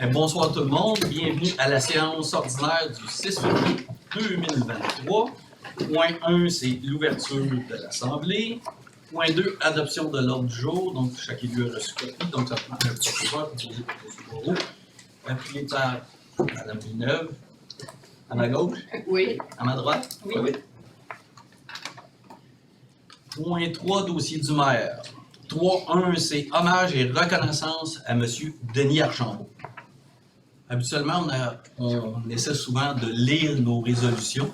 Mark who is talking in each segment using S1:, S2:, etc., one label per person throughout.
S1: Bonsoir tout le monde, bienvenue à la séance ordinaire du 6 février 2023. Point 1, c'est l'ouverture de l'Assemblée. Point 2, adoption de l'ordre du jour. Donc, chaque élu a reçu copie, donc ça prend un procureur pour poser pour M. Moreau. Appuyé par Mme Villeneuve. À ma gauche?
S2: Oui.
S1: À ma droite?
S2: Oui.
S1: Point 3, dossier du maire. 3.1, c'est hommage et reconnaissance à M. Denis Archambault. Habituellement, on essaie souvent de lire nos résolutions.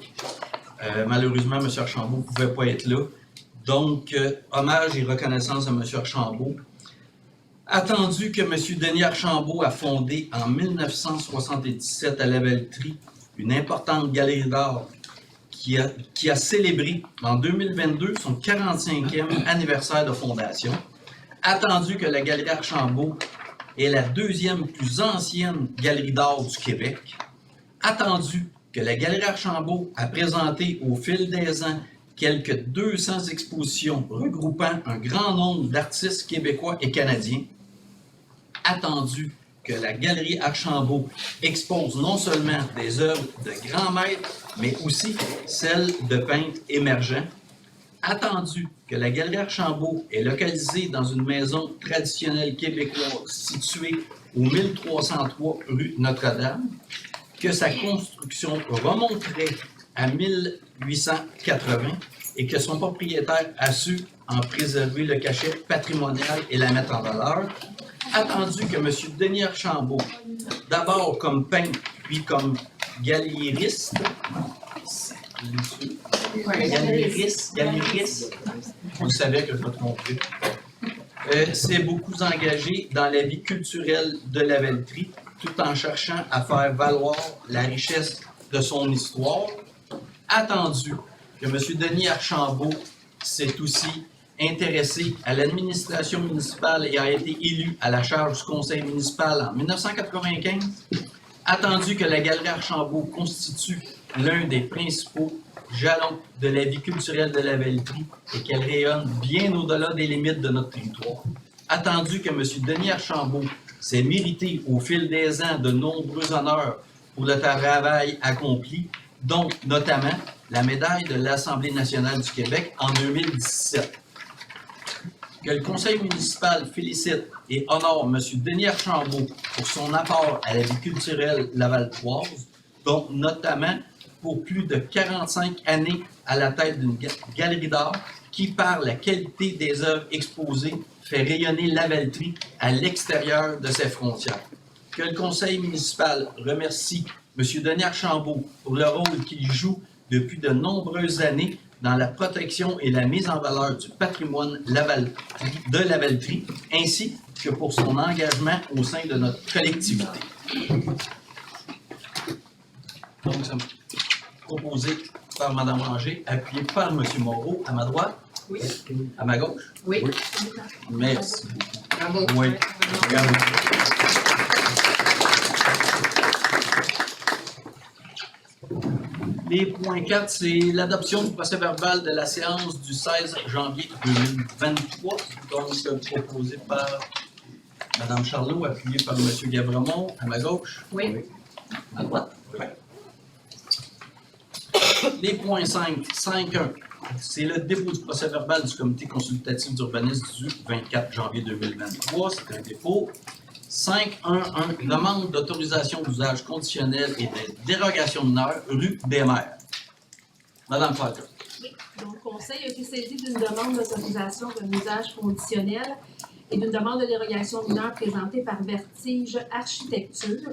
S1: Malheureusement, M. Archambault ne pouvait pas être là. Donc, hommage et reconnaissance à M. Archambault. Attendu que M. Denis Archambault a fondé en 1977 à Lavaltrie une importante galerie d'art qui a célébré en 2022 son 45e anniversaire de fondation. Attendu que la Galerie Archambault est la deuxième plus ancienne galerie d'art du Québec. Attendu que la Galerie Archambault a présenté au fil des ans quelques 200 expositions regroupant un grand nombre d'artistes québécois et canadiens. Attendu que la Galerie Archambault expose non seulement des œuvres de grands maîtres, mais aussi celles de peintres émergents. Attendu que la Galerie Archambault est localisée dans une maison traditionnelle québécoise située au 1303 rue Notre-Dame, que sa construction remonterait à 1880 et que son propriétaire a su en préserver le cachet patrimonial et la mettre en valeur. Attendu que M. Denis Archambault, d'abord comme peintre, puis comme galériste, on savait que je me trompais, s'est beaucoup engagé dans la vie culturelle de Lavaltrie, tout en cherchant à faire valoir la richesse de son histoire. Attendu que M. Denis Archambault s'est aussi intéressé à l'administration municipale et a été élu à la charge du conseil municipal en 1995. Attendu que la Galerie Archambault constitue l'un des principaux jalons de la vie culturelle de Lavaltrie et qu'elle rayonne bien au-delà des limites de notre territoire. Attendu que M. Denis Archambault s'est mérité au fil des ans de nombreux honneurs pour le travail accompli, dont notamment la médaille de l'Assemblée nationale du Québec en 2017. Que le conseil municipal félicite et honore M. Denis Archambault pour son apport à la vie culturelle lavaltoise, dont notamment pour plus de 45 années à la tête d'une galerie d'art qui, par la qualité des œuvres exposées, fait rayonner Lavaltrie à l'extérieur de ses frontières. Que le conseil municipal remercie M. Denis Archambault pour le rôle qu'il joue depuis de nombreuses années dans la protection et la mise en valeur du patrimoine de Lavaltrie, ainsi que pour son engagement au sein de notre collectivité. Donc, ça proposé par Mme Ranger, appuyé par M. Moreau, à ma droite.
S2: Oui.
S1: À ma gauche.
S2: Oui.
S1: Oui. Merci.
S2: Bravo.
S1: Oui. Bravo. Les points 4, c'est l'adoption du procès-verbal de la séance du 16 janvier 2023, donc proposé par Mme Charlot, appuyé par M. Gavremont, à ma gauche.
S2: Oui.
S1: À droite. Oui. Les points 5, 5.1, c'est le dépôt du procès-verbal du comité consultatif d'urbanisme du 24 janvier 2023, c'est un dépôt. 5.1.1, demande d'autorisation d'usage conditionnel et de dérogation mineure, rue des Mers. Madame Falcon.
S3: Oui, donc le Conseil a été saisi d'une demande d'autorisation d'un usage conditionnel et d'une demande de dérogation mineure présentée par Vertige Architecture.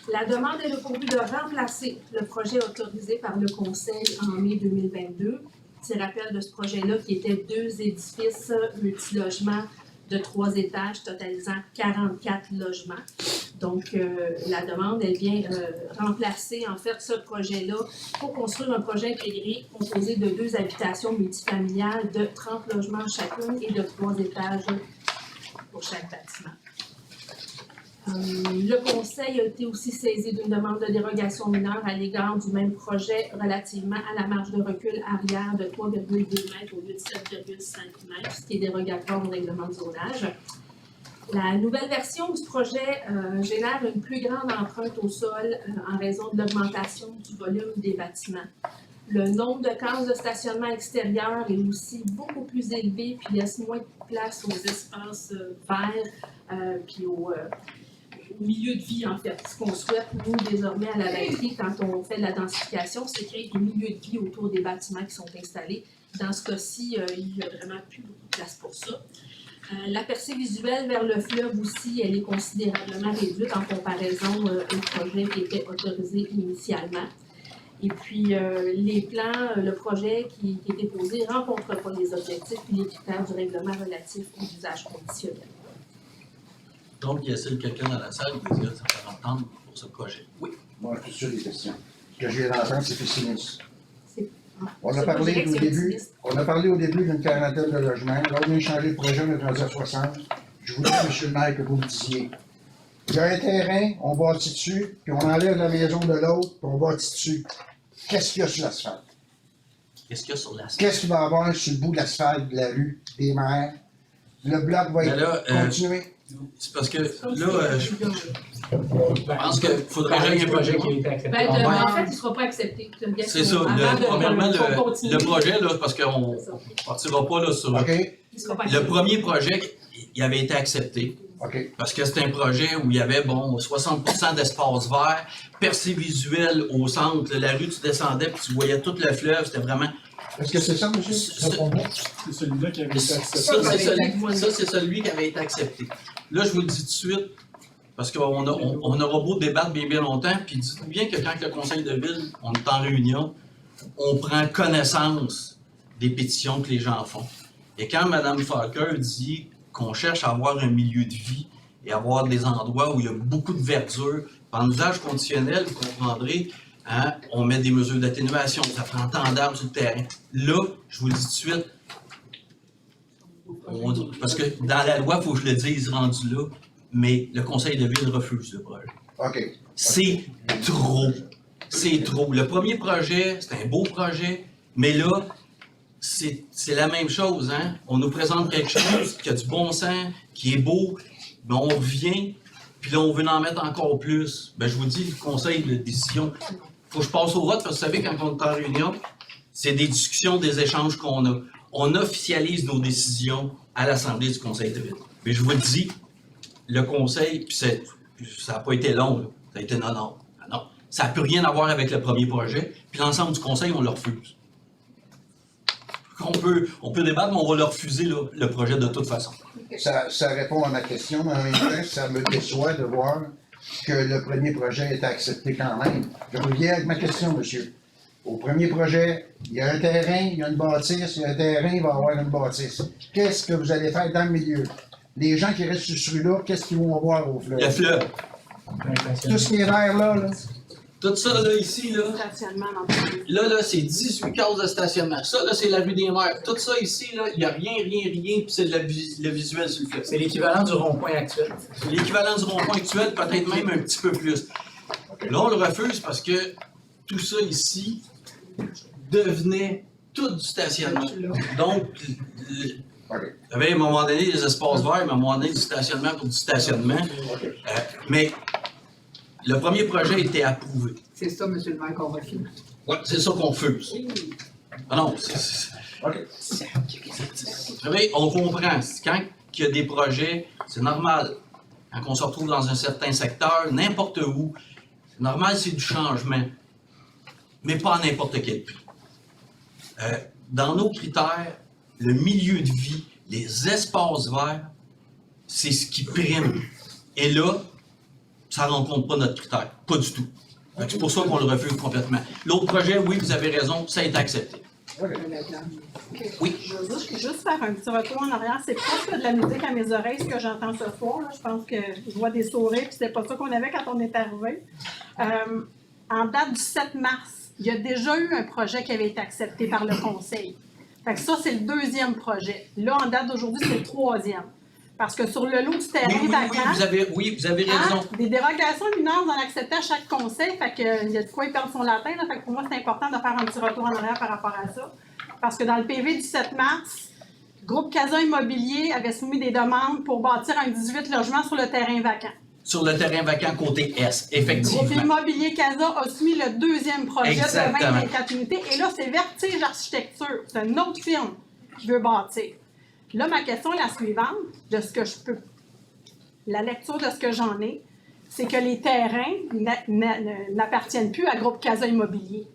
S3: La demande est pour but de remplacer le projet autorisé par le Conseil en mai 2022. Petit rappel de ce projet-là qui était 2 édifices multilogements de 3 étages totalisant 44 logements. Donc, la demande, elle vient remplacer, en fait, ce projet-là pour construire un projet intégré composé de 2 habitations multifamiliales de 30 logements chacune et de 3 étages pour chaque bâtiment. Le Conseil a été aussi saisi d'une demande de dérogation mineure à l'égard du même projet relativement à la marge de recul arrière de 3,2 mètres au lieu de 7,5 mètres, ce qui est dérogatoire au règlement de zonage. La nouvelle version du projet génère une plus grande empreinte au sol en raison de l'augmentation du volume des bâtiments. Le nombre de cases de stationnement extérieur est aussi beaucoup plus élevé puis laisse moins de place aux espaces verts puis au milieu de vie, en fait. Ce qu'on souhaite, nous, désormais, à la batterie, quand on fait de la densification, c'est créer des milieux de vie autour des bâtiments qui sont installés. Dans ce cas-ci, il n'y a vraiment plus beaucoup de place pour ça. La percée visuelle vers le fleuve aussi, elle est considérablement réduite en comparaison au projet qui était autorisé initialement. Et puis, les plans, le projet qui est déposé ne rencontre pas les objectifs et les critères du règlement relatif aux usages conditionnels.
S1: Donc, y a-t-il quelqu'un dans la salle qui désire se faire entendre pour ce projet? Oui.
S2: Moi, tout sur des questions. Ce que je viens d'entendre, c'est pessimiste. On
S3: C'est
S2: a
S3: pas
S2: parlé
S3: direct,
S2: au
S3: c'est
S2: début,
S3: optimiste.
S2: on a parlé au début d'une quarantaine de logements. Là, on a échangé le projet, on est rendu à 60. Je voulais, M. le maire, que vous me disiez. Il y a un terrain, on bâtit dessus, puis on enlève la maison de l'autre, puis on bâtit dessus. Qu'est-ce qu'il y a sur l'asphalte?
S1: Qu'est-ce qu'il y a sur l'asphalte?
S2: Qu'est-ce qu'il va y avoir sur le bout de l'asphalte de la rue des maires? Le bloc va
S1: Mais
S2: être
S1: là,
S2: continué.
S1: c'est parce que là, je pense qu'il faudrait jamais un projet qui
S3: En fait, il ne sera pas accepté.
S1: C'est ça. Premièrement, le projet, là, parce qu'on ne partira pas là, sur
S2: OK?
S1: le premier projet, il avait été accepté.
S2: OK.
S1: Parce que c'était un projet où il y avait, 60% d'espace vert, percée visuelle au centre. La rue, tu descendais puis tu voyais tout le fleuve. C'était vraiment...
S2: Est-ce que c'est ça, monsieur?
S4: C'est celui-là qui avait été accepté.
S1: Ça, c'est celui qui avait été accepté. Là, je vous le dis tout de suite, parce qu'on aura beau débattre bien longtemps, puis dites-vous bien que quand le conseil de ville, on est en réunion, on prend connaissance des pétitions que les gens font. Et quand Mme Falker dit qu'on cherche à avoir un milieu de vie et avoir des endroits où il y a beaucoup de verdure, en usage conditionnel, vous comprendrez, hein, on met des mesures d'atténuation, ça prend tant d'arbres sur le terrain. Là, je vous le dis tout de suite, parce que dans la loi, il faut que je le dise, rendu là, mais le conseil de ville refuse le projet.
S2: OK.
S1: C'est trop. C'est trop. Le premier projet, c'est un beau projet, mais là, c'est la même chose. Hein? On nous présente quelque chose qui a du bon sens, qui est beau, mais on revient, puis là, on veut en mettre encore plus. Ben, je vous dis, le conseil de décision, il faut que je passe au vote, parce que vous savez, quand on est en réunion, c'est des discussions, des échanges qu'on a. On officialise nos décisions à l'Assemblée du conseil de ville. Mais je vous le dis, le conseil, puis ça n'a pas été long, là. Ça a été non. Ça n'a plus rien à voir avec le premier projet, puis l'ensemble du conseil, on le refuse. On peut débattre, mais on va leur refuser le projet de toute façon.
S2: Ça répond à ma question, mais en même temps, ça me déçoit de voir que le premier projet est accepté quand même. Je reviens avec ma question, monsieur. Au premier projet, il y a un terrain, il y a une bâtisse, il y a un terrain, il va y avoir une bâtisse. Qu'est-ce que vous allez faire dans le milieu? Les gens qui restent sur ce rue-là, qu'est-ce qu'ils vont avoir au fleuve?
S1: Le fleuve.
S2: Tout ce qui est vert là.
S1: Tout ça, là, ici, là,
S3: Stationnement dans le
S1: là, c'est 18 cases de stationnement. Ça, là, c'est la rue des Mers. Tout ça, ici, là, il n'y a rien, puis c'est le visuel sur le fleuve.
S4: C'est l'équivalent du rond-point actuel.
S1: C'est l'équivalent du rond-point actuel, peut-être même un petit peu plus. Là, on le refuse parce que tout ça ici devenait tout du stationnement. Donc,
S2: OK.
S1: il y avait à un moment donné des espaces verts, mais à un moment donné du stationnement pour du stationnement. Mais le premier projet a été approuvé.
S5: C'est ça, M. le maire, qu'on refuse.
S1: Oui, c'est ça qu'on refuse. Ah non,
S2: OK.
S1: vous savez, on comprend. Quand il y a des projets, c'est normal. Quand on se retrouve dans un certain secteur, n'importe où, c'est normal, c'est du changement. Mais pas à n'importe quel prix. Dans nos critères, le milieu de vie, les espaces verts, c'est ce qui prime. Et là, ça ne rencontre pas notre critère. Pas du tout. C'est pour ça qu'on le refuse complètement. L'autre projet, oui, vous avez raison, ça a été accepté. Oui.
S6: Je veux juste faire un petit retour en arrière. C'est presque de la musique à mes oreilles, ce que j'entends ce soir. Là. Je pense que je vois des sourires, puis c'est pas ça qu'on avait quand on est arrivé. En date du 7 mars, il y a déjà eu un projet qui avait été accepté par le conseil. Fait que ça, c'est le deuxième projet. Là, en date d'aujourd'hui, c'est le troisième. Parce que sur le lot du terrain vacant,
S1: vous avez raison.
S6: des dérogations mineures, on en acceptait à chaque conseil. Fait que, il y a de quoi y perdre son latin. Là, fait que pour moi, c'est important de faire un petit retour en arrière par rapport à ça. Parce que dans le PV du 7 mars, Groupe Casa Immobilier avait soumis des demandes pour bâtir un 18 logements sur le terrain vacant.
S1: Sur le terrain vacant côté Est,
S6: Groupe
S1: effectivement.
S6: Immobilier Casa a soumis le deuxième projet
S1: Exactement.
S6: de 24 unités. Et là, c'est Vertige Architecture. C'est un autre firme qui veut bâtir. Là, ma question est la suivante, de ce que je peux... La lecture de ce que j'en ai, c'est que les terrains n'appartiennent plus à Groupe Casa Immobilier.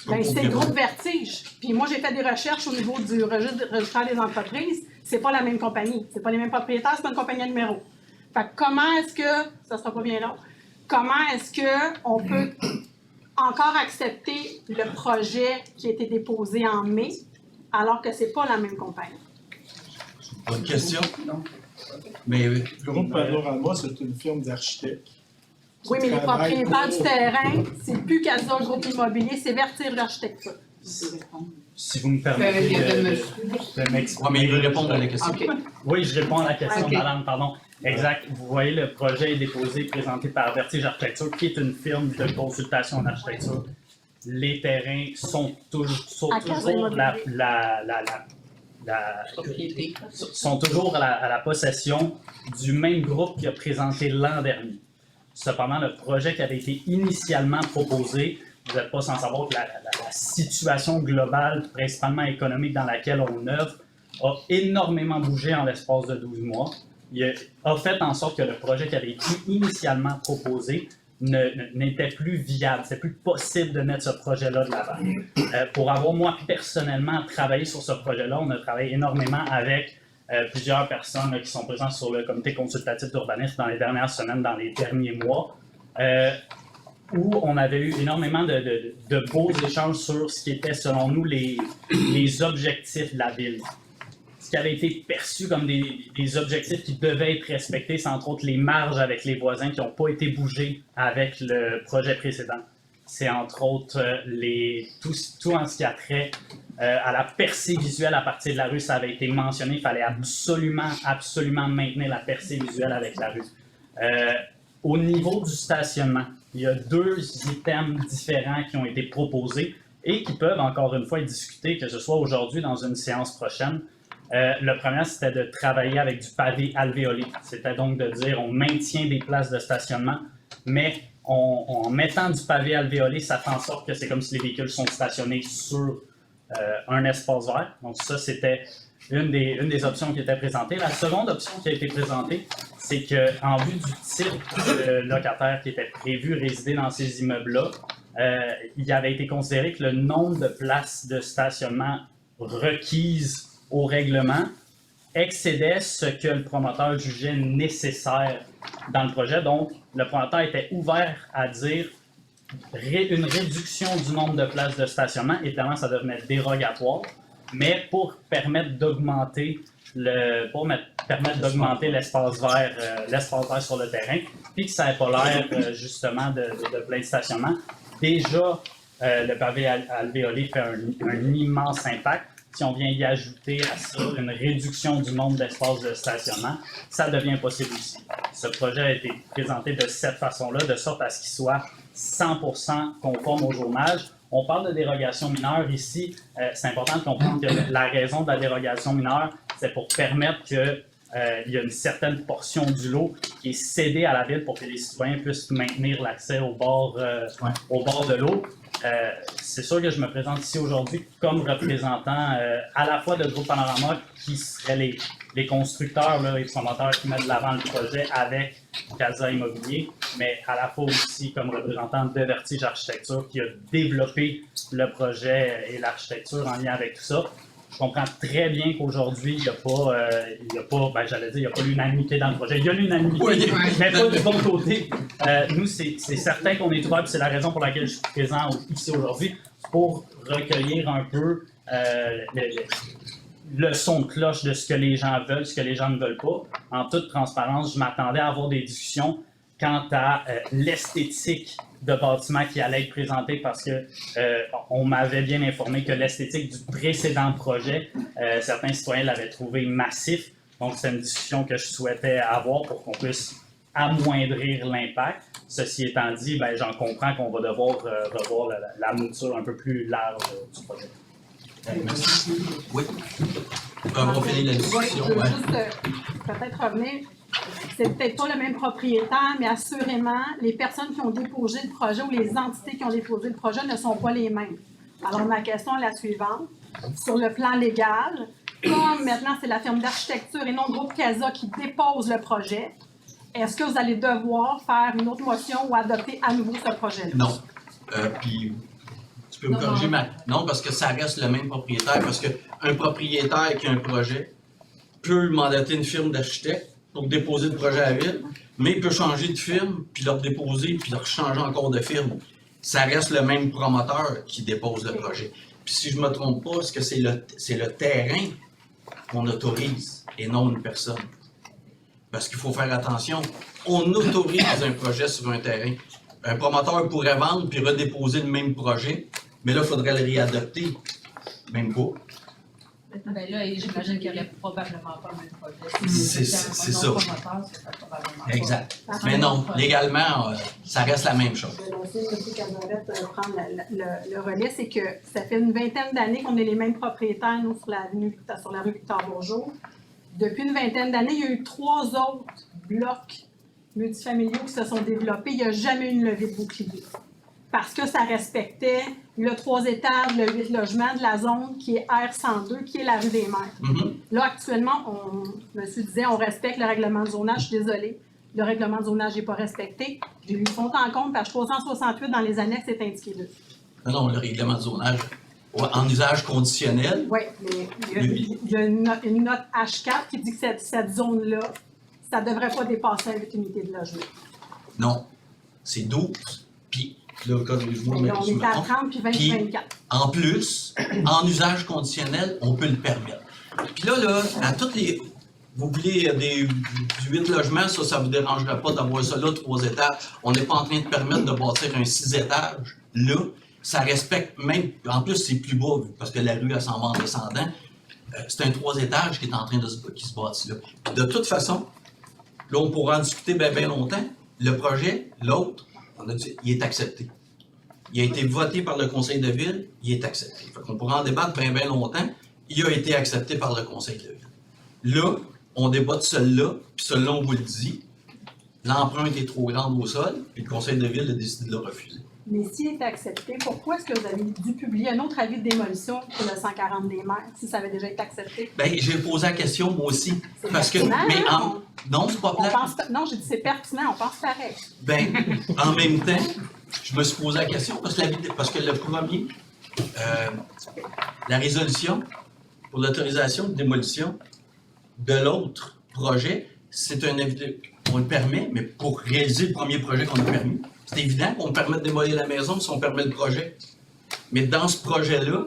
S6: Ben, c'est le groupe Vertige. Puis moi, j'ai fait des recherches au niveau du registre des entreprises. C'est pas la même compagnie. C'est pas les mêmes propriétaires, c'est pas une compagnie à numéro. Fait que comment est-ce que, ça sera pas bien long, comment est-ce qu'on peut encore accepter le projet qui a été déposé en mai alors que c'est pas la même compagnie?
S1: Bonne question. Mais
S4: Le groupe Panorama, c'est une firme d'architectes.
S6: Oui, mais les propriétaires du terrain, c'est plus Casa Groupe Immobilier, c'est Vertige Architecture.
S7: Si vous me permettez
S5: Il y a deux
S7: de
S1: ouais,
S7: m'exprimer.
S1: mais il veut répondre à la question.
S5: OK.
S7: Oui, je réponds à la question,
S5: Ok.
S7: madame, pardon. Exact. Vous voyez, le projet est déposé, présenté par Vertige Architecture, qui est une firme de consultation en architecture. Les terrains sont toujours,
S6: À Casa
S7: toujours
S6: Immobilier.
S5: Propriété.
S7: sont toujours à la possession du même groupe qui a présenté l'an dernier. Cependant, le projet qui avait été initialement proposé, vous n'êtes pas sans savoir que la situation globale, principalement économique dans laquelle on œuvre, a énormément bougé en l'espace de 12 mois. Il a fait en sorte que le projet qui avait été initialement proposé n'était plus viable. C'était plus possible de mettre ce projet-là de l'avant. Pour avoir, moi, personnellement, travaillé sur ce projet-là, on a travaillé énormément avec plusieurs personnes là, qui sont présentes sur le comité consultatif d'urbanisme dans les dernières semaines, dans les derniers mois, où on avait eu énormément de beaux échanges sur ce qui était, selon nous, les objectifs de la ville. Ce qui avait été perçu comme des objectifs qui devaient être respectés, c'est entre autres les marges avec les voisins qui n'ont pas été bougés avec le projet précédent. C'est entre autres tout en ce qui a trait à la percée visuelle à partir de la rue, ça avait été mentionné, il fallait absolument maintenir la percée visuelle avec la rue. Au niveau du stationnement, il y a 2 items différents qui ont été proposés et qui peuvent encore une fois être discutés, que ce soit aujourd'hui dans une séance prochaine. Le premier, c'était de travailler avec du pavé alvéolé. C'était donc de dire on maintient des places de stationnement, mais en mettant du pavé alvéolé, ça fait en sorte que c'est comme si les véhicules sont stationnés sur un espace vert. Donc ça, c'était une des options qui était présentée. La seconde option qui a été présentée, c'est qu'en vue du type de locataire qui était prévu résider dans ces immeubles-là, il avait été considéré que le nombre de places de stationnement requises au règlement excédait ce que le promoteur jugeait nécessaire dans le projet. Donc, le promoteur était ouvert à dire une réduction du nombre de places de stationnement. Évidemment, ça devenait dérogatoire, mais pour permettre d'augmenter l'espace vert sur le terrain, puis que ça n'ait pas l'air justement de plein de stationnement. Déjà, le pavé alvéolé fait un immense impact. Si on vient y ajouter à ça une réduction du nombre d'espaces de stationnement, ça devient possible aussi. Ce projet a été présenté de cette façon-là, de sorte à ce qu'il soit 100% conforme au journage. On parle de dérogation mineure ici. C'est important de comprendre que la raison de la dérogation mineure, c'est pour permettre qu'il y a une certaine portion du lot qui est cédée à la ville pour que les citoyens puissent maintenir l'accès au bord de l'eau. C'est sûr que je me présente ici aujourd'hui comme représentant à la fois de Groupe Panorama, qui seraient les constructeurs, là, les promoteurs qui mettent de l'avant le projet avec Casa Immobilier, mais à la fois aussi comme représentant de Vertige Architecture qui a développé le projet et l'architecture en lien avec tout ça. Je comprends très bien qu'aujourd'hui, il n'y a pas l'unanimité dans le projet. Il y a l'unanimité,
S1: Oui.
S7: mais pas du bon côté. Nous, c'est certain qu'on est ouvert, puis c'est la raison pour laquelle je suis présent ici aujourd'hui, pour recueillir un peu le son de cloche de ce que les gens veulent, ce que les gens ne veulent pas. En toute transparence, je m'attendais à avoir des discussions quant à l'esthétique de bâtiment qui allait être présenté parce que on m'avait bien informé que l'esthétique du précédent projet, certains citoyens l'avaient trouvé massif. Donc, c'est une discussion que je souhaitais avoir pour qu'on puisse amoindrir l'impact. Ceci étant dit, j'en comprends qu'on va devoir revoir la mouture un peu plus large du projet.
S1: Merci. Oui. On va finir la discussion.
S6: Oui, je veux
S1: Ouais.
S6: juste peut-être revenir. C'est peut-être pas le même propriétaire, mais assurément, les personnes qui ont déposé le projet ou les entités qui ont déposé le projet ne sont pas les mêmes. Alors, ma question est la suivante. Sur le plan légal, comme maintenant c'est la firme d'architecture et non le groupe CASA qui dépose le projet, est-ce que vous allez devoir faire une autre motion ou adopter à nouveau ce projet-là?
S1: Non. Puis, tu peux me corriger, mais non, parce que ça reste le même propriétaire. Parce qu'un propriétaire qui a un projet peut mandater une firme d'architecte pour déposer le projet à la ville, mais il peut changer de firme, puis leur déposer, puis leur changer encore de firme. Ça reste le même promoteur qui dépose le projet. Puis si je ne me trompe pas, c'est que c'est le terrain qu'on autorise et non une personne. Parce qu'il faut faire attention. On autorise un projet sur un terrain. Un promoteur pourrait vendre puis redéposer le même projet, mais là, il faudrait le réadopter. Même pas.
S5: Ben là, j'imagine qu'il n'y aurait probablement pas le même projet.
S1: C'est ça. Exact. Mais non, légalement, ça reste la même chose.
S6: Je vais laisser M. Casavette prendre le relais. C'est que ça fait une vingtaine d'années qu'on est les mêmes propriétaires, nous, sur la rue Victor-Bourgeois. Depuis une vingtaine d'années, il y a eu 3 autres blocs multifamiliaux qui se sont développés. Il n'y a jamais eu une levée de bouclier. Parce que ça respectait le 3 étages, le 8 logements de la zone qui est R102, qui est la rue des Mères.
S1: Mhm.
S6: Là, actuellement, monsieur disait, on respecte le règlement de zonage. Je suis désolée, le règlement de zonage n'est pas respecté. J'ai eu le compte en compte, page 368 dans les annexes, c'est indiqué là.
S1: Non, le règlement de zonage en usage conditionnel.
S6: Oui, mais il y a une note H4 qui dit que cette zone-là, ça ne devrait pas dépasser 8 unités de logement.
S1: Non, c'est 12. Puis, là, corrige-moi,
S6: Mais
S1: mais
S6: là, on
S1: je me
S6: est à
S1: trompe.
S6: 30 puis 20
S1: Puis,
S6: 24.
S1: En plus, en usage conditionnel, on peut le permettre. Puis là, à toutes les. Vous voulez du 8 logements, ça ne vous dérangera pas d'avoir ça là, 3 étages. On n'est pas en train de permettre de bâtir un 6 étages. Là, ça respecte même. En plus, c'est plus bas, parce que la rue, elle s'en va en descendant. C'est un 3 étages qui est en train qui se bâtit là. Puis de toute façon, là, on pourra en discuter bien longtemps. Le projet, l'autre, on a dit, il est accepté. Il a été voté par le conseil de ville, il est accepté. Fait qu'on pourra en débattre bien longtemps. Il a été accepté par le conseil de ville. Là, on débat de celui-là, puis celui-là, on vous le dit. L'empreinte est trop grande au sol, puis le conseil de ville a décidé de le refuser.
S6: Mais s'il est accepté, pourquoi est-ce que vous avez dû publier un autre avis de démolition pour le 140 des maires, si ça avait déjà été accepté?
S1: Bien, j'ai posé la question, moi aussi.
S6: C'est
S1: Parce que,
S6: pertinent,
S1: mais
S6: hein?
S1: non, c'est pas plat.
S6: Non, j'ai dit c'est pertinent, on pense pareil.
S1: Ben, en même temps, je me suis posé la question parce que le premier, la résolution pour l'autorisation de démolition de l'autre projet, c'est un avis on le permet, mais pour réaliser le premier projet qu'on a permis, c'est évident qu'on permet de démolir la maison si on permet le projet. Mais dans ce projet-là,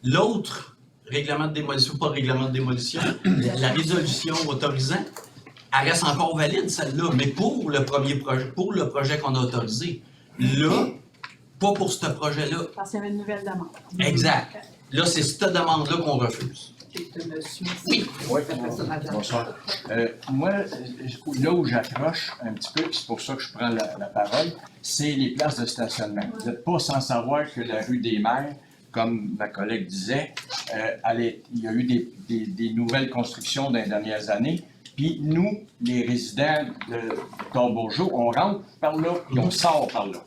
S1: l'autre règlement de démolition, pas règlement de démolition, la résolution autorisant, elle reste encore valide, celle-là, mais pour le premier projet, pour le projet qu'on a autorisé. Là, pas pour ce projet-là.
S6: Parce qu'il y avait une nouvelle demande.
S1: Exact. Là, c'est cette demande-là qu'on refuse.
S5: Oui.
S8: Oui, bonsoir. Moi, là où j'accroche un petit peu, puis c'est pour ça que je prends la parole, c'est les places de stationnement. Vous n'êtes pas sans savoir que la rue des Mères, comme ma collègue disait, il y a eu des nouvelles constructions dans les dernières années. Puis nous, les résidents de Victor-Bourgeois, on rentre par là et on sort par là.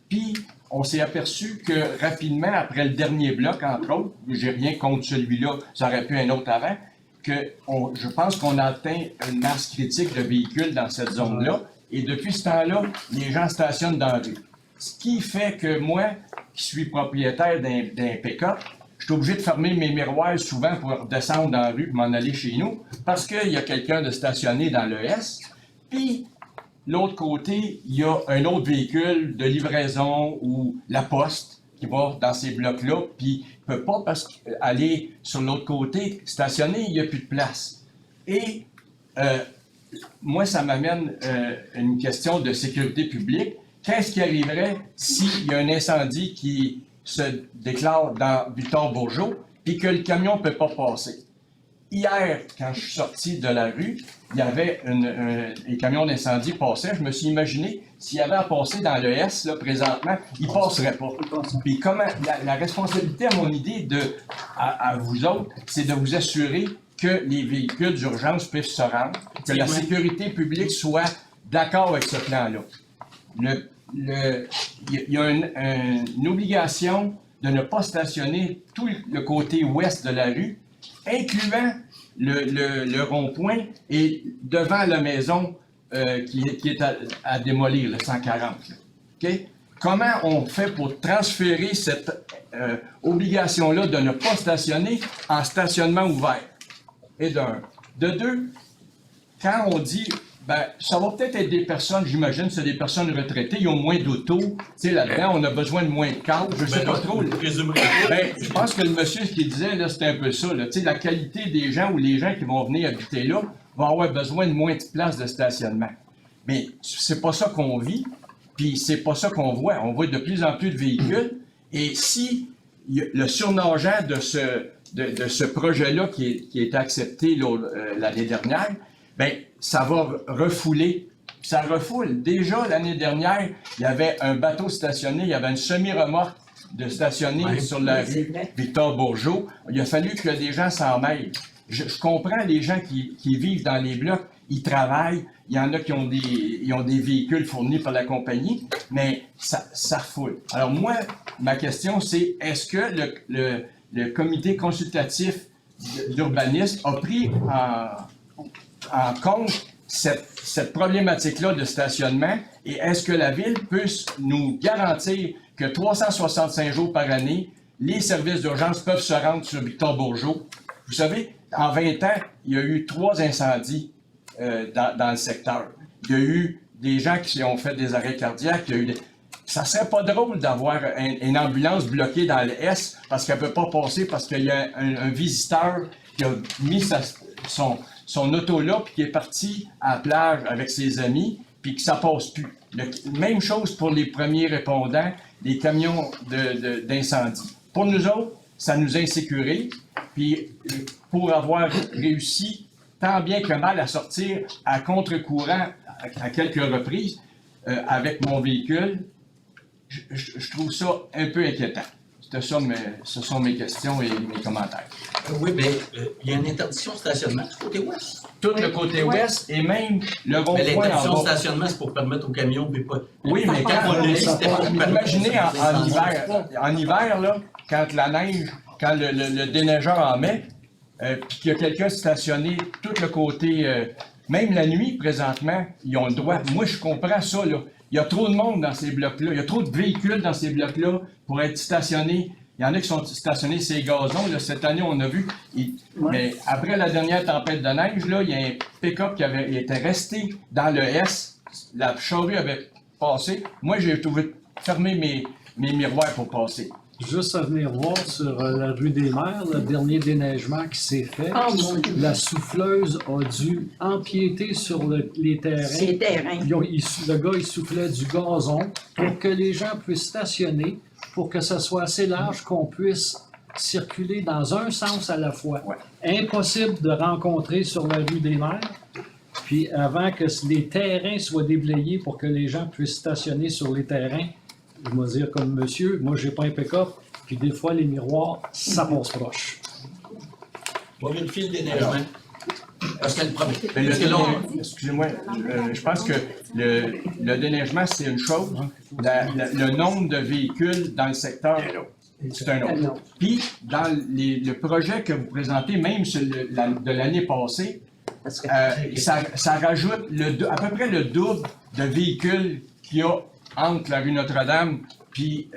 S8: Puis on s'est aperçu que rapidement, après le dernier bloc, entre autres, j'ai rien contre celui-là, ça aurait pu un autre avant, je pense qu'on a atteint une masse critique de véhicules dans cette zone-là. Et depuis ce temps-là, les gens stationnent dans la rue. Ce qui fait que moi, qui suis propriétaire d'un pick-up, je suis obligé de fermer mes miroirs souvent pour redescendre dans la rue et m'en aller chez nous parce qu'il y a quelqu'un de stationné dans le S. Puis, l'autre côté, il y a un autre véhicule de livraison ou la poste qui va dans ces blocs-là, puis il ne peut pas aller sur l'autre côté, stationner, il n'y a plus de place. Et moi, ça m'amène une question de sécurité publique. Qu'est-ce qui arriverait s'il y a un incendie qui se déclare dans Victor-Bourgeois puis que le camion ne peut pas passer? hier, quand je suis sorti de la rue, il y avait les camions d'incendie passaient. Je me suis imaginé, s'il y avait à passer dans le S, là, présentement, ils ne passeraient pas. Puis comment, la responsabilité, à mon idée, à vous autres, c'est de vous assurer que les véhicules d'urgence puissent se rendre, que la sécurité publique soit d'accord avec ce plan-là. Il y a une obligation de ne pas stationner tout le côté ouest de la rue, incluant le rond-point et devant la maison qui est à démolir, le 140. Là. Okay? Comment on fait pour transférer cette obligation-là de ne pas stationner en stationnement ouvert? Et d'un. De deux, quand on dit, ça va peut-être être des personnes, j'imagine, c'est des personnes retraitées, ils ont moins d'auto, tu sais, là-dedans, on a besoin de moins de cadres, je sais pas trop. Je pense que le monsieur, ce qu'il disait, là, c'était un peu ça, là, tu sais, la qualité des gens ou les gens qui vont venir habiter là vont avoir besoin de moins de places de stationnement. Mais c'est pas ça qu'on vit, puis c'est pas ça qu'on voit. On voit de plus en plus de véhicules, et si le surnageant de ce projet-là qui a été accepté l'année dernière, ça va refouler. Ça refoule. Déjà, l'année dernière, il y avait un bateau stationné, il y avait une semi-remorque de stationner sur la rue Victor-Bourgeot. Il a fallu que des gens s'en mêlent. Je comprends les gens qui vivent dans les blocs, ils travaillent, il y en a qui ont des véhicules fournis par la compagnie, mais ça refoule. Alors moi, ma question, c'est est-ce que le comité consultatif d'urbanisme a pris en compte cette problématique-là de stationnement et est-ce que la Ville peut nous garantir que 365 jours par année, les services d'urgence peuvent se rendre sur Victor-Bourgeot? Vous savez, en 20 ans, il y a eu 3 incendies dans le secteur. Il y a eu des gens qui ont fait des arrêts cardiaques, ça serait pas drôle d'avoir une ambulance bloquée dans le S parce qu'elle peut pas passer parce qu'il y a un visiteur qui a mis son auto là puis qui est parti à la plage avec ses amis puis que ça passe plus. Même chose pour les premiers répondants, les camions d'incendie. Pour nous autres, ça nous insécurise. Puis pour avoir réussi tant bien que mal à sortir à contre-courant à quelques reprises avec mon véhicule, je trouve ça un peu inquiétant. Ce sont mes questions et mes commentaires.
S1: Oui, mais il y a une interdiction de stationnement du côté ouest.
S8: Tout le côté ouest et même le rond-point en bas.
S1: Mais l'interdiction de stationnement, c'est pour permettre aux camions, mais pas...
S8: Oui, mais quand on l'a dit, c'était pas... Imaginez en hiver, là, quand la neige, quand le déneigeur en met, puis qu'il y a quelqu'un stationné tout le côté... même la nuit, présentement, ils ont le droit. Moi, je comprends ça, là. Il y a trop de monde dans ces blocs-là. Il y a trop de véhicules dans ces blocs-là pour être stationnés. Il y en a qui sont stationnés sur les gazons. Là, cette année, on a vu. Mais après la dernière tempête de neige, là, il y a un pick-up qui était resté dans le S. La charrue avait passé. Moi, j'ai trouvé fermer mes miroirs pour passer.
S9: Juste à venir voir sur la rue des Mers, le dernier déneigement qui s'est fait, la souffleuse a dû empiéter sur les terrains.
S10: Les terrains.
S9: Le gars, il soufflait du gazon pour que les gens puissent stationner, pour que ça soit assez large qu'on puisse circuler dans un sens à la fois.
S8: Ouais.
S9: Impossible de rencontrer sur la rue des Mers. Puis avant que les terrains soient déblayés pour que les gens puissent stationner sur les terrains, je vais dire comme monsieur, moi j'ai pas un pick-up, puis des fois les miroirs, ça passe proche.
S1: On va vérifier le déneigement. Parce que le problème...
S8: Excusez-moi, je pense que le déneigement, c'est une chose. Le nombre de véhicules dans le secteur, c'est un autre. Puis, dans le projet que vous présentez, même de l'année passée, ça rajoute à peu près le double de véhicules qu'il y a entre la rue Notre-Dame puis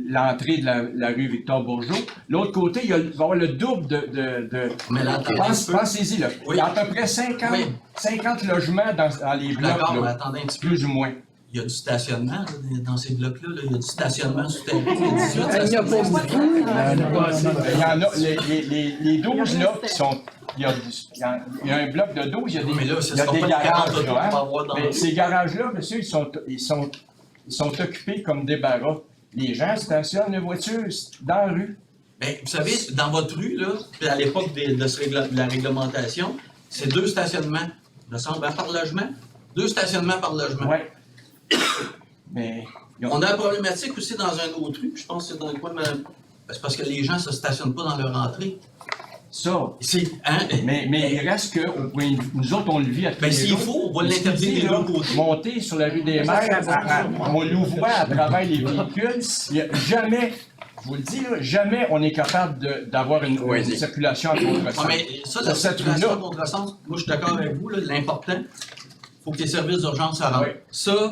S8: l'entrée de la rue Victor-Bourgeot. L'autre côté, il va y avoir le double de
S1: Mais là,
S8: pensez-y, là.
S1: Oui.
S8: Il y a à peu près 50 logements dans les blocs,
S1: d'accord, mais
S8: là,
S1: attendez un petit peu.
S8: plus ou moins.
S1: Il y a du stationnement là, dans ces blocs-là. Là. Il y a du stationnement souterrain. Il y a 18
S10: Il n'y a pas beaucoup.
S8: Il y en a, les 12 là, qui sont... Il y a un bloc de 12, il y a des,
S1: mais là,
S8: il y a des garages. Là, hein. Mais
S1: dans
S8: ces garages-là, monsieur, ils sont occupés comme débarras. Les gens stationnent les voitures dans la rue.
S1: Ben, vous savez, dans votre rue, là, puis à l'époque de la réglementation, c'est 2 stationnements, me semble, par logement. 2 stationnements par logement.
S8: Ouais. Mais
S1: On a la problématique aussi dans un autre rue, puis je pense que c'est dans le coin de Mme... C'est parce que les gens ne se stationnent pas dans leur entrée.
S8: ça.
S1: Hein?
S8: Mais il reste que nous autres, on le vit à tous
S1: Ben,
S8: les
S1: s'il
S8: jours.
S1: faut, on va
S8: Mais
S1: l'interdire des
S8: là,
S1: deux côtés.
S8: monter sur la rue des Mers, on l'ouvre à travers les véhicules. Il y a jamais, je vous le dis, là, jamais on est capable d'avoir une circulation à contresens.
S1: Ah, mais ça, la
S8: Sur cette
S1: circulation
S8: rue-là.
S1: à contresens, moi, je suis d'accord avec vous, là, l'important, il faut que les services d'urgence s'arrangent.
S8: Oui.
S1: Ça,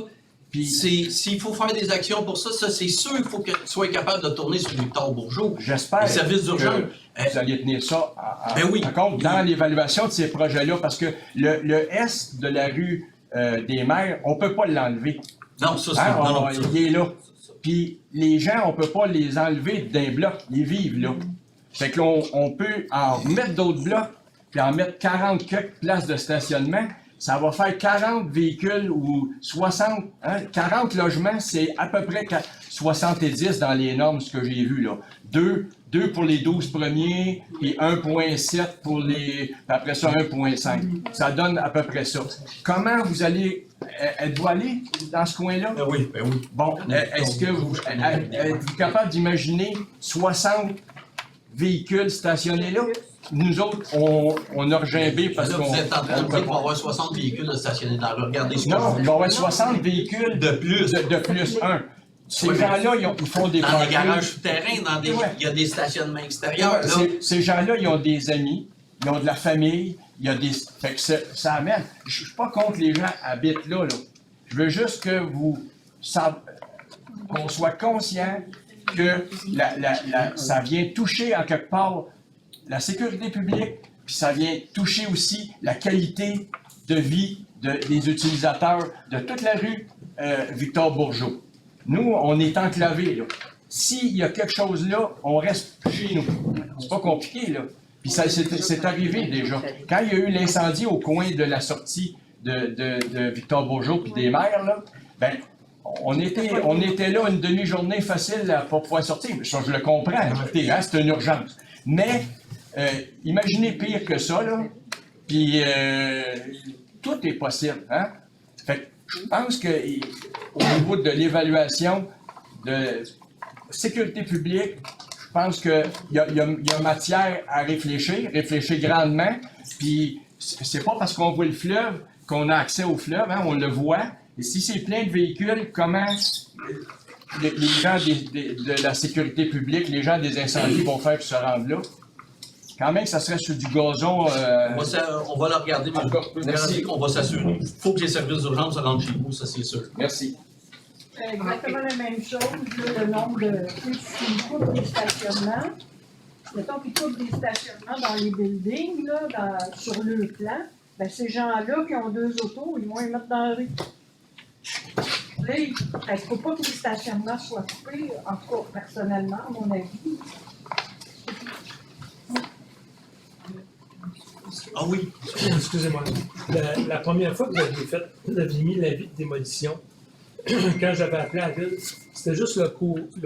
S8: Puis,
S1: s'il faut faire des actions pour ça, c'est sûr qu'il faut que tu sois capable de tourner sur Victor Bourgeot.
S8: j'espère
S1: Les services d'urgence.
S8: que vous allez tenir ça
S1: Ben oui.
S8: en compte dans l'évaluation de ces projets-là, parce que le S de la rue des Mers, on ne peut pas l'enlever.
S1: Non, ça, c'est...
S8: Hein,
S1: non, non, ça,
S8: il est là. Puis les gens, on ne peut pas les enlever d'un bloc, ils vivent là. Fait que là, on peut en mettre d'autres blocs, puis en mettre 40 quelques places de stationnement. Ça va faire 40 véhicules ou 60, hein, 40 logements, c'est à peu près 70 dans les normes, ce que j'ai vu là. 2 pour les 12 premiers, puis 1,7 pour les... puis après ça, 1,5. Ça donne à peu près ça. Comment vous allez... Êtes-vous allé dans ce coin-là?
S1: ben oui, ben oui.
S8: Bon, est-ce que vous êtes-vous capable d'imaginer 60 véhicules stationnés là? Nous autres, on a regimbé parce
S1: Là,
S8: qu'on...
S1: vous êtes en train de dire qu'il va y avoir 60 véhicules stationnés dans le... Regardez ce que
S8: Non,
S1: je
S8: il va y avoir 60 véhicules
S1: de plus.
S8: de plus un. Ces
S1: Oui, mais
S8: gens-là, ils font des
S1: Dans des
S8: parkings.
S1: garages souterrains,
S8: Ouais.
S1: il y a des stationnements extérieurs. Là.
S8: Ces gens-là, ils ont des amis, ils ont de la famille, il y a des... Fait que ça amène... Je suis pas contre les gens habitent là. Je veux juste que qu'on soit conscient que ça vient toucher en quelque part la sécurité publique, puis ça vient toucher aussi la qualité de vie des utilisateurs de toute la rue Victor Bourgeot. Nous, on est enclavés, là. S'il y a quelque chose là, on reste chez nous. C'est pas compliqué, là. Puis ça, c'est arrivé déjà. Quand il y a eu l'incendie au coin de la sortie de Victor Bourgeot puis des Mers, là, ben, on était là une demi-journée facile là, pour pouvoir sortir. Ça, je le comprends. Écoutez, hein, c'est une urgence. Mais, imaginez pire que ça, là. Puis, tout est possible, hein. Fait que je pense que au niveau de l'évaluation de sécurité publique, je pense qu'il y a matière à réfléchir grandement. Puis c'est pas parce qu'on voit le fleuve qu'on a accès au fleuve, hein, on le voit. Et si c'est plein de véhicules, comment les gens de la sécurité publique, les gens des incendies vont faire pour se rendre là? Quand même, ça serait sur du gazon.
S1: On va le regarder, mais
S8: Encore,
S1: je peux
S8: merci.
S1: garantir qu'on va s'assurer. Il faut que les services d'urgence se rendent chez vous, ça c'est sûr.
S8: Merci.
S6: Exactement la même chose, là, le nombre de... S'ils coupent des stationnements, mettons qu'ils coupent des stationnements dans les buildings, là, sur le plan, ben ces gens-là qui ont 2 autos, ils vont les mettre dans la rue. Là, il ne faut pas que les stationnements soient coupés, en tout cas, personnellement, à mon avis.
S1: Ah oui,
S10: Excusez-moi. La première fois que vous aviez mis l'avis de démolition, quand j'avais appelé à la ville, c'était juste le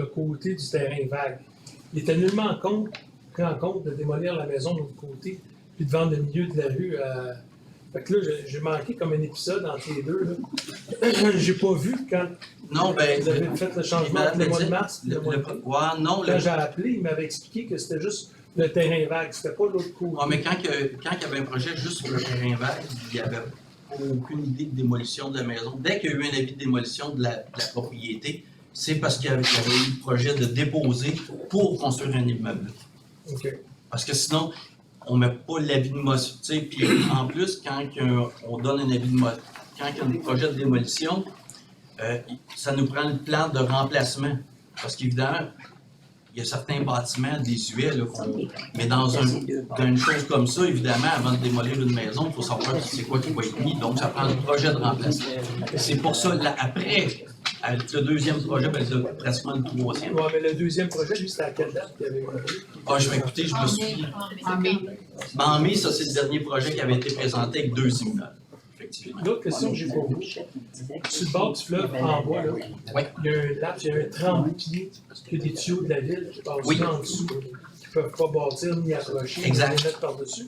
S10: côté du terrain vague. Il était nullement pris en compte de démolir la maison de l'autre côté, puis de vendre le milieu de la rue. Fait que là, j'ai manqué comme un épisode entre les deux. Là. J'ai pas vu quand
S1: non, ben...
S10: vous avez fait le changement entre le mois de mars et le mois de mai.
S1: non,
S10: Quand j'ai appelé, il m'avait expliqué que c'était juste le terrain vague, c'était pas l'autre côté.
S1: Ah, mais quand il y avait un projet juste sur le terrain vague, il n'y avait aucune idée de démolition de la maison. Dès qu'il y a eu un avis de démolition de la propriété, c'est parce qu'il y avait eu le projet de déposer pour construire un immeuble.
S10: OK.
S1: Parce que sinon, on ne met pas l'avis de démolition. Puis en plus, quand on donne un avis de démolition, quand il y a des projets de démolition, ça nous prend le plan de remplacement. Parce qu'évidemment, il y a certains bâtiments désuets, là, mais dans une chose comme ça, évidemment, avant de démolir une maison, il faut savoir c'est quoi qui va être mis. Donc, ça prend le projet de remplacement. C'est pour ça, là, après, avec le deuxième projet, ben, c'est pratiquement le troisième.
S10: Ouais, mais le deuxième projet, lui, c'était à quelle date qu'il y avait eu?
S1: Ah, je vais écouter, je me suis... En mai, ça, c'est le dernier projet qui avait été présenté avec 2 immeubles.
S10: L'autre question que j'ai pour vous, sur le bord du fleuve, en bas, là, il y a un laps, il y a un 30 pieds, il y a des tuyaux de la ville qui passent en dessous. ne peuvent pas bâtir ni approcher,
S1: Exact.
S10: ni les mettre par-dessus.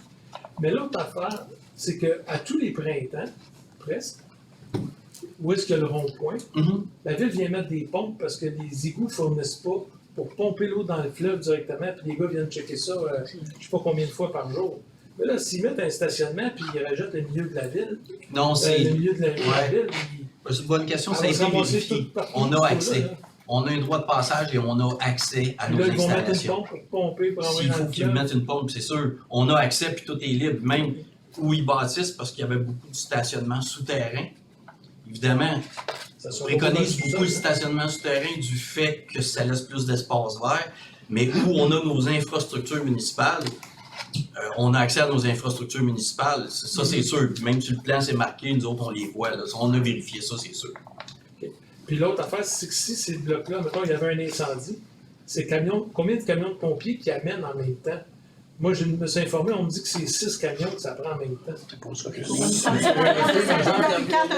S10: Mais l'autre affaire, c'est qu'à tous les printemps, presque, où est-ce qu'il y a le rond-point,
S1: Mhm.
S10: la ville vient mettre des pompes parce que les égouts ne fournissent pas pour pomper l'eau dans le fleuve directement, puis les gars viennent checker ça, je ne sais pas combien de fois par jour. Mais là, s'ils mettent un stationnement puis ils rajoutent le milieu de la ville,
S1: Non, c'est.
S10: le milieu de la ville,
S1: C'est une bonne question,
S10: on
S1: ça a
S10: va
S1: été
S10: se ramasser
S1: vérifié.
S10: tout partout,
S1: On
S10: ce
S1: a
S10: tour-là,
S1: accès.
S10: là.
S1: On a un droit de passage et on a accès à
S10: Puis
S1: nos
S10: là, ils vont mettre une
S1: installations.
S10: pompe pour pomper, pour envoyer
S1: S'il
S10: dans
S1: faut
S10: le
S1: qu'ils
S10: fleuve.
S1: mettent une pompe, c'est sûr. On a accès puis tout est libre. Même où ils bâtissent, parce qu'il y avait beaucoup de stationnement souterrain. Évidemment,
S10: Ça
S1: on
S10: sera
S1: préconise
S10: pas mal
S1: beaucoup de
S10: tout ça,
S1: stationnement souterrain du fait que ça laisse plus d'espace vert. Mais où on a nos infrastructures municipales, on a accès à nos infrastructures municipales. Ça, c'est sûr. Même sur le plan, c'est marqué, nous autres, on les voit. Là. On a vérifié ça, c'est sûr.
S10: Puis l'autre affaire, c'est que si ces blocs-là, mettons, il y avait un incendie, combien de camions de pompiers qui amènent en même temps? Moi, je me suis informé, on me dit que c'est 6 camions que ça prend en même temps.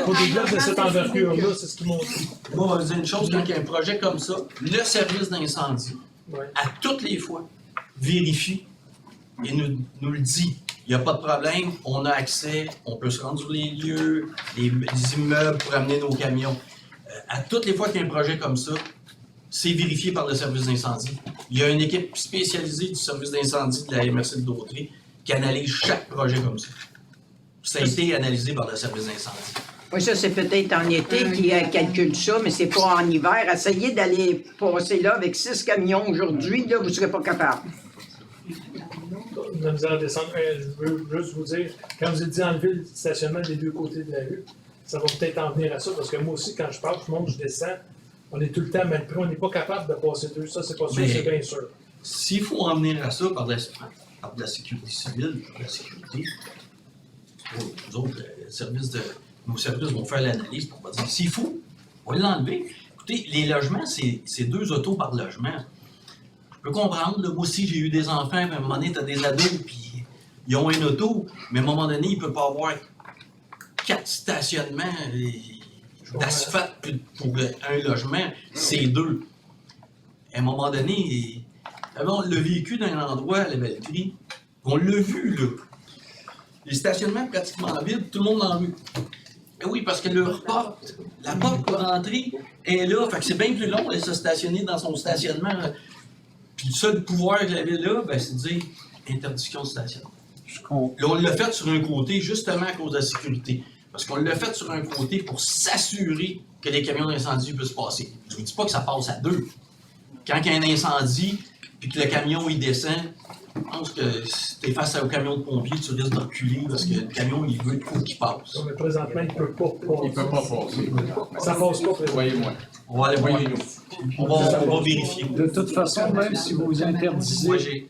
S10: Pour des blocs de cette envergure-là, c'est ce qu'ils m'ont dit.
S1: Moi, on va vous dire une chose, quand il y a un projet comme ça, le service d'incendie,
S10: Ouais.
S1: à toutes les fois, vérifie et nous le dit. Il n'y a pas de problème, on a accès, on peut se rendre sur les lieux, les immeubles pour amener nos camions. À toutes les fois qu'il y a un projet comme ça, c'est vérifié par le service d'incendie. Il y a une équipe spécialisée du service d'incendie de la MRC de Dautrey qui analyse chaque projet comme ça. Ça a été analysé par le service d'incendie.
S11: Oui, ça, c'est peut-être en été qui calcule ça, mais c'est pas en hiver. Essayez d'aller passer là avec 6 camions aujourd'hui, là, vous ne serez pas capable.
S10: On a la misère à descendre. Je veux juste vous dire, quand vous êtes dit enlever le stationnement des deux côtés de la rue, ça va peut-être en venir à ça, parce que moi aussi, quand je parle, tout le monde, je descends, on est tout le temps mal pris, on n'est pas capable de passer deux. Ça, c'est pas sûr,
S1: Mais-
S10: c'est bien sûr.
S1: S'il faut en venir à ça par de la sécurité civile, par de la sécurité, nous autres, nos services vont faire l'analyse pour dire s'il faut, on va l'enlever. Écoutez, les logements, c'est 2 autos par logement. Je peux comprendre, là, moi aussi j'ai eu des enfants, puis à un moment donné, tu as des ados, puis ils ont une auto, mais à un moment donné, il ne peut pas avoir 4 stationnements d'asphalte pour un logement, c'est 2. À un moment donné, on l'a vécu dans un endroit à la Belleterie, on l'a vu, là. Les stationnements pratiquement vides, tout le monde en vu. Ben oui, parce que la porte pour rentrer est là, fait que c'est bien plus long de se stationner dans son stationnement. Puis le seul pouvoir que la ville a, ben, c'est de dire interdiction de stationnement. Là, on l'a fait sur un côté justement à cause de la sécurité. Parce qu'on l'a fait sur un côté pour s'assurer que les camions d'incendie puissent passer. Je ne vous dis pas que ça passe à 2. Quand il y a un incendie, puis que le camion il descend, je pense que si tu es face au camion de pompiers, tu risques de reculer parce que le camion il veut tout qu'il passe.
S10: Mais présentement, il ne peut pas passer.
S8: Il ne peut pas passer.
S10: Ça passe pas, présentement.
S8: Voyez-moi.
S1: On va aller voir.
S8: Voyez-nous.
S1: On va vérifier.
S9: De toute façon, même si vous interdisez,
S1: Moi, j'ai.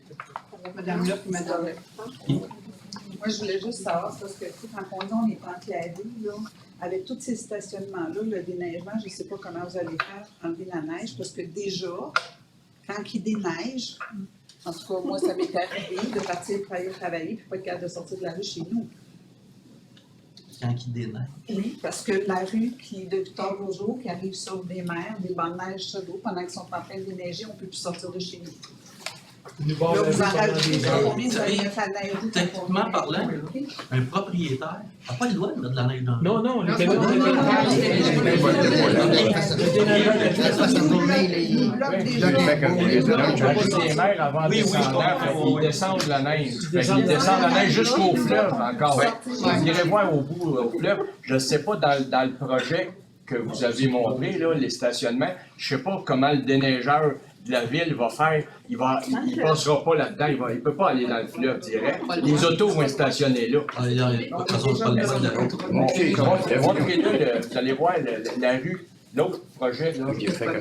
S12: Madame là, madame. Moi, je voulais juste savoir, parce que tu sais, quand on dit on est enclavé, là, avec tous ces stationnements-là, le déneigement, je ne sais pas comment vous allez faire enlever la neige, parce que déjà, quand il déneige, en tout cas, moi, ça m'est arrivé de partir travailler, puis pas être capable de sortir de la rue chez nous.
S1: Quand il déneige.
S12: Oui, parce que la rue qui, de tard au jour, qui arrive sur des mers, des bancs de neige sur l'eau, pendant qu'ils sont en train de déneiger, on ne peut plus sortir de chez nous.
S10: Nous
S12: Là,
S10: bordons
S12: vous en
S10: pendant
S12: rajoutez,
S10: des heures.
S12: combien vous allez mettre la neige?
S1: Techniquement parlant, un propriétaire n'a pas le droit de mettre de la neige dans le
S10: Non, non, les
S12: Non,
S10: camions
S12: non, non, non,
S8: Les maires avant
S1: Oui, oui,
S8: descendant,
S1: je
S8: ils descendent la neige.
S10: descendent
S8: Ils descendent la neige jusqu'au fleuve encore.
S12: Ouais.
S8: Vous irez voir au bout au fleuve. Je ne sais pas dans le projet que vous avez montré, là, les stationnements, je ne sais pas comment le déneigeur de la ville va faire. Il passera pas là-dedans. Il ne peut pas aller dans le fleuve direct. Les autos vont être stationnées là.
S1: Ah, de toute façon, c'est pas le droit de la route.
S8: Montrez-le, vous allez voir la rue, l'autre projet. Là.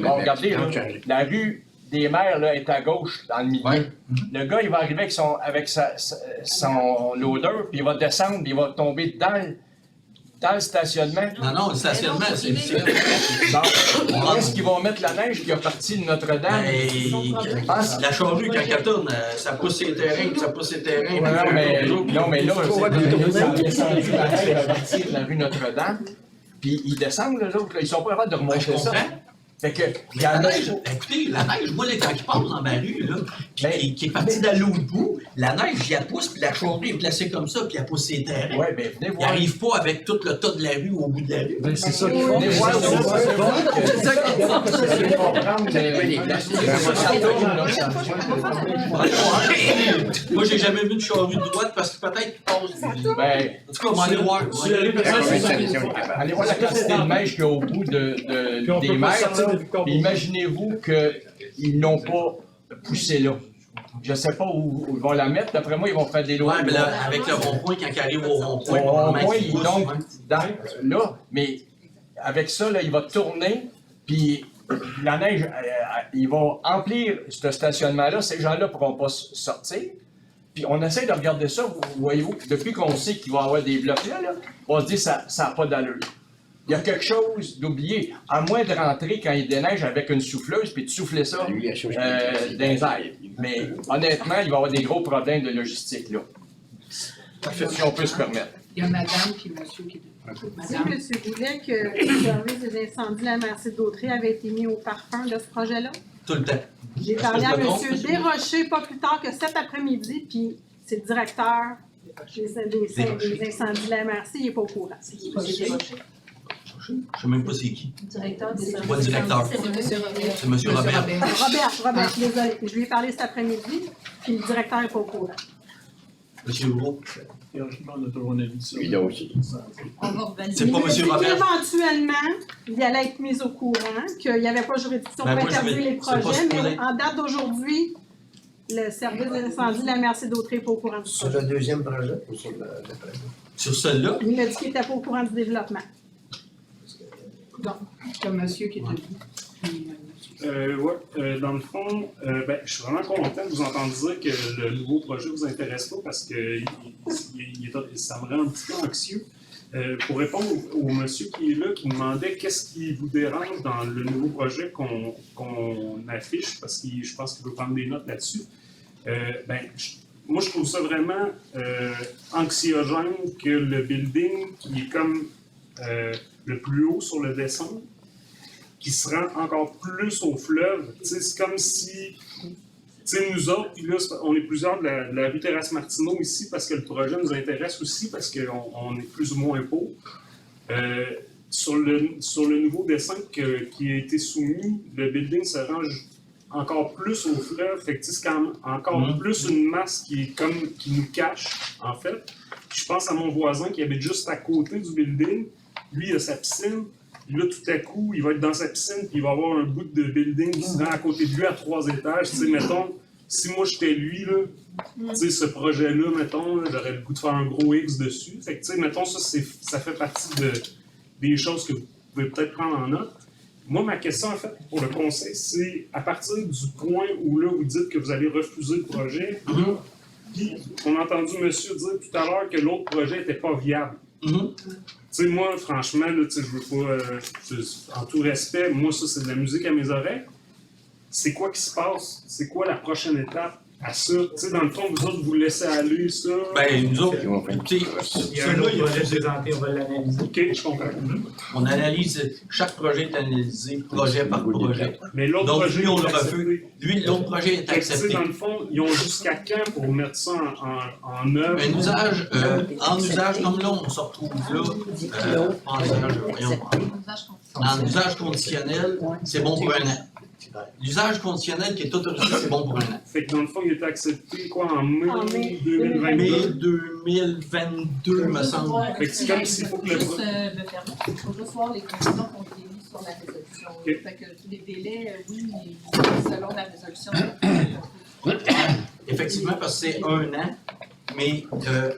S8: Bon, regardez, là, la rue des maires là, est à gauche, dans le milieu.
S1: Ouais.
S8: Le gars, il va arriver avec son loader, puis il va descendre, puis il va tomber dans le stationnement.
S1: Non, le stationnement, c'est.
S8: Bon, est-ce qu'ils vont mettre la neige qui a parti de Notre-Dame?
S1: La charrue, quand elle tourne, ça pousse ses terrains,
S8: Ouais, non, mais là, ça a descendu la neige à partir de la rue Notre-Dame, puis ils descendent, là, l'autre, là, ils sont pas capables de
S1: Je
S8: remonter ça.
S1: comprends.
S8: Fait que,
S1: Mais la neige, écoutez, la neige, moi, les temps qui passe dans ma rue, là, puis qui est partie de l'autre bout, la neige, il la pousse, puis la charrue est placée comme ça, puis elle pousse ses terrains.
S8: ouais, ben, venez
S1: Il
S8: voir.
S1: n'arrive pas avec tout le tas de la rue au bout de la rue.
S9: Ben, c'est ça qu'ils font.
S8: Venez voir,
S11: C'est ça qu'ils font.
S1: Moi, j'ai jamais vu de charrue de droite parce que peut-être qu'il passe.
S8: Ben,
S1: En tout cas, on va aller voir.
S8: allez voir la quantité de neige qu'il y a au bout
S10: Puis on
S8: des
S10: peut pas
S8: mers.
S10: sortir
S8: là.
S10: de Victor
S8: Puis imaginez-vous qu'ils n'ont pas poussé là. Je ne sais pas où ils vont la mettre. D'après moi, ils vont faire des lois.
S1: Ouais, mais là, avec le rond-point, quand il arrive au rond-point,
S8: Au
S1: normalement,
S8: rond-point,
S1: il
S8: ils
S1: pousse,
S8: donc
S1: hein.
S8: là, mais avec ça, là, il va tourner, puis la neige, ils vont emplir ce stationnement-là. Ces gens-là ne pourront pas sortir. Puis on essaie de regarder ça, voyez-vous, depuis qu'on sait qu'il va y avoir des blocs là, on se dit que ça n'a pas d'allure. Il y a quelque chose d'oublié. À moins de rentrer quand il déneige avec une souffleuse puis de souffler ça dans les airs. Mais honnêtement, il va y avoir des gros problèmes de logistique là. Si on peut se permettre.
S12: Il y a madame puis monsieur qui...
S6: Si
S12: Madame.
S6: M. Goulet, que le service des incendies de la Merci d'Autrey avait été mis au parfum de ce projet-là?
S1: Tout le temps.
S6: J'ai
S1: Est-ce que
S6: parlé
S1: je
S6: à
S1: me trompe,
S6: M.
S1: monsieur?
S6: Desrochers pas plus tard que cet après-midi, puis c'est le directeur des incendies de la MRC, il n'est pas au courant.
S1: Je ne sais même pas c'est qui.
S3: Directeur des
S1: C'est pas le directeur.
S3: C'est M. Robert.
S1: C'est M. Robert.
S6: Robert, désolé. Je lui ai parlé cet après-midi, puis le directeur n'est pas au courant.
S1: M. Gros.
S4: Théoriquement, on a toujours un avis sur
S8: Lui, là aussi.
S5: On va valider.
S1: C'est pas
S6: Il m'a dit
S1: M. Robert.
S6: qu'éventuellement, il allait être mis au courant, qu'il n'y avait pas juridiction
S1: Ben,
S6: pour
S1: moi, je
S6: interdire
S1: vais-
S6: les
S1: c'est pas
S6: projets,
S1: supposé.
S6: mais en date d'aujourd'hui, le service des incendies de la MRC d'Autrey n'est pas au courant du
S13: Sur
S6: projet.
S13: le deuxième projet ou sur le premier?
S1: Sur celle-là,
S6: Il m'a dit qu'il n'était pas au courant du développement.
S12: Donc, il y a monsieur qui est debout. Puis,
S14: Dans le fond, je suis vraiment content de vous entendre dire que le nouveau projet vous intéresse pas parce que ça me rend un petit peu anxieux. Pour répondre au monsieur qui est là, qui demandait qu'est-ce qui vous dérange dans le nouveau projet qu'on affiche, parce que je pense qu'il veut prendre des notes là-dessus. Moi, je trouve ça vraiment anxiogène que le building qui est comme le plus haut sur le descente, qui se rend encore plus au fleuve. C'est comme si, nous autres, puis là, on est plusieurs de la rue Terrasse-Martineau ici parce que le projet nous intéresse aussi parce qu'on est plus ou moins pauvres. Sur le nouveau dessin qui a été soumis, le building se range encore plus au fleuve. Fait que c'est quand même encore plus une masse qui nous cache, en fait. Je pense à mon voisin qui habite juste à côté du building. Lui, il a sa piscine. Là, tout à coup, il va être dans sa piscine, puis il va avoir un bout de building qui se rend à côté de lui à 3 étages. Tu sais, mettons, si moi j'étais lui, là, tu sais, ce projet-là, mettons, là, j'aurais le goût de faire un gros X dessus. Fait que, tu sais, mettons, ça fait partie des choses que vous pouvez peut-être prendre en note. Moi, ma question, en fait, pour le conseil, c'est à partir du point où, là, vous dites que vous allez refuser le projet, puis on a entendu monsieur dire tout à l'heure que l'autre projet n'était pas viable. Tu sais, moi, franchement, là, je veux pas, en tout respect, moi, ça, c'est de la musique à mes oreilles. C'est quoi qui se passe? C'est quoi la prochaine étape à ça? Tu sais, dans le fond, vous autres, vous laissez aller ça?
S1: ben, nous autres, écoutez,
S10: il y a un autre projet présenté, on va l'analyser.
S14: OK, je comprends.
S1: on analyse, chaque projet est analysé projet par projet.
S14: Mais l'autre
S1: Donc,
S14: projet,
S1: lui, on
S14: il est
S1: le
S14: accepté.
S1: refuse. Lui, l'autre projet est
S14: Fait que, tu sais,
S1: accepté.
S14: dans le fond, ils ont jusqu'à quand pour mettre ça en œuvre?
S1: Un usage, en usage comme là, on se retrouve là, en usage conditionnel, c'est bon pour un an. L'usage conditionnel qui est autorisé, c'est bon pour un an.
S14: Fait que dans le fond, il était accepté quoi en mai,
S6: En mai
S14: 2022?
S1: Mai 2022, me semble.
S14: Fait que c'est comme s'il faut que le...
S5: Juste me permettre, il faut juste voir les conditions qu'on a mises sur la résolution.
S14: Ok.
S5: Fait que tous les délais, oui, selon la résolution.
S1: Effectivement, parce que c'est un an, mais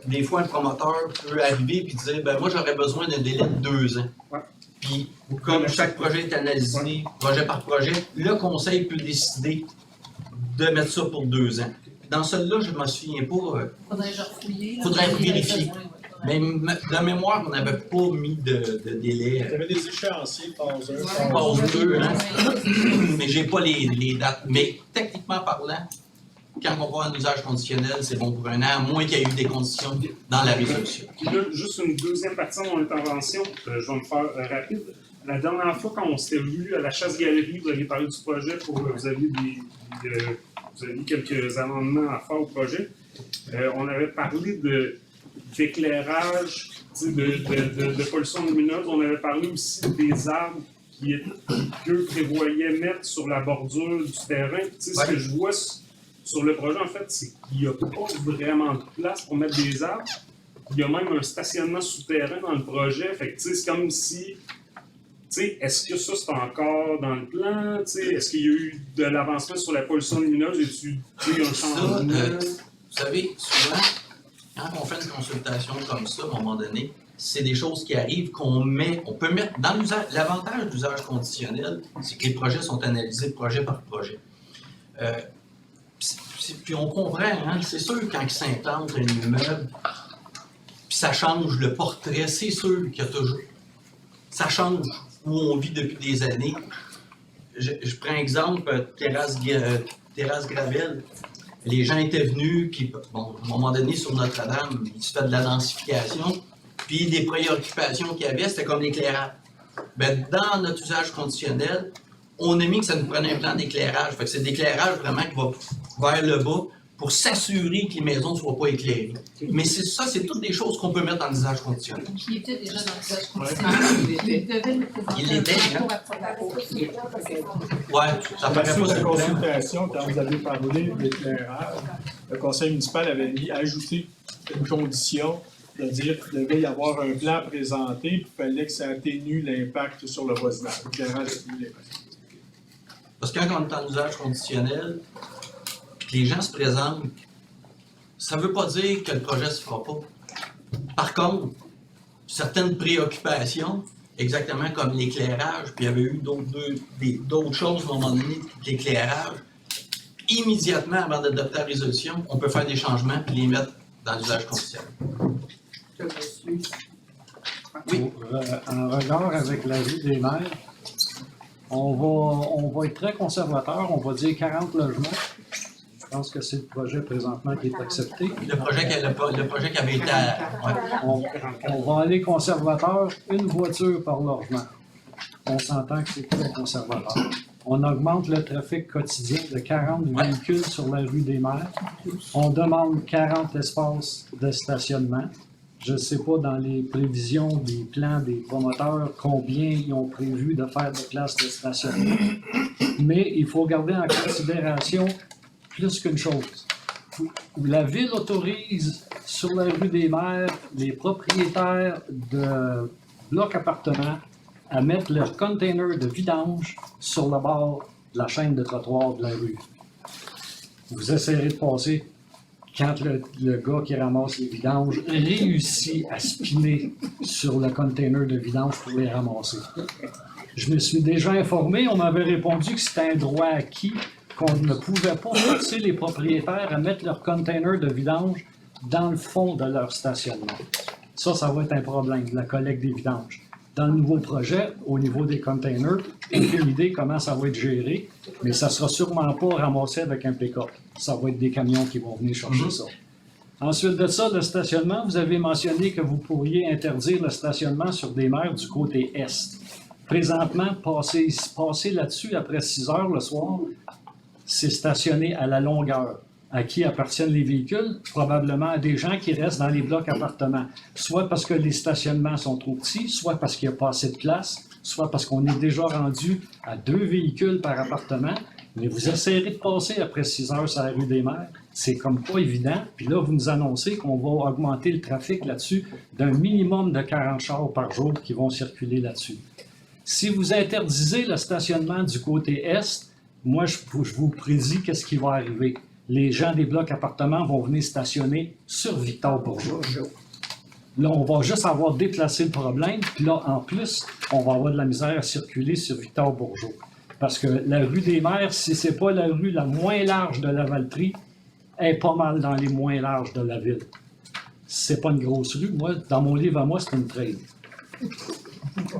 S1: des fois, un promoteur peut arriver et dire ben moi, j'aurais besoin d'un délai de 2 ans.
S14: Ouais.
S1: Puis, comme chaque projet est analysé, projet par projet, le conseil peut décider de mettre ça pour 2 ans. Dans celui-là, je ne me souviens pas.
S5: Faudrait que je refouiller.
S1: Faudrait vérifier. Mais de mémoire, on n'avait pas mis de délai.
S4: Il y avait des échéanciers, phase 1,
S1: Phase 2, hein? Mais j'ai pas les dates. Mais techniquement parlant, quand on voit un usage conditionnel, c'est bon pour un an, à moins qu'il y ait eu des conditions dans la résolution.
S14: Puis là, juste une deuxième partie de mon intervention, je vais me faire rapide. la dernière fois quand on s'était vu à la chasse-galerie, vous aviez parlé du projet, vous aviez quelques amendements à faire au projet. On avait parlé d'éclairage, de pollution lumineuse. On avait parlé aussi des arbres qu'eux prévoyaient mettre sur la bordure du terrain. Ce que je vois sur le projet, en fait, c'est qu'il n'y a pas vraiment de place pour mettre des arbres. Il y a même un stationnement souterrain dans le projet. Fait que, c'est comme si... Est-ce que ça, c'est encore dans le plan? Est-ce qu'il y a eu de l'avancement sur la pollution lumineuse? Y a-t-il un changement?
S1: Vous savez, souvent, quand on fait une consultation comme ça, à un moment donné, c'est des choses qui arrivent on peut mettre dans l'usage. L'avantage d'usage conditionnel, c'est que les projets sont analysés projet par projet. Puis on comprend, hein, c'est sûr, quand il s'implante un immeuble, puis ça change le portrait, c'est sûr qu'il y a toujours. Ça change où on vit depuis des années. Je prends exemple, Terrasse Gravel. Les gens étaient venus, puis bon, à un moment donné, sur Notre-Dame, il se fait de la densification, puis des préoccupations qu'il y avait, c'était comme l'éclairage. Ben, dans notre usage conditionnel, on a mis que ça nous prenait un plan d'éclairage. Fait que c'est l'éclairage vraiment qui va vers le bas pour s'assurer que les maisons ne soient pas éclairées. Mais c'est toutes des choses qu'on peut mettre dans l'usage conditionnel.
S5: Qui était déjà dans l'usage conditionnel. Il devait nous présenter.
S1: Il l'était, hein? Ouais, ça paraît
S4: Sur
S1: pas
S4: la
S1: sur le plan.
S4: consultation, quand vous avez parlé d'éclairage, le conseil municipal avait ajouté une condition de dire qu'il devait y avoir un plan présenté, puis il fallait que ça atténue l'impact sur le voisinage. L'éclairage atténue l'impact.
S1: Parce que quand on est en usage conditionnel, puis que les gens se présentent, ça ne veut pas dire que le projet ne se fera pas. Par contre, certaines préoccupations, exactement comme l'éclairage, puis il y avait eu d'autres choses à un moment donné que l'éclairage, immédiatement avant d'adopter la résolution, on peut faire des changements et les mettre dans l'usage conditionnel. Oui.
S9: En regard avec l'avis des maires, on va être très conservateur, on va dire 40 logements. Je pense que c'est le projet présentement qui est accepté.
S1: Le projet qui avait été
S9: On va aller conservateur, une voiture par logement. On s'entend que c'est très conservateur. On augmente le trafic quotidien de 40 véhicules sur la rue des Maires. On demande 40 espaces de stationnement. Je ne sais pas dans les prévisions des plans des promoteurs combien ils ont prévu de faire de places de stationnement. Mais il faut garder en considération plus qu'une chose. La ville autorise sur la rue des Maires les propriétaires de blocs appartements à mettre leurs containers de vidange sur le bord de la chaîne de trottoir de la rue. Vous essayerez de passer quand le gars qui ramasse les vidanges réussit à spinner sur le container de vidange pour les ramasser. Je me suis déjà informé, on m'avait répondu que c'était un droit acquis, qu'on ne pouvait pas forcer les propriétaires à mettre leur container de vidange dans le fond de leur stationnement. Ça va être un problème, la collecte des vidanges. Dans le nouveau projet, au niveau des containers, aucune idée comment ça va être géré, mais ça ne sera sûrement pas ramassé avec un pick-up. Ça va être des camions qui vont venir chercher ça. Ensuite de ça, le stationnement, vous avez mentionné que vous pourriez interdire le stationnement sur des mers du côté est. Présentement, passer là-dessus après 6 heures le soir, c'est stationner à la longueur. À qui appartiennent les véhicules? Probablement à des gens qui restent dans les blocs appartements. Soit parce que les stationnements sont trop petits, soit parce qu'il n'y a pas assez de place, soit parce qu'on est déjà rendu à 2 véhicules par appartement. Mais vous essayerez de passer après 6 heures sur la rue des Maires. C'est comme pas évident. Puis là, vous nous annoncez qu'on va augmenter le trafic là-dessus d'un minimum de 40 chars par jour qui vont circuler là-dessus. Si vous interdisez le stationnement du côté est, moi, je vous prédis qu'est-ce qui va arriver. Les gens des blocs appartements vont venir stationner sur Victor-Bourgeois. Là, on va juste avoir déplacé le problème, puis là, en plus, on va avoir de la misère à circuler sur Victor-Bourgeois. Parce que la rue des Maires, si c'est pas la rue la moins large de la Valtrie, elle est pas mal dans les moins larges de la ville. C'est pas une grosse rue. Moi, dans mon livre à moi, c'est une trade.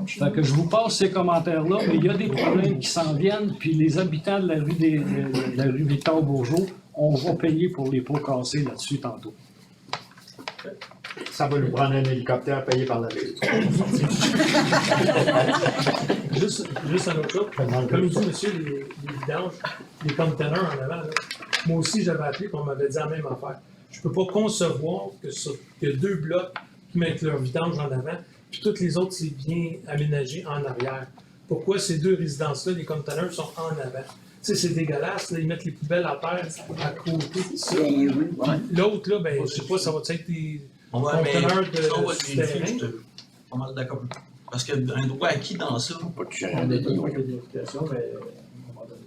S9: Fait que je vous passe ces commentaires-là, mais il y a des problèmes qui s'en viennent, puis les habitants de la rue Victor-Bourgeois, on va payer pour les pots cassés là-dessus tantôt.
S13: Ça va nous prendre un hélicoptère payé par la ville.
S10: Juste un autre chose. Comme il dit, monsieur, les vidanges, les conteneurs en avant, là, moi aussi, j'avais appelé et on m'avait dit la même affaire. Je ne peux pas concevoir que 2 blocs qui mettent leur vidange en avant, puis toutes les autres, c'est bien aménagé en arrière. Pourquoi ces 2 résidences-là, les conteneurs sont en avant? Tu sais, c'est dégueulasse, là, ils mettent les poubelles à terre à côté de ça. L'autre, là, ben, je sais pas, ça va être des conteneurs
S1: ça, on va
S10: de
S1: le vérifier,
S10: terrain.
S1: je suis pas mal d'accord. Parce qu'il y a un droit acquis dans ça.
S4: On a des vérifications, mais à un moment donné.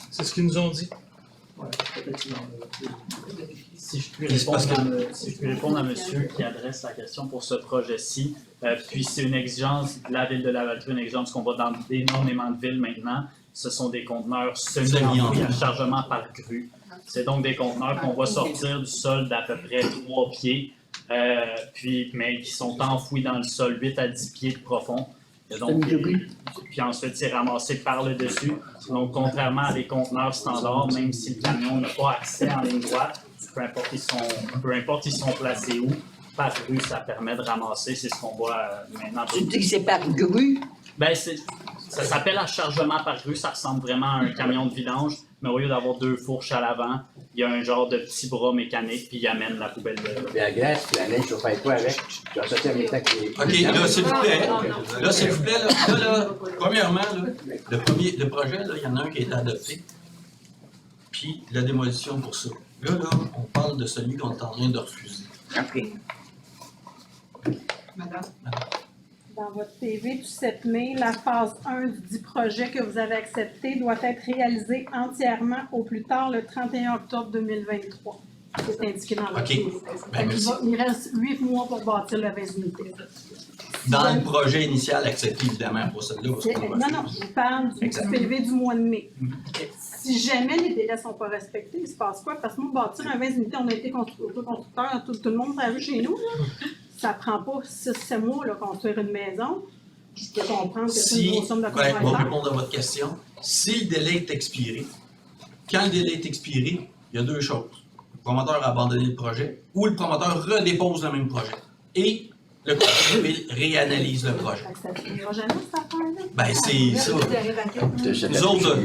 S10: C'est ce qu'ils nous ont dit.
S4: Ouais, peut-être qu'ils en
S7: Si je puis répondre à monsieur qui adresse la question pour ce projet-ci, puis c'est une exigence de la ville de Lavaltrie, une exigence qu'on voit dans énormément de villes maintenant. Ce sont des conteneurs semi-enfouis à chargement par grue. C'est donc des conteneurs qu'on va sortir du sol d'à peu près 3 pieds, mais qui sont enfouis dans le sol 8 à 10 pieds de profond. Et donc, puis ensuite, c'est ramassé par le dessus. Donc, contrairement à des conteneurs standards, même si le camion n'a pas accès en ligne droite, peu importe ils sont placés où, par grue, ça permet de ramasser. C'est ce qu'on voit maintenant.
S11: Tu dis que c'est par grue?
S7: Ben, ça s'appelle à chargement par grue. Ça ressemble vraiment à un camion de vidange, mais au lieu d'avoir 2 fourches à l'avant, il y a un genre de petit bras mécanique, puis il amène la poubelle de.
S13: La graisse, puis la neige, tu vas faire quoi avec? Tu vas sortir en même temps que les.
S1: OK, là, s'il vous plaît. Là, s'il vous plaît, là, premièrement, là, le projet, là, il y en a un qui a été adopté, puis la démolition pour ça. Là, on parle de celui qu'on est en train de refuser.
S11: OK.
S12: Madame?
S6: Dans votre PV du 7 mai, la phase 1 du dit projet que vous avez accepté doit être réalisée entièrement au plus tard le 31 octobre 2023. C'est indiqué dans votre
S1: OK.
S6: PV.
S1: Ben, merci.
S6: Il reste 8 mois pour bâtir le 20 unités.
S1: Dans le projet initial accepté, évidemment, pour celle-là. parce qu'on
S6: Non, non, je vous parle du
S1: Exact.
S6: PV du mois de mai. Si jamais les délais ne sont pas respectés, il se passe quoi? Parce que nous, bâtir un 20 unités, on a été constructeur, tout le monde l'a vu chez nous. Là. Ça ne prend pas 6-7 mois là, construire une maison. Je peux comprendre que c'est une grosse somme de
S1: on va
S6: construction.
S1: répondre à votre question. Si le délai est expiré, quand le délai est expiré, il y a 2 choses. Le promoteur a abandonné le projet ou le promoteur redépose le même projet. Et le conseil de ville réanalyse le projet.
S6: Ça ne finira jamais, cette affaire-là.
S1: Ben, c'est ça. Nous autres,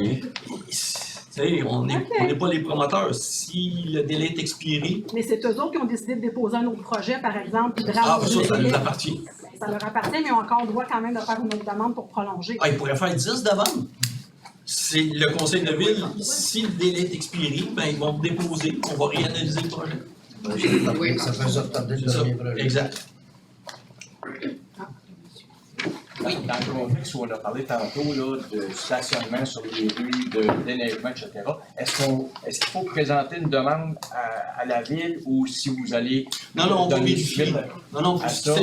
S1: on n'est pas les promoteurs. Si le délai est expiré,
S6: Mais c'est eux autres qui ont décidé de déposer un autre projet, par exemple, puis de
S1: ça
S6: rallonger.
S1: nous appartient.
S6: Ça leur appartient, mais ils ont encore le droit quand même de faire une autre demande pour prolonger.
S1: Ils pourraient faire 10 demandes. C'est le conseil de ville, si le délai est expiré, ben, ils vont déposer, on va réanalyser le projet.
S13: Oui, ça fait retarder le
S1: C'est ça,
S13: dernier projet.
S1: exact.
S8: Oui, dans le contexte où on a parlé tantôt là, de stationnement sur les rues, de déneigement, etc., est-ce qu'il faut présenter une demande à la ville ou si vous allez.
S1: Non, on va
S8: donner
S1: vérifier.
S8: suite
S1: Non,
S8: à ça?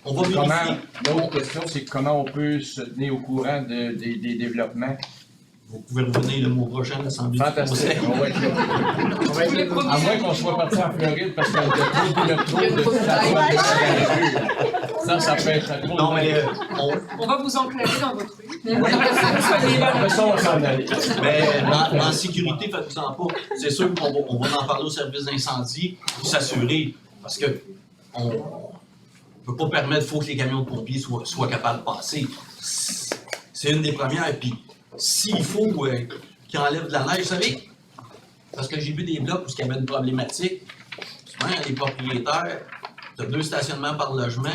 S1: on va vérifier.
S8: L'autre question, c'est comment on peut se tenir au courant des développements.
S1: Vous pouvez revenir le mois prochain à l'Assemblée.
S8: Fantastique. On va être là. À moins qu'on soit parti en Floride parce qu'il y a trop de ça peut être trop.
S1: Non, mais
S12: On va vous enclaver dans votre rue.
S8: Après ça, on va s'en aller.
S1: mais en sécurité, faites-vous-en pas. C'est sûr qu'on va en parler au service d'incendie pour s'assurer. Parce que on ne peut pas permettre, il faut que les camions de pompiers soient capables de passer. C'est une des premières. Puis s'il faut qu'ils enlèvent de la neige, vous savez, parce que j'ai vu des blocs où il y avait une problématique, souvent les propriétaires, tu as 2 stationnements par logement,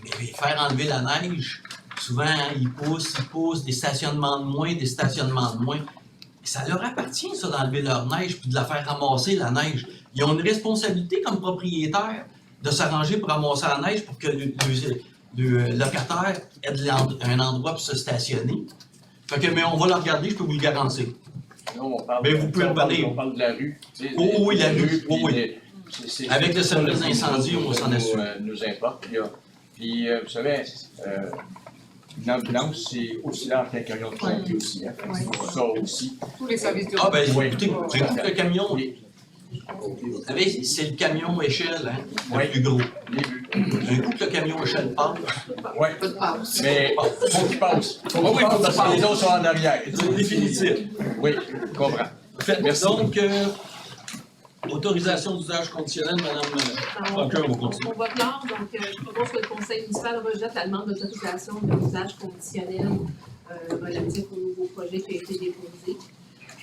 S1: mais faire enlever la neige, souvent ils poussent des stationnements de moins, des stationnements de moins. Et ça leur appartient, ça, d'enlever leur neige puis de la faire ramasser, la neige. Ils ont une responsabilité comme propriétaires de s'arranger pour ramasser la neige pour que le locataire ait un endroit pour se stationner. Fait que, mais on va le regarder, je peux vous le garantir.
S8: Non, on parle,
S1: Mais vous pouvez revenir.
S8: On parle de la rue.
S1: Oui, la rue. Oui.
S8: C'est
S1: Avec le service d'incendie, on va s'en assurer.
S8: Nous importe. Puis, vous savez, une ambulance, c'est aussi large qu'un camion de pompier aussi. Hein. Ça aussi.
S12: Tous les services de
S1: Ben, écoutez, j'écoute le camion. Vous savez, c'est le camion échelle, hein, le plus gros. Un coup que le camion échelle passe.
S8: Oui, mais faut qu'il passe. Faut qu'il passe parce que les autres sont en arrière.
S1: C'est définitif.
S8: Oui, je comprends.
S1: Merci. Donc, Autorisation d'usage conditionnel, Mme Falqueur, vous continuez.
S3: On va clore, donc je propose que le conseil municipal rejette la demande d'autorisation de l'usage conditionnel relatif au nouveau projet qui a été déposé.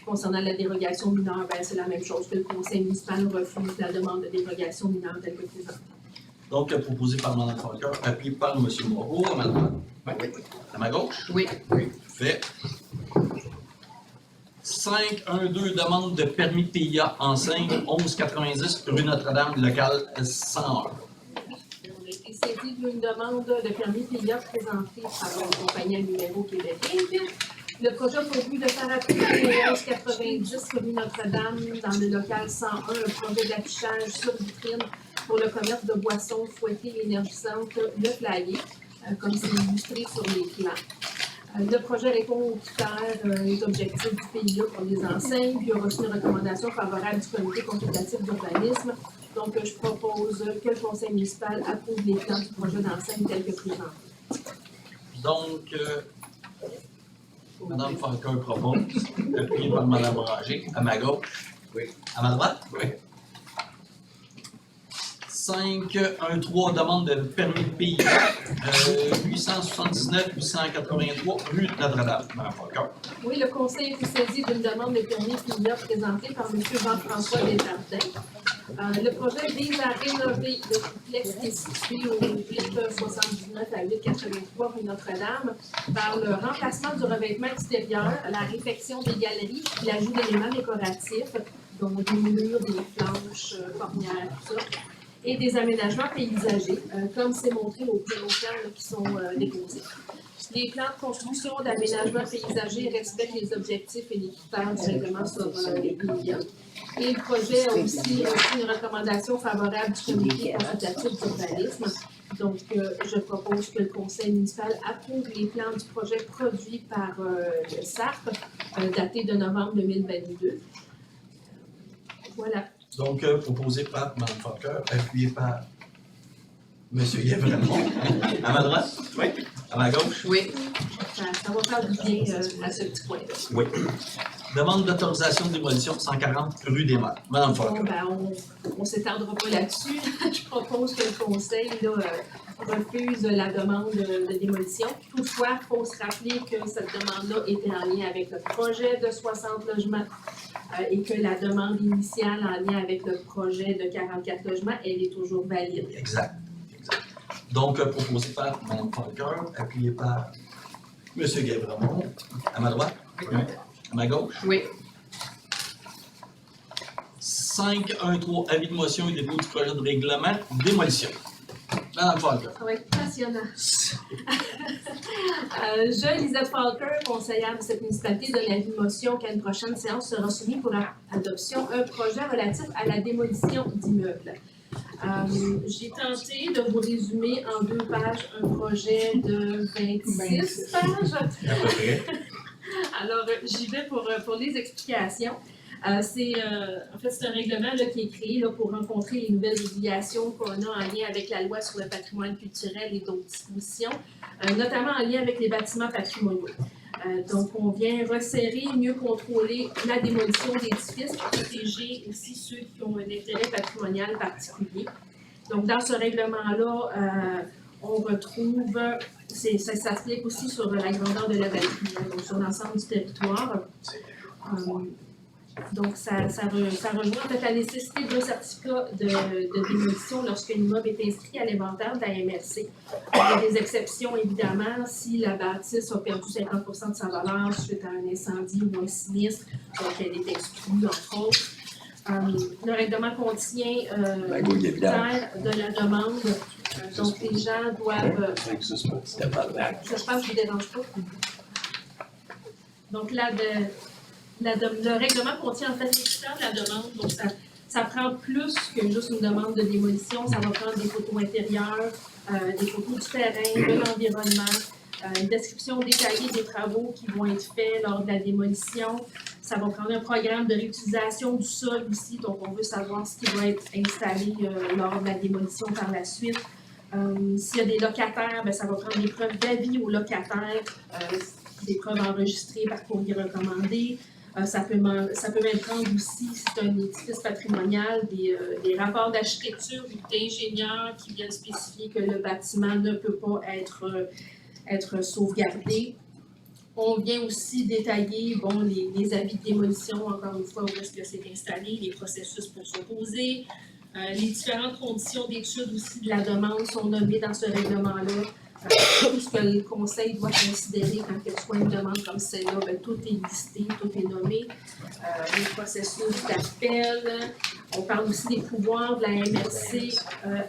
S3: Concernant la dérogation mineure, ben, c'est la même chose que le conseil municipal refuse la demande de dérogation mineure telle que présentée.
S1: Donc, proposé par Mme Falqueur, appuyé par M. Moreau, à ma droite.
S11: Oui.
S1: À ma gauche?
S11: Oui.
S1: Fait. 512, demande de permis de PIA enseigne 1190 rue Notre-Dame, local 101.
S3: On a été saisi d'une demande de permis PIA présentée par la compagnie à numéro québécoise. Le projet a pour but de faire appliquer les 1190 rue Notre-Dame dans le local 101, un projet d'affichage sur vitrine pour le commerce de boissons fouettées et énergisantes, le Flyer, comme c'est illustré sur les plans. Le projet répond aux critères et objectifs du PIA pour les enseignes, puis a reçu une recommandation favorable du comité consultatif d'urbanisme. Donc, je propose que le conseil municipal approuve les plans du projet d'enseigne tel que présenté.
S1: Donc, Mme Falqueur propose, appuyé par Mme Brager, à ma gauche.
S13: Oui.
S1: À ma droite? Oui. 513, demande de permis de PIA, 879-883 rue Notre-Dame. Mme Falqueur.
S3: Oui, le conseil a été saisi d'une demande de permis PIA présentée par M. Jean-François Desjardins. Le projet vise à rénover le complexe qui est situé au 879 à 883 rue Notre-Dame par le remplacement du revêtement extérieur, la réfection des galeries, puis l'ajout d'éléments décoratifs, dont des murs, des planches, cornières, tout ça, et des aménagements paysagers, comme c'est montré aux plans qui sont déposés. Les plans de construction d'aménagement paysager respectent les objectifs et les critères du règlement sur les PIA. Et le projet a aussi reçu une recommandation favorable du comité consultatif d'urbanisme. Donc, je propose que le conseil municipal approuve les plans du projet produit par le SARP, daté de novembre 2022. Voilà.
S1: Donc, proposé par Mme Falqueur, appuyé par M. Guévremont. À ma droite? Oui. À ma gauche?
S11: Oui.
S3: Ça va faire du bien à ce petit point-là.
S1: Oui. Demande d'autorisation de démolition 140 rue des Mares. Mme Falqueur.
S3: Bon, ben, on ne s'étendra pas là-dessus. Je propose que le conseil refuse la demande de démolition. Toutefois, il faut se rappeler que cette demande-là était en lien avec le projet de 60 logements et que la demande initiale en lien avec le projet de 44 logements, elle est toujours valide.
S1: Exact. Donc, proposé par Mme Falqueur, appuyé par M. Guévremont. À ma droite? Oui. À ma gauche?
S11: Oui.
S3: 513,
S1: avis de motion et dépôt du projet de règlement, démolition. Mme Falqueur.
S3: Ça va être passionnant. Je, Lisette Falqueur, conseillère de cette municipalité, donne l'avis de motion qu'à une prochaine séance sera soumis pour adoption un projet relatif à la démolition d'immeubles. J'ai tenté de vous résumer en 2 pages un projet de 26 pages. Alors, j'y vais pour les explications. C'est un règlement là, qui est créé là, pour rencontrer les nouvelles obligations qu'on a en lien avec la loi sur le patrimoine culturel et d'autres dispositions, notamment en lien avec les bâtiments patrimoniaux. Donc, on vient resserrer, mieux contrôler la démolition d'édifices, protéger aussi ceux qui ont un intérêt patrimonial particulier. Donc, dans ce règlement-là, on retrouve, ça s'applique aussi sur la grandeur de la vallée, donc sur l'ensemble du territoire. Donc, ça rejoint en fait la nécessité d'un certificat de démolition lorsqu'un immeuble est inscrit à l'inventaire de la MRC. Il y a des exceptions, évidemment, si la bâtisse a perdu 50% de sa valeur suite à un incendie ou un sinistre, donc elle est exclue, entre autres. Le règlement contient les critères de la demande. Donc, les gens doivent... Ça se passe, je ne vous dérange pas. Donc, le règlement contient en fait les critères de la demande. Donc, ça prend plus que juste une demande de démolition. Ça va prendre des photos intérieures, des photos du terrain, de l'environnement, une description détaillée des travaux qui vont être faits lors de la démolition. Ça va prendre un programme de réutilisation du sol aussi. Donc, on veut savoir ce qui va être installé lors de la démolition par la suite. S'il y a des locataires, bien, ça va prendre des preuves d'avis aux locataires, des preuves enregistrées par courrier recommandé. Ça peut même prendre aussi, c'est un édifice patrimonial, des rapports d'architecture ou d'ingénieurs qui viennent spécifier que le bâtiment ne peut pas être sauvegardé. On vient aussi détailler les avis de démolition, encore une fois, où est-ce que c'est installé, les processus pour s'opposer. Les différentes conditions d'étude aussi de la demande sont nommées dans ce règlement-là. Tout ce que le conseil doit considérer quand il reçoit une demande comme celle-là, tout est listé, tout est nommé. Les processus d'appel. On parle aussi des pouvoirs de la MRC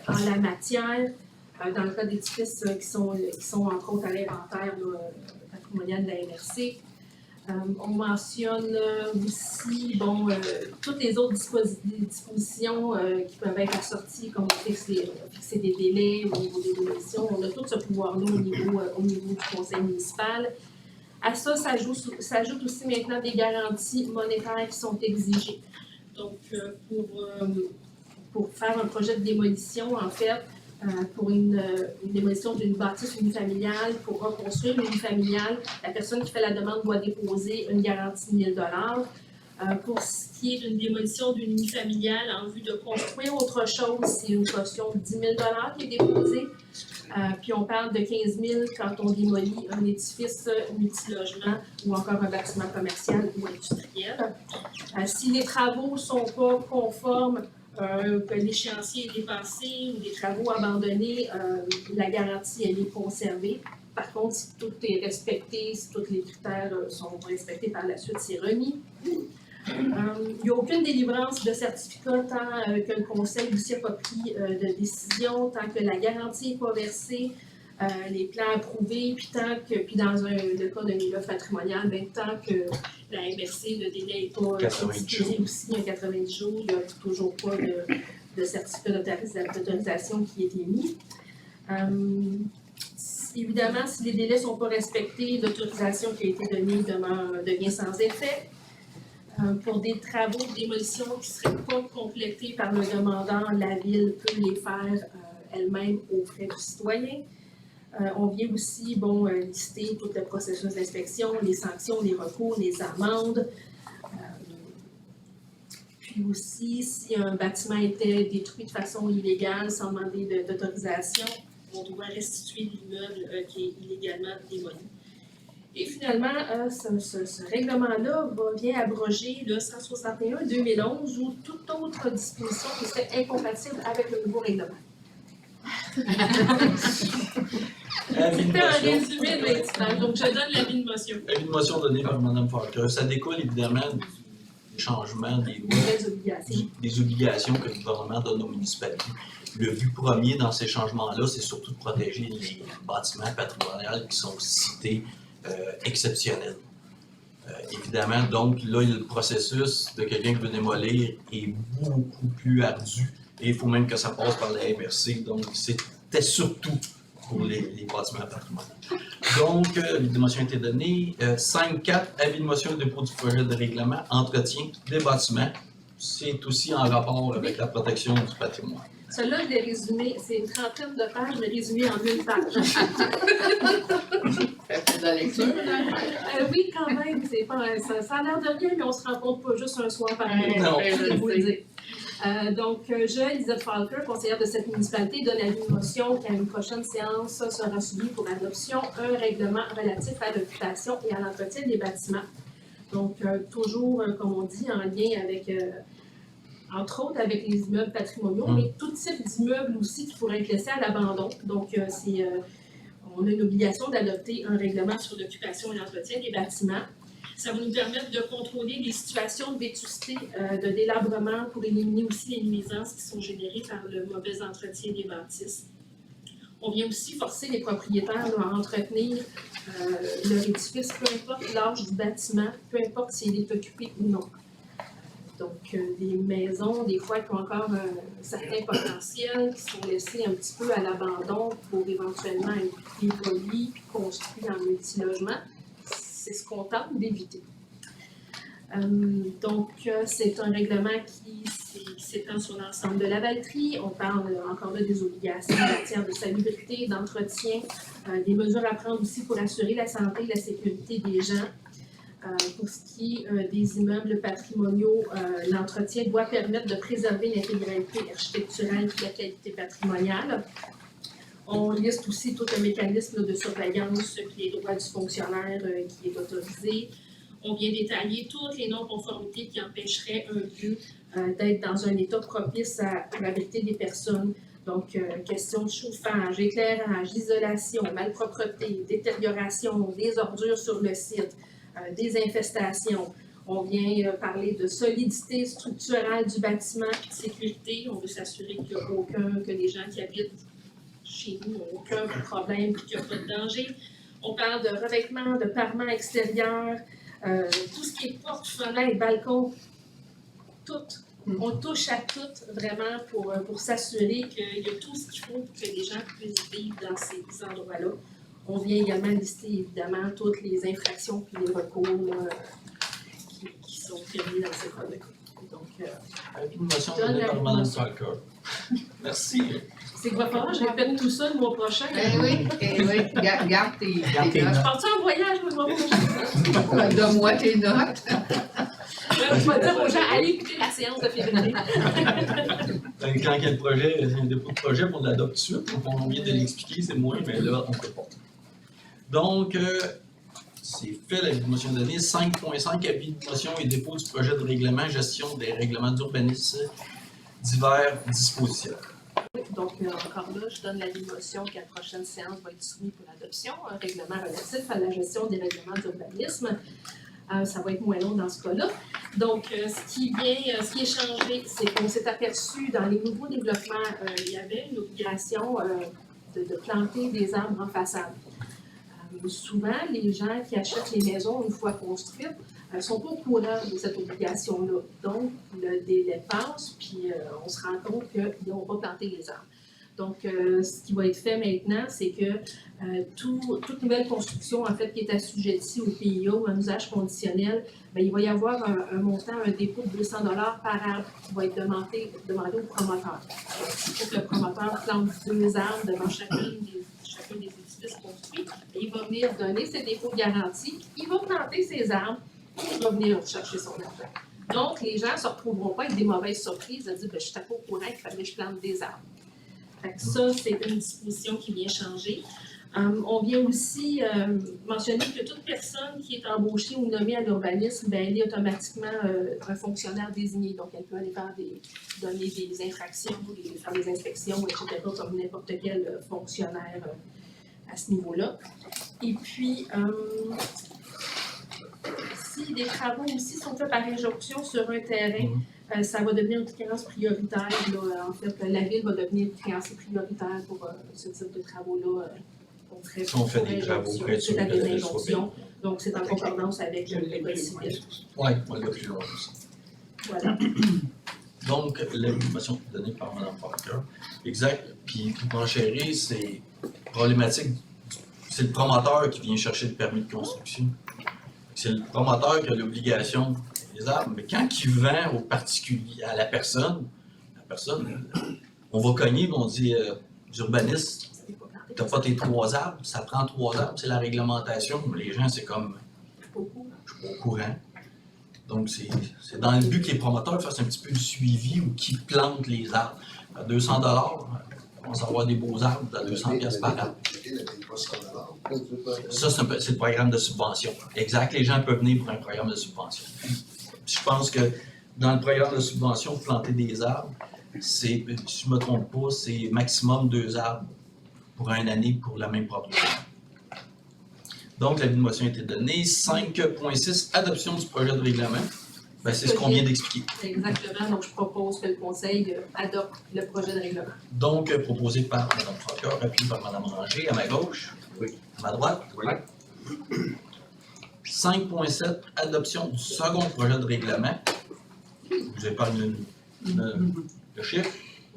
S3: en la matière, dans le cas d'édifices qui sont entre autres à l'inventaire patrimonial de la MRC. On mentionne aussi toutes les autres dispositions qui peuvent être assorties, comme fixer des délais au niveau des démolitions. On a tout ce pouvoir-là au niveau du conseil municipal. À ça, s'ajoute aussi maintenant des garanties monétaires qui sont exigées. Donc, pour faire un projet de démolition, en fait, pour une démolition d'une bâtisse unifamiliale, pour reconstruire une unifamiliale, la personne qui fait la demande doit déposer une garantie de 1 000 $. Pour ce qui est d'une démolition d'une unifamiliale en vue de construire autre chose, c'est une caution de 10 000 $ qui est déposée. Puis on parle de 15 000 quand on démolit un édifice multilogement ou encore un bâtiment commercial ou industriel. Si les travaux ne sont pas conformes, que l'échéancier est dépassé ou des travaux abandonnés, la garantie elle est conservée. Par contre, si tout est respecté, si tous les critères sont respectés par la suite, c'est remis. Il n'y a aucune délivrance de certificat tant que le conseil aussi n'a pas pris de décision, tant que la garantie n'est pas versée, les plans approuvés, puis dans le cas d'un immeuble patrimonial, tant que la MRC, le délai n'est pas expédié aussi, il y a 90 jours, il n'y a toujours pas de certificat d'autorisation qui est émis. Évidemment, si les délais ne sont pas respectés, l'autorisation qui a été donnée devient sans effet. Pour des travaux de démolition qui ne seraient pas complétés par le demandeur, la Ville peut les faire elle-même aux frais du citoyen. On vient aussi lister tout le processus d'inspection, les sanctions, les recours, les amendes. Puis aussi, si un bâtiment était détruit de façon illégale sans demander d'autorisation, on doit restituer l'immeuble qui est illégalement démoli. Et finalement, ce règlement-là vient abroger le 161-2011 ou toute autre disposition qui serait incompatible avec le nouveau règlement. C'était un résumé de l'expert, donc je donne l'avis de motion.
S1: L'avis de motion donné par Mme Falker. Ça découle évidemment des changements des lois, des obligations que le gouvernement donne aux municipalités. Le but premier dans ces changements-là, c'est surtout de protéger les bâtiments patrimoniaux qui sont cités exceptionnels. Évidemment, donc là, le processus de quelqu'un qui veut démolir est beaucoup plus ardu et il faut même que ça passe par la MRC, donc c'était surtout pour les bâtiments patrimoniaux. Donc, l'avis de motion a été donné. 5.4, avis de motion de dépôt du projet de règlement, entretien des bâtiments. C'est aussi en rapport avec la protection du patrimoine.
S3: Celui-là, je l'ai résumé, c'est une trentaine de pages, je l'ai résumé en 1 page.
S5: De la lecture,
S3: oui, quand même, c'est pas, ça a l'air de rien, mais on se rencontre pas juste un soir par mois.
S1: Non.
S3: Je vais vous le dire. Donc, je, Lisette Falker, conseillère de cette municipalité, donne l'avis de motion qu'à une prochaine séance sera suivi pour adoption un règlement relatif à l'occupation et à l'entretien des bâtiments. Donc, toujours, comme on dit, en lien avec, entre autres, avec les immeubles patrimoniaux, mais tout type d'immeubles aussi qui pourraient être laissés à l'abandon. Donc, on a une obligation d'adopter un règlement sur l'occupation et l'entretien des bâtiments. Ça va nous permettre de contrôler les situations de vétusté, de délabrement pour éliminer aussi les nuisances qui sont générées par le mauvais entretien des bâtisses. On vient aussi forcer les propriétaires à entretenir leur édifice, peu importe l'âge du bâtiment, peu importe s'il est occupé ou non. Donc, des maisons, des fois, qui ont encore un certain potentiel, qui sont laissées un petit peu à l'abandon pour éventuellement être démolies puis construites en multilogement. C'est ce qu'on tente d'éviter. Donc, c'est un règlement qui s'étend sur l'ensemble de la valterie. On parle encore là des obligations en matière de salubrité, d'entretien, des mesures à prendre aussi pour assurer la santé et la sécurité des gens. Pour ce qui est des immeubles patrimoniaux, l'entretien doit permettre de préserver l'intégralité architecturale et la qualité patrimoniale. On liste aussi tout le mécanisme de surveillance et les droits du fonctionnaire qui est autorisé. On vient détailler toutes les non-conformités qui empêcheraient un lieu d'être dans un état propice à l'habileté des personnes. Donc, question de chauffage, éclairage, isolation, malpropreté, détérioration, des ordures sur le site, des infestations. On vient parler de solidité structurelle du bâtiment, de sécurité. On veut s'assurer qu'il n'y a que les gens qui habitent chez nous n'ont aucun problème, qu'il n'y a pas de danger. On parle de revêtement, de parements extérieurs, tout ce qui est porte, fenêtre, balcon, tout. On touche à tout vraiment pour s'assurer qu'il y a tout ce qu'il faut pour que les gens puissent vivre dans ces endroits-là. On vient également lister évidemment toutes les infractions et les recours qui sont permis dans ces cas-là. Donc,
S1: une motion donnée par Mme Parker. Merci.
S3: C'est qu'il va falloir que je répète tout ça le mois prochain.
S12: Oui, garde tes notes.
S3: Je pars en voyage le mois prochain?
S12: Donne-moi tes notes.
S3: Je vais dire aux gens, allez écouter la séance de février.
S1: Quand il y a le projet, un dépôt de projet, on l'adopte tout de suite. Donc, on vient de l'expliquer, c'est moins, mais là, on ne peut pas. Donc, c'est fait la motion donnée. 5.5, avis de motion et dépôt du projet de règlement, gestion des règlements d'urbanisme, divers dispositions.
S3: Oui, donc encore là, je donne la motion qu'à la prochaine séance va être soumise pour l'adoption, un règlement relatif à la gestion des règlements d'urbanisme. Ça va être moins long dans ce cas-là. Donc, ce qui est changé, c'est qu'on s'est aperçu dans les nouveaux développements, il y avait une obligation de planter des arbres en façade. Souvent, les gens qui achètent les maisons une fois construites ne sont pas au courant de cette obligation-là. Donc, le délai passe, puis on se rend compte qu'ils n'ont pas planté les arbres. Donc, ce qui va être fait maintenant, c'est que toute nouvelle construction, en fait, qui est assujettie au PIA ou un usage conditionnel, bien, il va y avoir un montant, un dépôt de 200 $ par arbre qui va être demandé au promoteur. Il faut que le promoteur plante 2 arbres devant chacun des édifices construits. Et il va venir donner ses dépôts de garantie, il va planter ses arbres et il va venir chercher son argent. Donc, les gens ne se retrouveront pas avec des mauvaises surprises de dire « je suis pas au courant qu'il fallait que je plante des arbres ». Fait que ça, c'est une disposition qui vient changer. On vient aussi mentionner que toute personne qui est embauchée ou nommée à l'urbanisme, ben, elle est automatiquement un fonctionnaire désigné. Donc, elle peut aller donner des infractions, faire des inspections, etc., comme n'importe quel fonctionnaire à ce niveau-là. Et puis, si des travaux aussi sont faits par injonction sur un terrain, ça va devenir une créance prioritaire. Là. En fait, la ville va devenir une créance prioritaire pour ce type de travaux-là.
S1: Si on fait des travaux près de
S3: c'est à des injonctions. Donc, c'est en concordance avec le code civil.
S1: Oui, on l'a plus loin aussi.
S3: Voilà.
S1: Donc, la motion donnée par Mme Parker. Exact. Puis, renchérir, c'est problématique. C'est le promoteur qui vient chercher le permis de construction. C'est le promoteur qui a l'obligation des arbres. Mais quand il vend au particulier, à la personne, on va cogner et on dit l'urbaniste, t'as pas tes 3 arbres, ça prend 3 arbres, c'est la réglementation. Les gens, c'est comme, je suis pas au courant. Donc, c'est dans le but que les promoteurs fassent un petit peu de suivi ou qu'ils plantent les arbres. À 200 $, on va avoir des beaux arbres à 200 $ par arbre. Ça, c'est le programme de subvention. Exact, les gens peuvent venir pour un programme de subvention. Je pense que dans le programme de subvention, planter des arbres, si je ne me trompe pas, c'est maximum 2 arbres pour une année pour la même propriété. Donc, l'avis de motion a été donné. 5.6, adoption du projet de règlement. Ben, c'est ce qu'on vient d'expliquer.
S3: Exactement. Donc, je propose que le Conseil adopte le projet de règlement.
S1: Donc, proposé par Mme Parker, appuyé par Mme Ranger, à ma gauche. Oui. À ma droite. Oui. 5.7, adoption du second projet de règlement. Vous épargnez le chiffre.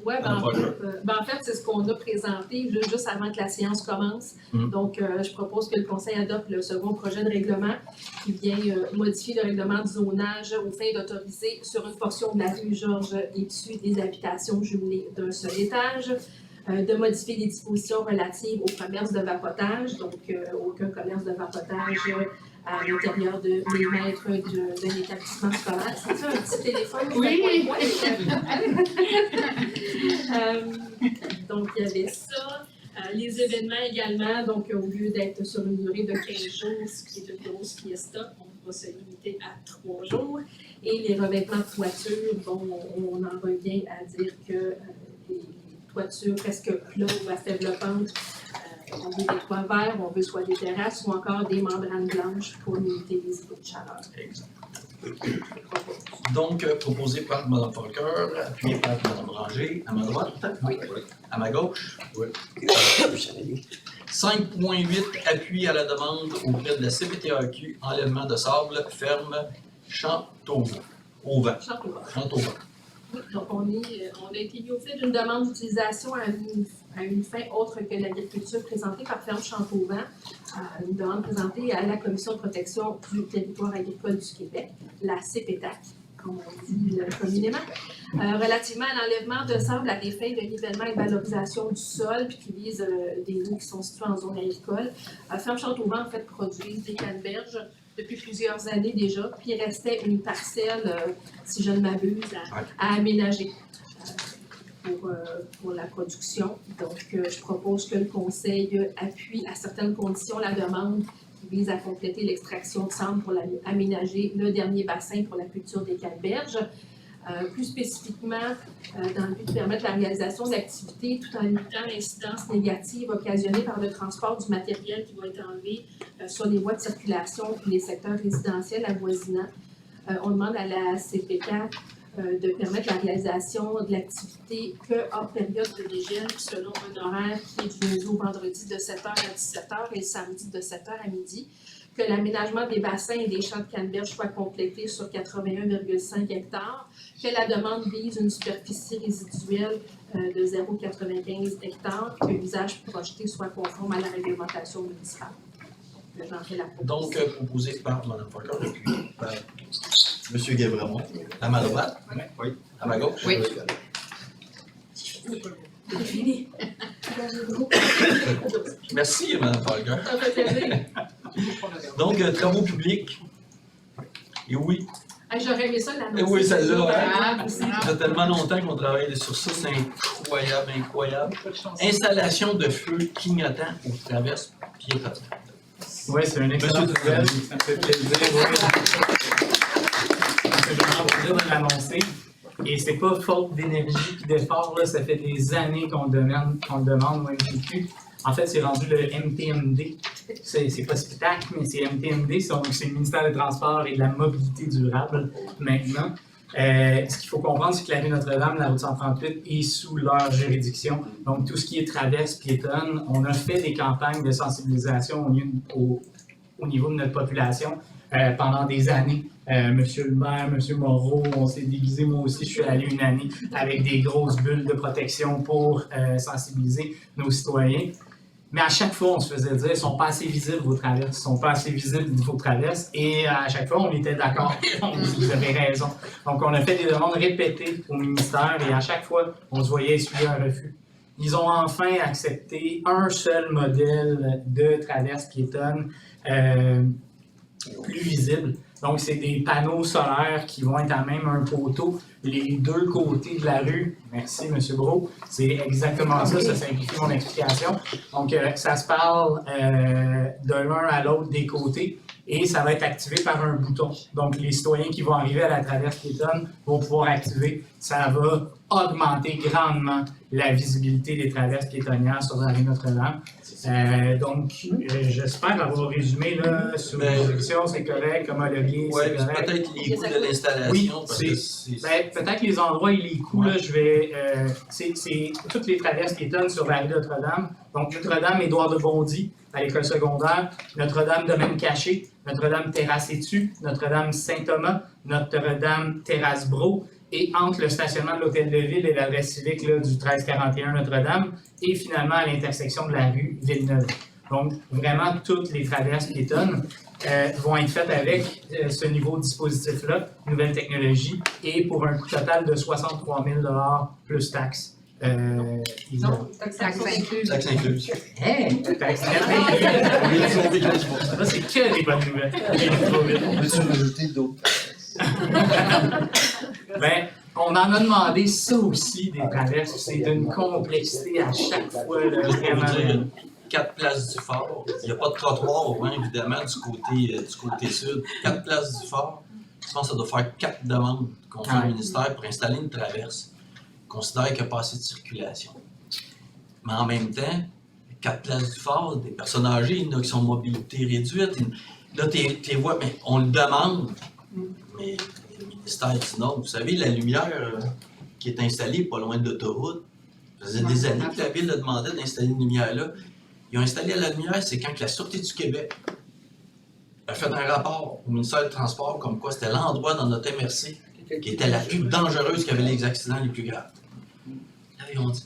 S3: Oui, en fait, c'est ce qu'on a présenté juste avant que la séance commence. Donc, je propose que le Conseil adopte le second projet de règlement qui vient modifier le règlement du zonage aux fins d'autoriser sur une portion de la rue Georges Étu des habitations jumelées d'un seul étage, de modifier les dispositions relatives au commerce de vapotage, donc aucun commerce de vapotage à l'intérieur de 1000 mètres d'un établissement scolaire. C'est ça, un petit téléphone?
S5: Oui.
S3: Donc, il y avait ça. Les événements également, donc au lieu d'être sur une durée de 15 jours, ce qui est une grosse fiesta, on va se limiter à 3 jours. Et les revêtements de toiture, bon, on en revient à dire que les toitures presque plats ou à faible pente, on veut des toits verts, on veut soit des terrasses ou encore des membranes blanches pour limiter les îlots de chaleur.
S1: Exact. Donc, proposé par Mme Falker, appuyé par Mme Ranger, à ma droite.
S13: Oui.
S1: À ma gauche.
S13: Oui.
S1: 5.8, appui à la demande auprès de la CPTAQ, enlèvement de sable, ferme Chantauvin. Chantauvin.
S3: Oui, donc on a été mis au fait d'une demande d'utilisation à une fin autre que l'agriculture présentée par Ferme Chantauvin, une demande présentée à la Commission de protection du territoire agricole du Québec, la CPTAC, comme on dit communément, relativement à l'enlèvement de sable à des fins de nivellement et de valorisation du sol, puis qui vise des eaux qui sont situées en zone agricole. Ferme Chantauvin, en fait, produit des canneberges depuis plusieurs années déjà, puis il restait une parcelle, si je ne m'abuse, à aménager pour la production. Donc, je propose que le Conseil appuie à certaines conditions la demande qui vise à compléter l'extraction de sable pour aménager le dernier bassin pour la culture des canneberges. Plus spécifiquement, dans le but de permettre la réalisation d'activités tout en limitant l'incidence négative occasionnée par le transport du matériel qui va être enlevé sur les voies de circulation et les secteurs résidentiels avoisinants. On demande à la CPTAC de permettre la réalisation de l'activité qu'en période de dégel selon un horaire qui est du lundi au vendredi de 7h à 17h et le samedi de 7h à midi. Que l'aménagement des bassins et des champs de canneberge soit complété sur 81,5 hectares, que la demande vise une superficie résiduelle de 0,95 hectares, que l'usage projeté soit conforme à la réglementation municipale. J'en fais la proposition.
S1: Donc, proposé par Mme Falker, appuyé par M. Guévremont, à ma droite.
S13: Oui.
S1: À ma gauche.
S5: Oui.
S3: C'est fini.
S1: Merci, Mme Falker.
S3: Ça fait plaisir.
S1: Donc, travaux publics. Et oui,
S3: J'aurais aimé ça l'annoncer.
S1: oui, celle-là,
S3: Ah,
S1: hein.
S3: aussi.
S1: Ça fait tellement longtemps qu'on travaille sur ça, c'est incroyable, incroyable. Installation de feu clignotant aux traverses piétonnes.
S15: Oui, c'est un excellent nouvelle. Ça me fait plaisir. C'est vraiment plaisir de l'annoncer. Et c'est pas faute d'énergie et d'effort, là. Ça fait des années qu'on le demande au MTQ. En fait, c'est rendu le MTMD. C'est pas spectacle, mais c'est MTMD. C'est le ministère des Transports et de la Mobilité durable maintenant. Ce qu'il faut comprendre, c'est que la rue Notre-Dame, la route 138, est sous leur juridiction. Donc, tout ce qui est traverse piétonne, on a fait des campagnes de sensibilisation au niveau de notre population pendant des années. Monsieur le maire, Monsieur Moreau, on s'est déguisé, moi aussi, je suis allé une année avec des grosses bulles de protection pour sensibiliser nos citoyens. Mais à chaque fois, on se faisait dire, ils ne sont pas assez visibles vos traverses, ils ne sont pas assez visibles vos traverses. Et à chaque fois, on était d'accord, on dit, vous avez raison. Donc, on a fait des demandes répétées au ministère et à chaque fois, on se voyait essuyer un refus. Ils ont enfin accepté un seul modèle de traverse piétonne plus visible. Donc, c'est des panneaux solaires qui vont être à même un poteau, les deux côtés de la rue. Merci, M. Brault. C'est exactement ça, ça simplifie mon explication. Donc, ça se parle de l'un à l'autre des côtés et ça va être activé par un bouton. Donc, les citoyens qui vont arriver à la traverse piétonne vont pouvoir activer. Ça va augmenter grandement la visibilité des traverses piétonnières sur la rue Notre-Dame. Donc, j'espère avoir résumé là, sur la direction, c'est correct, homologué,
S1: Oui,
S15: c'est correct.
S1: peut-être les coûts de l'installation.
S15: Oui,
S1: parce que c'est...
S15: peut-être les endroits et les coûts, là, je vais... c'est toutes les traverses piétonnes sur la rue Notre-Dame. Donc, Notre-Dame, Édouard de Bondy, à l'école secondaire, Notre-Dame, Domaine Caché, Notre-Dame, Terrasse Étu, Notre-Dame, Saint-Thomas, Notre-Dame, Terrasse Brault, et entre le stationnement de l'Hôtel de Ville et l'adresse civique là, du 1341 Notre-Dame, et finalement à l'intersection de la rue Villeneuve. Donc, vraiment, toutes les traverses piétonnes vont être faites avec ce nouveau dispositif-là, nouvelle technologie, et pour un coût total de 63 000 plus taxes
S5: Taxe incluse.
S1: Taxe incluse.
S15: Hey, taxe incluse. Ça, c'est que des bonnes nouvelles.
S2: Peux-tu rajouter d'autres?
S15: Ben, on en a demandé ça aussi des traverses. C'est d'une complexité à chaque fois. Là,
S1: Juste pour vous
S15: vraiment.
S1: dire, 4 places du fort. Il n'y a pas de trottoir au moins, évidemment, du côté sud. 4 places du fort. Je pense que ça doit faire 4 demandes qu'on fait au ministère pour installer une traverse. On considère qu'il n'y a pas assez de circulation. Mais en même temps, 4 places du fort, des personnes âgées, il y en a qui sont en mobilité réduite. Là, tu vois, mais on le demande. Mais le ministère dit non. Vous savez, la lumière qui est installée pas loin de l'autoroute, ça faisait des années que la ville a demandé d'installer une lumière là. Ils ont installé la lumière, c'est quand la Sûreté du Québec a fait un rapport au ministère du Transport comme quoi c'était l'endroit dans notre MRC qui était la plus dangereuse, qui avait les accidents les plus graves. Là, ils ont dit.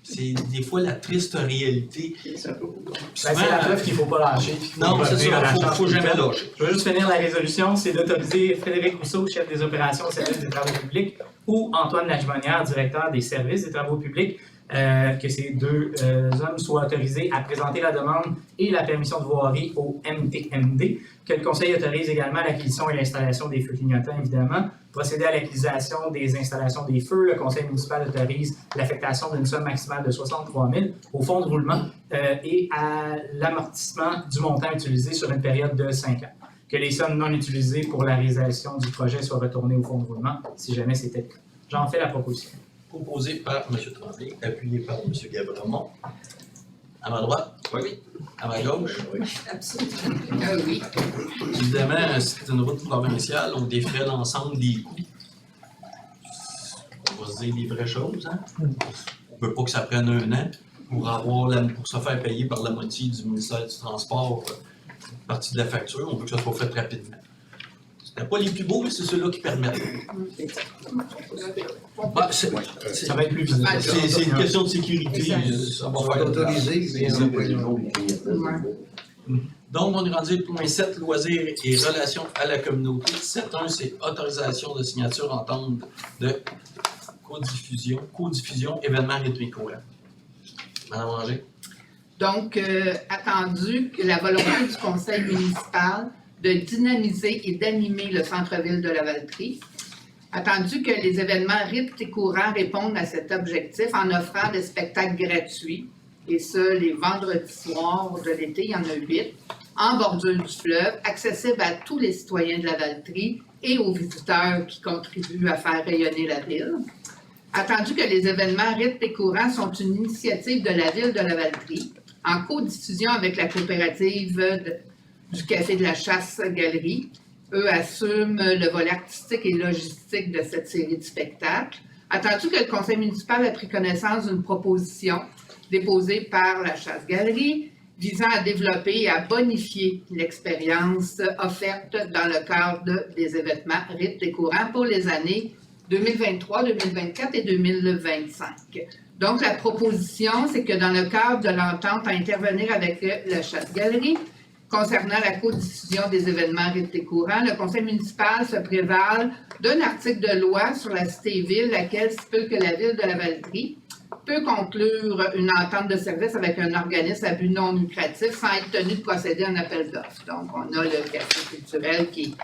S1: C'est des fois la triste réalité.
S15: C'est la preuve qu'il ne faut pas lâcher.
S1: Non, c'est ça, il ne faut jamais lâcher.
S15: Je veux juste finir la résolution, c'est d'autoriser Frédéric Rousseau, chef des opérations au service des travaux publics, ou Antoine Lagemonière, directeur des services des travaux publics, que ces deux hommes soient autorisés à présenter la demande et la permission de voirie au MTMD, que le Conseil autorise également l'acquisition et l'installation des feux clignotants, évidemment, procéder à l'acquisition des installations des feux. Le Conseil municipal autorise l'affectation d'une somme maximale de 63 000 au fonds de roulement et à l'amortissement du montant utilisé sur une période de 5 ans. Que les sommes non utilisées pour la réalisation du projet soient retournées au fonds de roulement, si jamais c'était le cas. J'en fais la proposition.
S1: Proposé par M. Tremblay, appuyé par M. Gabremont. À ma droite? Oui. À ma gauche? Oui.
S5: Absolument. Oui.
S1: Évidemment, c'est une route provinciale, on défrait l'ensemble des coûts. On va se dire les vraies choses, hein? On ne veut pas que ça prenne 1 an pour se faire payer par la moitié du ministère du Transport une partie de la facture. On veut que ça soit fait rapidement. Ce n'est pas les plus beaux, mais c'est ceux-là qui permettent.
S15: Ça va être plus visible.
S1: C'est une question de sécurité. Ça va faire
S2: autoriser.
S1: Donc, on est rendu au point 7, loisirs et relations à la communauté. 7.1, c'est autorisation de signature entente de codiffusion, événements rythmiques. Madame Ranger.
S5: Donc, attendu que la volonté du conseil municipal de dynamiser et d'animer le centre-ville de Lavaltrie, attendu que les événements rythmes et courants répondent à cet objectif en offrant des spectacles gratuits, et ce, les vendredis soirs de l'été, il y en a 8, en bordure du fleuve, accessibles à tous les citoyens de Lavaltrie et aux visiteurs qui contribuent à faire rayonner la ville. Attendu que les événements rythmes et courants sont une initiative de la ville de Lavaltrie, en codiffusion avec la coopérative du Café de la Chasse-Galerie. Eux assument le volet artistique et logistique de cette série de spectacles. Attendu que le conseil municipal a pris connaissance d'une proposition déposée par la Chasse-Galerie visant à développer et à bonifier l'expérience offerte dans le cadre des événements rythmes et courants pour les années 2023, 2024 et 2025. Donc, la proposition, c'est que dans le cadre de l'entente à intervenir avec la Chasse-Galerie, concernant la codiffusion des événements rythmes et courants, le conseil municipal se prévale d'un article de loi sur la cité-ville, laquelle stipule que la ville de Lavaltrie peut conclure une entente de service avec un organisme à but non lucratif sans être tenu de procéder à un appel d'offres. Donc, on a le café culturel qui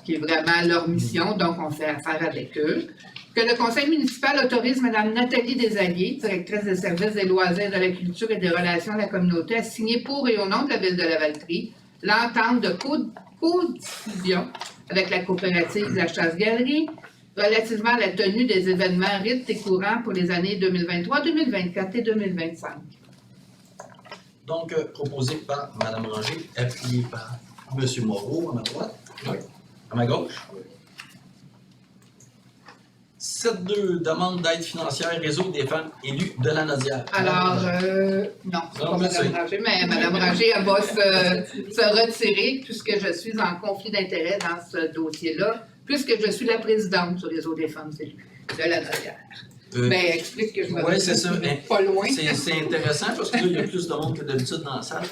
S5: est vraiment leur mission, donc on fait affaire avec eux. Que le conseil municipal autorise Mme Nathalie Desalliers, directrice des services des loisirs, de la culture et des relations à la communauté, à signer pour et au nom de la ville de Lavaltrie l'entente de codiffusion avec la coopérative de la Chasse-Galerie relativement à la tenue des événements rythmes et courants pour les années 2023, 2024 et 2025.
S1: Donc, proposé par Mme Ranger, appuyé par M. Moreau, à ma droite. Oui. À ma gauche. 7.2, demande d'aide financière, réseau des femmes élues de la Nodière.
S5: Alors, non, c'est pas Mme Ranger, mais Mme Ranger, elle va se retirer puisque je suis en conflit d'intérêt dans ce dossier-là, puisque je suis la présidente du réseau des femmes élues de la Nodière. Mais explique que je me
S1: retire
S5: pas loin.
S1: C'est intéressant parce que là, il y a plus de monde que d'habitude dans la salle.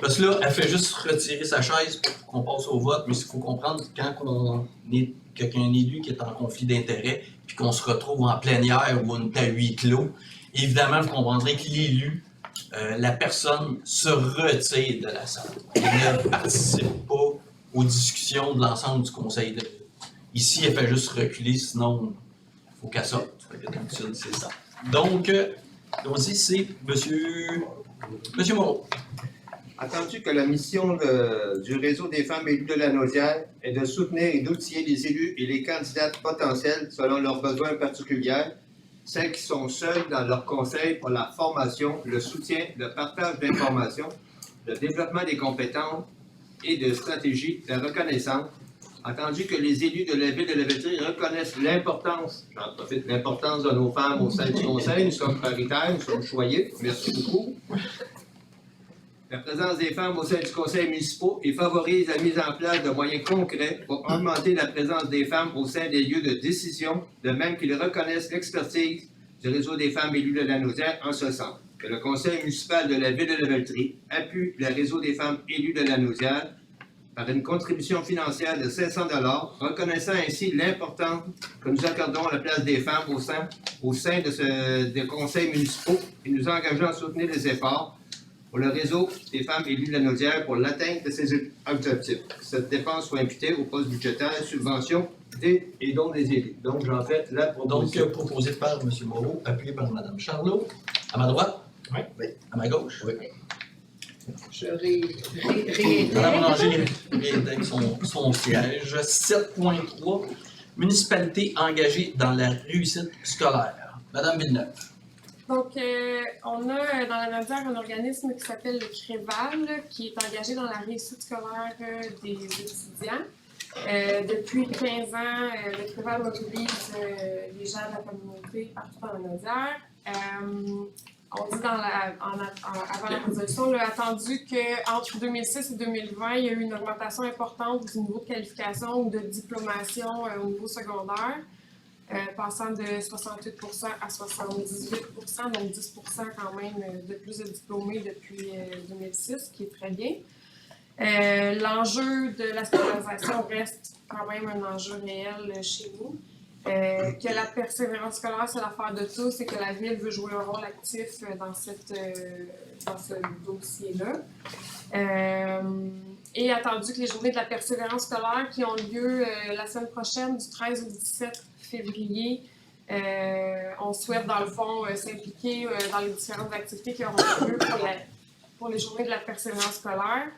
S1: Parce que là, elle fait juste retirer sa chaise pour qu'on passe au vote, mais il faut comprendre que quand on est quelqu'un élu qui est en conflit d'intérêts, puis qu'on se retrouve en plénière ou on est à huis clos, évidemment, vous comprendrez que l'élu, la personne se retire de la salle. Elle ne participe pas aux discussions de l'ensemble du conseil de ville. Ici, elle fait juste reculer, sinon, il faut qu'elle sorte. Fait que d'habitude, c'est ça. Donc, aussi, c'est Monsieur Moreau.
S13: Attendu que la mission du réseau des femmes élues de la Naudière est de soutenir et d'outiller les élus et les candidates potentiels selon leurs besoins particuliers, celles qui sont seules dans leur conseil pour la formation, le soutien, le partage d'informations, le développement des compétences et de stratégies, la reconnaissance, attendu que les élus de la ville de Lavaltrie reconnaissent l'importance, j'en profite, l'importance de nos femmes au sein du conseil, nous sommes paritaires, nous sommes choyés, merci beaucoup. La présence des femmes au sein du conseil municipal et favorise la mise en place de moyens concrets pour augmenter la présence des femmes au sein des lieux de décision, de même qu'ils reconnaissent l'expertise du réseau des femmes élues de la Naudière en ce sens. Que le conseil municipal de la ville de Lavaltrie appuie le réseau des femmes élues de la Naudière par une contribution financière de 500 $, reconnaissant ainsi l'importance que nous accordons à la place des femmes au sein des conseils municipaux et nous engageons à soutenir les efforts pour le réseau des femmes élues de la Naudière pour l'atteinte de ces objectifs. Cette dépense soit imputée au poste budgétaire, subvention des et dons des élus. Donc, j'en fais la proposition.
S1: Donc, proposé par M. Moreau, appuyé par Mme Charlot. À ma droite?
S13: Oui.
S1: À ma gauche? Oui.
S5: Je
S1: Mme Ranger
S5: réitère.
S1: réintègre son siège. 7.3, municipalité engagée dans la réussite scolaire. Mme Villeneuve.
S16: Donc, on a dans la Naudière un organisme qui s'appelle le CREVAL, qui est engagé dans la réussite scolaire des étudiants. Depuis 15 ans, le CREVAL mobilise les gens de la communauté partout dans la Naudière. On dit avant la résolution, attendu qu'entre 2006 et 2020, il y a eu une augmentation importante du niveau de qualification ou de diplomation au niveau secondaire. Passant de 68% à 78%, donc 10% quand même de plus de diplômés depuis 2006, ce qui est très bien. L'enjeu de la scolarisation reste quand même un enjeu réel chez nous. Que la persévérance scolaire, c'est l'affaire de tous et que la Ville veut jouer un rôle actif dans ce dossier-là. Et attendu que les journées de la persévérance scolaire qui ont lieu la semaine prochaine, du 13 au 17 février, on souhaite dans le fond s'impliquer dans les différentes activités qui auront lieu pour les journées de la persévérance scolaire.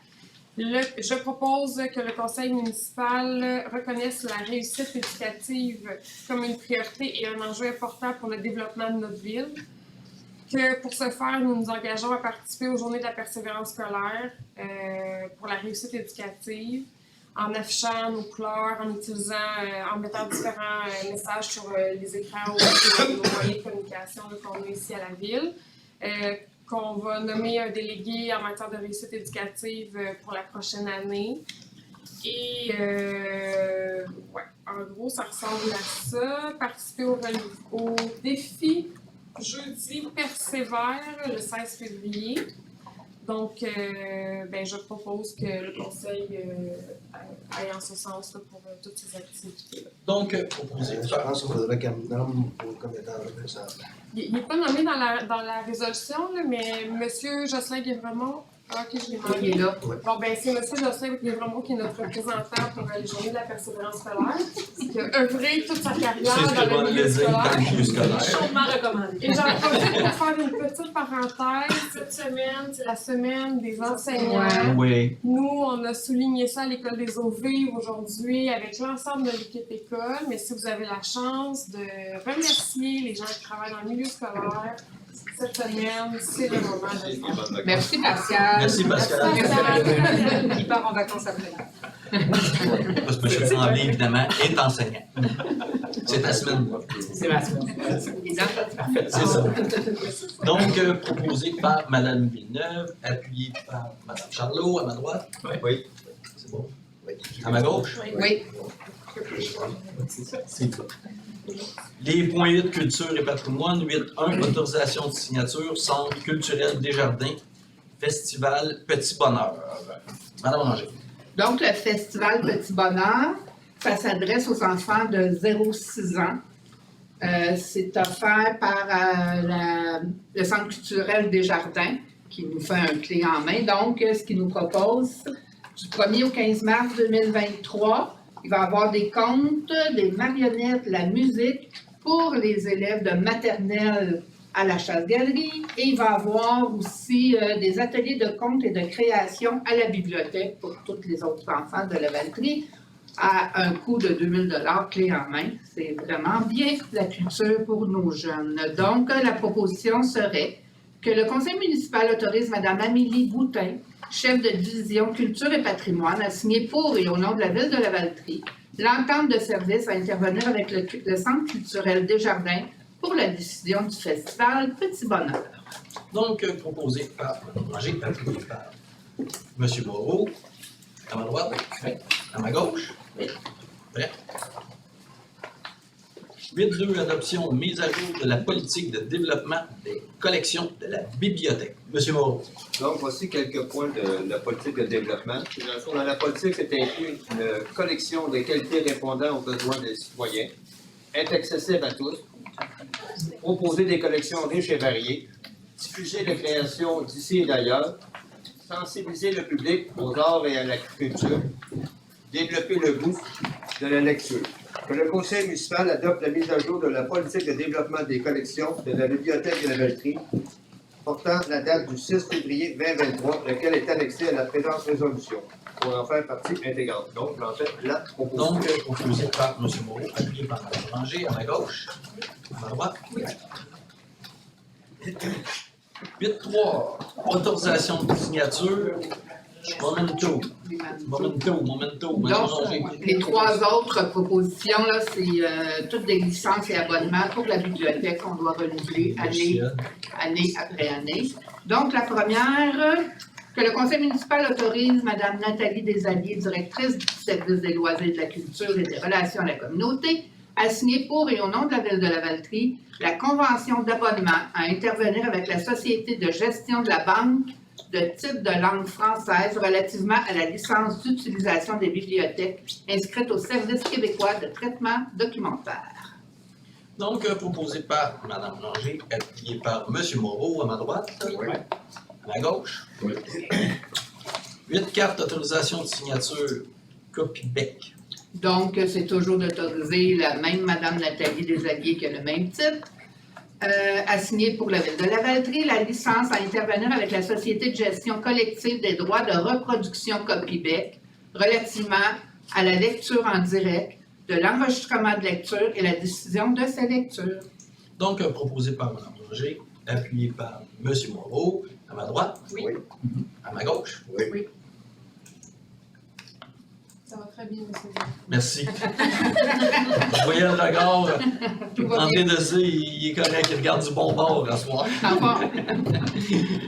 S16: Je propose que le conseil municipal reconnaisse la réussite éducative comme une priorité et un enjeu important pour le développement de notre ville. Que pour ce faire, nous nous engageons à participer aux journées de la persévérance scolaire pour la réussite éducative, en affichant nos couleurs, en utilisant, en mettant différents messages sur les écrans ou nos moyens de communication qu'on a ici à la ville. Qu'on va nommer un délégué en matière de réussite éducative pour la prochaine année. Et en gros, ça ressemble à ça. Participer au défi jeudi persévère le 16 février. Donc, je propose que le conseil aille en ce sens là, pour toutes ces activités-là.
S1: Donc, proposé.
S17: Je pense qu'il faudrait qu'elle me nomme comme étant représentant.
S16: Il n'est pas nommé dans la résolution, là, mais M. Jocelyn Guévremont, ok, je l'ai nommé.
S5: Il est là.
S16: Bon, ben c'est M. Jocelyn Guévremont qui est notre représentant pour les journées de la persévérance scolaire, qui a œuvré toute sa carrière dans le milieu scolaire.
S3: Chaudement recommandé.
S16: Et j'en profite pour faire une petite parenthèse. Cette semaine, c'est la semaine des enseignants.
S1: Oui.
S16: Nous, on a souligné ça à l'École des eaux vives aujourd'hui avec l'ensemble de l'équipe école, mais si vous avez la chance de remercier les gens qui travaillent dans le milieu scolaire, cette semaine, c'est le moment de le faire.
S5: Merci Pascal.
S1: Merci Pascal.
S5: Il part en vacances après.
S1: Parce que M. Tremblay, évidemment, est enseignant. C'est ta semaine.
S15: C'est ma semaine.
S1: C'est ça. Donc, proposé par Mme Villeneuve, appuyé par Mme Charlot, à ma droite. Oui. C'est bon. À ma gauche.
S5: Oui.
S1: C'est ça. Les points 8, culture et patrimoine. 8.1, autorisation de signature, centre culturel Desjardins, Festival Petit Bonheur. Madame Ranger.
S5: Donc, le Festival Petit Bonheur, ça s'adresse aux enfants de 0-6 ans. C'est offert par le Centre culturel Desjardins, qui nous fait un clé en main. Donc, ce qu'il nous propose, du 1er au 15 mars 2023, il va y avoir des contes, des marionnettes, la musique pour les élèves de maternelle à la Chasse-Galerie. Et il va y avoir aussi des ateliers de contes et de création à la bibliothèque pour tous les autres enfants de la Valtrie à un coût de 2000 $ clé en main. C'est vraiment bien la culture pour nos jeunes. Donc, la proposition serait que le conseil municipal autorise Mme Amélie Boutin, chef de division culture et patrimoine, à signer pour et au nom de la ville de la Valtrie l'entente de service à intervenir avec le Centre culturel Desjardins pour la décision du festival Petit Bonheur.
S1: Donc, proposé par Mme Ranger, appuyé par M. Moreau. À ma droite, à ma gauche. Prêt. 8.2, adoption, mise à jour de la politique de développement des collections de la bibliothèque. Monsieur Moreau.
S13: Donc, voici quelques points de la politique de développement. Dans la politique, c'est inclus une collection de qualité répondant aux besoins des citoyens, est accessible à tous, proposer des collections riches et variées, diffuser les créations d'ici et d'ailleurs, sensibiliser le public aux arts et à la culture, développer le goût de la lecture. Que le conseil municipal adopte la mise à jour de la politique de développement des collections de la bibliothèque de la Valtrie, portant la date du 6 février 2023, laquelle est annexée à la présente résolution, pour en faire partie intégrante. Donc, en fait, la proposition.
S1: Donc, proposé par M. Moreau, appuyé par Mme Ranger, à ma gauche, à ma droite. 8.3, autorisation de signature. Momento.
S5: Donc, les trois autres propositions, là, c'est toutes des licences et abonnements pour la bibliothèque qu'on doit renouveler année après année. Donc, la première, que le conseil municipal autorise Mme Nathalie Desalliés, directrice du service des loisirs, de la culture et des relations à la communauté, à signer pour et au nom de la ville de la Valtrie la convention d'abonnement à intervenir avec la Société de gestion de la banque de titres de langue française relativement à la licence d'utilisation des bibliothèques inscrite au Service québécois de traitement documentaire.
S1: Donc, proposé par Mme Ranger, appuyé par M. Moreau, à ma droite. Oui. À ma gauche. Oui. 8.4, autorisation de signature Copybec.
S5: Donc, c'est toujours d'autoriser la même Mme Nathalie Desalliés qui a le même titre, à signer pour la ville de la Valtrie la licence à intervenir avec la Société de gestion collective des droits de reproduction Copybec relativement à la lecture en direct, de l'enregistrement de lecture et la décision de ces lectures.
S1: Donc, proposé par Mme Ranger, appuyé par M. Moreau, à ma droite.
S5: Oui.
S1: À ma gauche.
S2: Oui.
S16: Ça va très bien, monsieur.
S1: Merci. Je voyais le regard en train de se dire, il est correct, il regarde du bon bord à soir.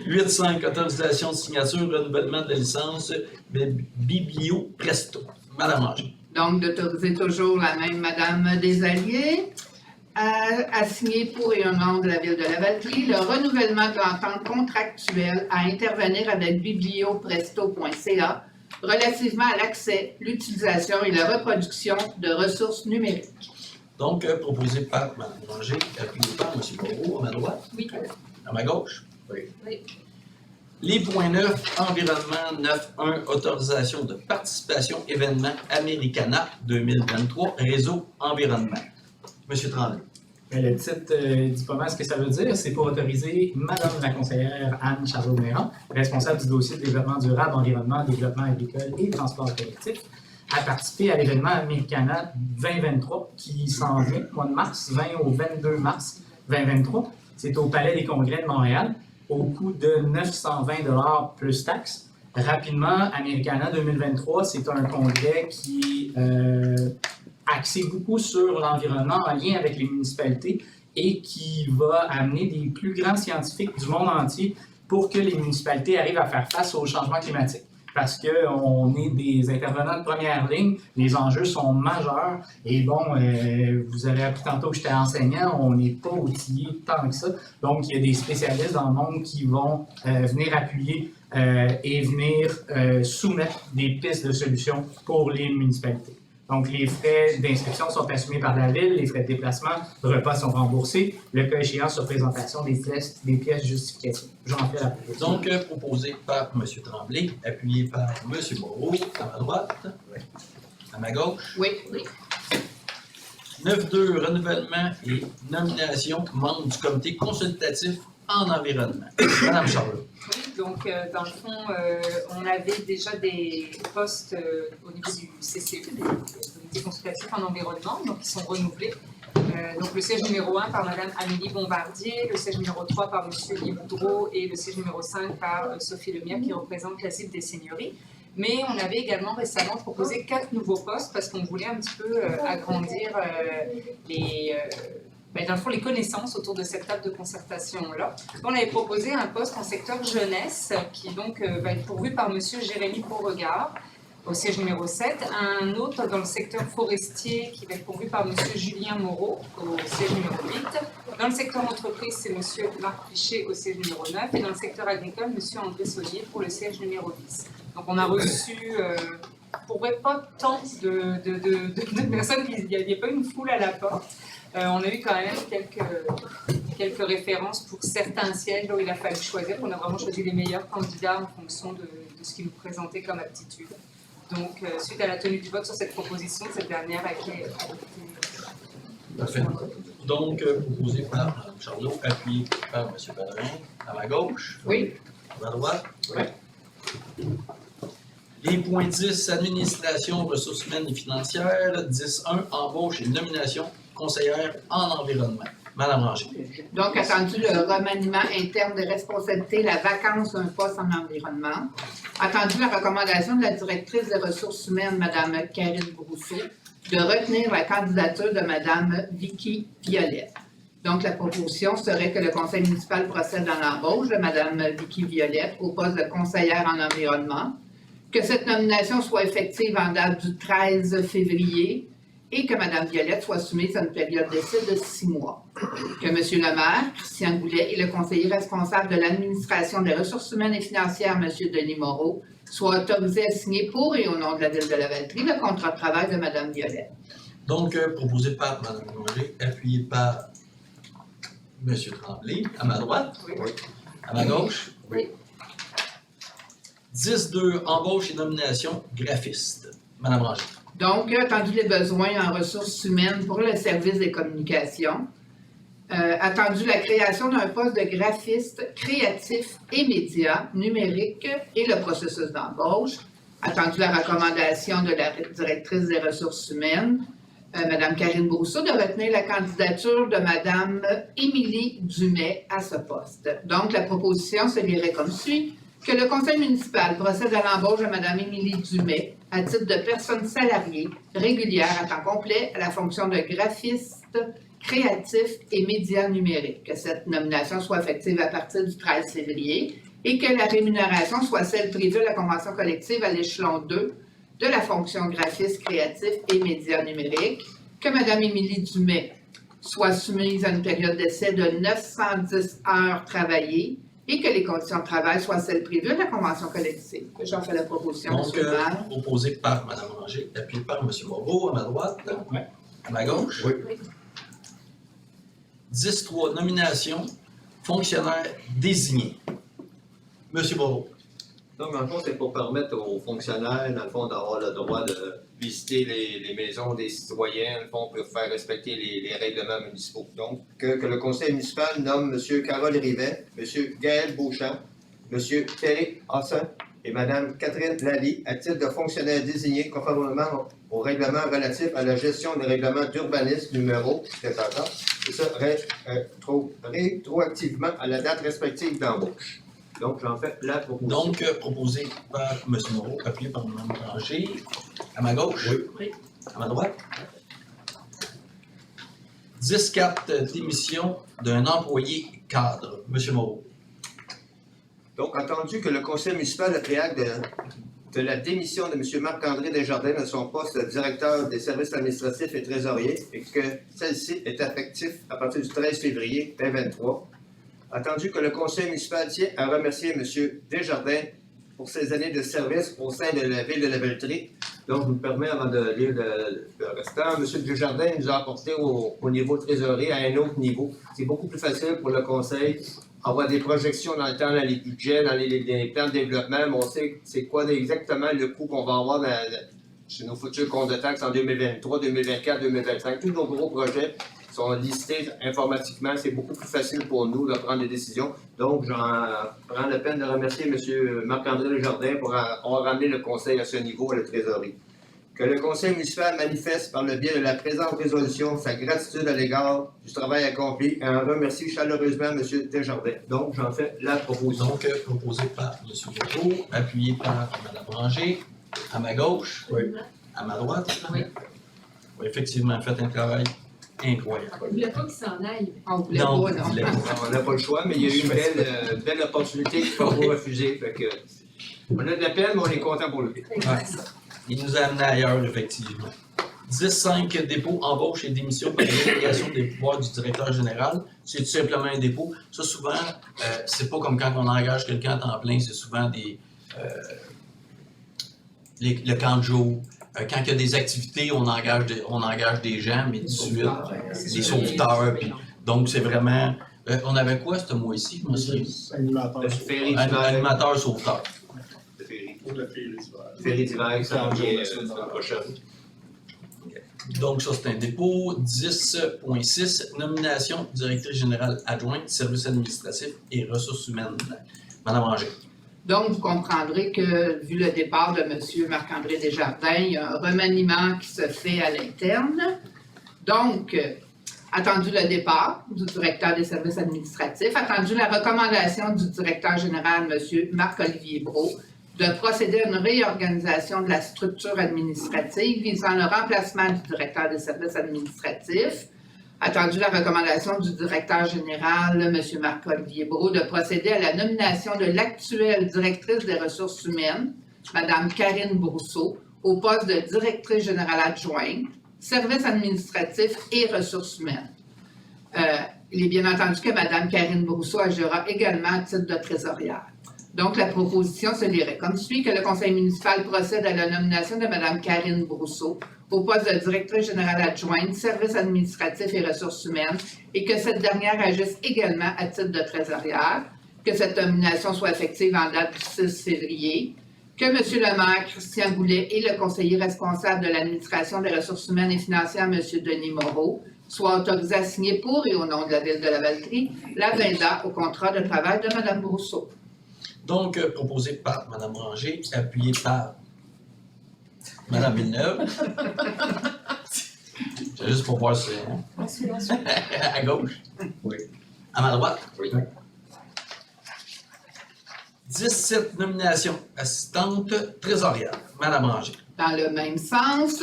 S1: 8.5, autorisation de signature, renouvellement de la licence Biblio Presto. Madame Ranger.
S5: Donc, d'autoriser toujours la même Mme Desalliés à signer pour et au nom de la ville de la Valtrie le renouvellement de l'entente contractuelle à intervenir avec bibliopresto.ca relativement à l'accès, l'utilisation et la reproduction de ressources numériques.
S1: Donc, proposé par Mme Ranger, appuyé par M. Moreau, à ma droite.
S5: Oui.
S1: À ma gauche.
S5: Oui.
S1: Les points 9, environnement 9.1, autorisation de participation événement Americana 2023, réseau environnement. Monsieur Tremblay.
S15: Le titre dit pas mal ce que ça veut dire. C'est pour autoriser Madame la conseillère Anne Charlot-Méran, responsable du dossier de développement durable, environnement, développement agricole et transport collectif, à participer à l'événement Americana 2023 qui s'en vient au mois de mars, 20 au 22 mars 2023. C'est au Palais des Congrès de Montréal, au coût de 920 $ plus taxes. Rapidement, Americana 2023, c'est un congrès qui axé beaucoup sur l'environnement en lien avec les municipalités et qui va amener des plus grands scientifiques du monde entier pour que les municipalités arrivent à faire face au changement climatique. Parce qu'on est des intervenants de première ligne, les enjeux sont majeurs et bon, vous avez appris tantôt que j'étais enseignant, on n'est pas outillé tant que ça. Donc, il y a des spécialistes dans le monde qui vont venir appuyer et venir soumettre des pistes de solutions pour les municipalités. Donc, les frais d'inscription sont assumés par la Ville, les frais de déplacement, repas sont remboursés, le cas échéant sur présentation des pièces justificatives. J'en fais la proposition.
S1: Donc, proposé par M. Tremblay, appuyé par M. Moreau, à ma droite, à ma gauche.
S5: Oui, oui.
S1: 9.2, renouvellement et nomination membres du comité consultatif en environnement. Madame Charlot.
S18: Oui, donc dans le fond, on avait déjà des postes au niveau du CCE, du comité consultatif en environnement, donc qui sont renouvelés. Donc le siège numéro 1 par Mme Amélie Bombardier, le siège numéro 3 par M. Yves Boudreau et le siège numéro 5 par Sophie Lemire qui représente la cible des seigneuries. Mais on avait également récemment proposé 4 nouveaux postes parce qu'on voulait un petit peu agrandir dans le fond, les connaissances autour de cette table de concertation-là. On avait proposé un poste en secteur jeunesse qui donc va être pourvu par M. Jérémy Beauregard au siège numéro 7, un autre dans le secteur forestier qui va être pourvu par M. Julien Moreau au siège numéro 8. Dans le secteur entreprise, c'est M. Marc Piché au siège numéro 9 et dans le secteur agricole, M. André Saunier pour le siège numéro 10. Donc on a reçu, pour vrai, pas tant de personnes, il n'y a pas une foule à la porte. On a eu quand même quelques références pour certains sièges où il a fallu choisir. On a vraiment choisi les meilleurs candidats en fonction de ce qu'ils nous présentaient comme aptitude. Donc, suite à la tenue du vote sur cette proposition, cette dernière a été
S1: Parfait. Donc, proposé par Mme Charlot, appuyé par M. Pellerin, à ma gauche.
S5: Oui.
S1: À ma droite. Oui. Les points 10, administration, ressources humaines et financières. 10.1, embauche et nomination conseillère en environnement. Madame Ranger.
S5: Donc, attendu le remaniement interne de responsabilité, la vacance d'un poste en environnement. Attendu la recommandation de la directrice des ressources humaines, Mme Karine Brousseau, de retenir la candidature de Mme Vicky Violette. Donc, la proposition serait que le conseil municipal procède à l'embauche de Mme Vicky Violette au poste de conseillère en environnement, que cette nomination soit effective en date du 13 février et que Mme Violette soit soumise à une période d'essai de 6 mois. Que M. le maire, Christian Goulet, et le conseiller responsable de l'administration des ressources humaines et financières, M. Denis Moreau, soient autorisés à signer pour et au nom de la Ville de Lavaltrie le contrat de travail de Mme Violette.
S1: Donc, proposé par Mme Ranger, appuyé par M. Tremblay, à ma droite.
S5: Oui.
S1: À ma gauche.
S5: Oui.
S1: 10.2, embauche et nomination graphiste. Madame Ranger.
S5: Donc, attendu les besoins en ressources humaines pour le service des communications, attendu la création d'un poste de graphiste créatif et média numérique et le processus d'embauche, attendu la recommandation de la directrice des ressources humaines, Mme Karine Brousseau, de retenir la candidature de Mme Émilie Dumais à ce poste. Donc, la proposition se lirait comme suit. Que le conseil municipal procède à l'embauche de Mme Émilie Dumais à titre de personne salariée régulière à temps complet à la fonction de graphiste créatif et média numérique. Que cette nomination soit effective à partir du 13 février et que la rémunération soit celle prévue à la convention collective à l'échelon 2 de la fonction graphiste créatif et média numérique. Que Mme Émilie Dumais soit soumise à une période d'essai de 910 heures travaillées et que les conditions de travail soient celles prévues de la convention collective. J'en fais la proposition,
S1: Donc,
S5: M. le maire.
S1: proposé par Mme Ranger, appuyé par M. Moreau, à ma droite.
S7: Oui.
S1: À ma gauche.
S2: Oui.
S1: 10.3, nomination, fonctionnaire désigné. M. Moreau.
S13: Donc, dans le fond, c'est pour permettre aux fonctionnaires, dans le fond, d'avoir le droit de visiter les maisons des citoyens, dans le fond, pour faire respecter les règlements municipaux. Donc, que le conseil municipal nomme M. Carole Rivet, M. Gaël Beauchamp, M. Terry Hassan et Mme Catherine Lally à titre de fonctionnaires désignés conformément au règlement relatif à la gestion des règlements d'urbanisme numéro, c'est ça, rétroactivement à la date respective d'embauche. Donc, j'en fais la proposition.
S1: Donc, proposé par M. Moreau, appuyé par Mme Ranger. À ma gauche.
S5: Oui.
S1: À ma droite. 10.4, démission d'un employé cadre. M. Moreau.
S13: Donc, entendu que le conseil municipal a pris acte de la démission de M. Marc-André Desjardins de son poste de directeur des services administratifs et trésoriers et que celle-ci est effective à partir du 13 février 2023. Attendu que le conseil municipal tient à remercier M. Desjardins pour ses années de service au sein de la ville de la Valtrie. Donc, je me permets, avant de lire le restant, M. Desjardins nous a apporté au niveau trésorerie à un autre niveau. C'est beaucoup plus facile pour le conseil avoir des projections dans le temps, dans les budgets, dans les plans de développement, mais on sait c'est quoi exactement le coût qu'on va avoir chez nos futurs comptes de taxes en 2023, 2024, 2025. Tous nos gros projets sont listés informatiquement. C'est beaucoup plus facile pour nous de prendre des décisions. Donc, j'en prends la peine de remercier M. Marc-André Desjardins pour avoir ramené le conseil à ce niveau à la trésorerie. Que le conseil municipal manifeste par le biais de la présente résolution sa gratitude à l'égard du travail accompli et en remercie chaleureusement M. Desjardins. Donc, j'en fais la proposition.
S1: Donc, proposé par M. Legault, appuyé par Mme Ranger, à ma gauche, à ma droite.
S18: Oui.
S1: Oui, effectivement, fait un travail incroyable.
S3: On ne voulait pas qu'il s'en aille.
S5: On voulait
S1: Non,
S5: pas, non.
S1: il voulait pas.
S13: On n'a pas le choix, mais il y a eu une belle opportunité qu'il ne faut pas refuser. Fait que, on a de la peine, mais on est content pour lui.
S1: Ouais. Il nous a amené ailleurs, effectivement. 10.5 dépôt, embauche et démission par délégation des pouvoirs du directeur général. C'est tout simplement un dépôt. Ça, souvent, c'est pas comme quand on engage quelqu'un à temps plein, c'est souvent le camp de jour. Quand il y a des activités, on engage des gens, mais tout de suite, des sauveteurs. Puis, donc, c'est vraiment... on avait quoi ce mois-ci? Animateur sauveteur.
S13: Féerie d'hiver, ça revient la semaine prochaine.
S1: Donc, ça, c'est un dépôt. 10.6, nomination directrice générale adjointe, services administratifs et ressources humaines. Madame Ranger.
S5: Donc, vous comprendrez que, vu le départ de M. Marc-André Desjardins, il y a un remaniement qui se fait à l'interne. Donc, attendu le départ du directeur des services administratifs, attendu la recommandation du directeur général, M. Marc-Olivier Brault, de procéder à une réorganisation de la structure administrative visant le remplacement du directeur des services administratifs. Attendu la recommandation du directeur général, M. Marc-Olivier Brault, de procéder à la nomination de l'actuelle directrice des ressources humaines, Mme Karine Brousseau, au poste de directrice générale adjointe, services administratifs et ressources humaines. Il est bien entendu que Mme Karine Brousseau agira également à titre de trésorière. Donc, la proposition se lirait comme suit, que le conseil municipal procède à la nomination de Mme Karine Brousseau au poste de directrice générale adjointe, services administratifs et ressources humaines, et que cette dernière agisse également à titre de trésorière, que cette nomination soit effective en date du 6 février, que M. le maire, Christian Goulet, et le conseiller responsable de l'administration des ressources humaines et financières, M. Denis Moreau, soient autorisés à signer pour et au nom de la Ville de la Valtrie l'agenda au contrat de travail de Mme Brousseau.
S1: Donc, proposé par Mme Ranger, appuyé par Mme Villeneuve. C'est juste pour voir si... À gauche.
S17: Oui.
S1: À ma droite.
S17: Oui.
S1: 17 nominations. Assistante trésorière. Mme Ranger.
S5: Dans le même sens,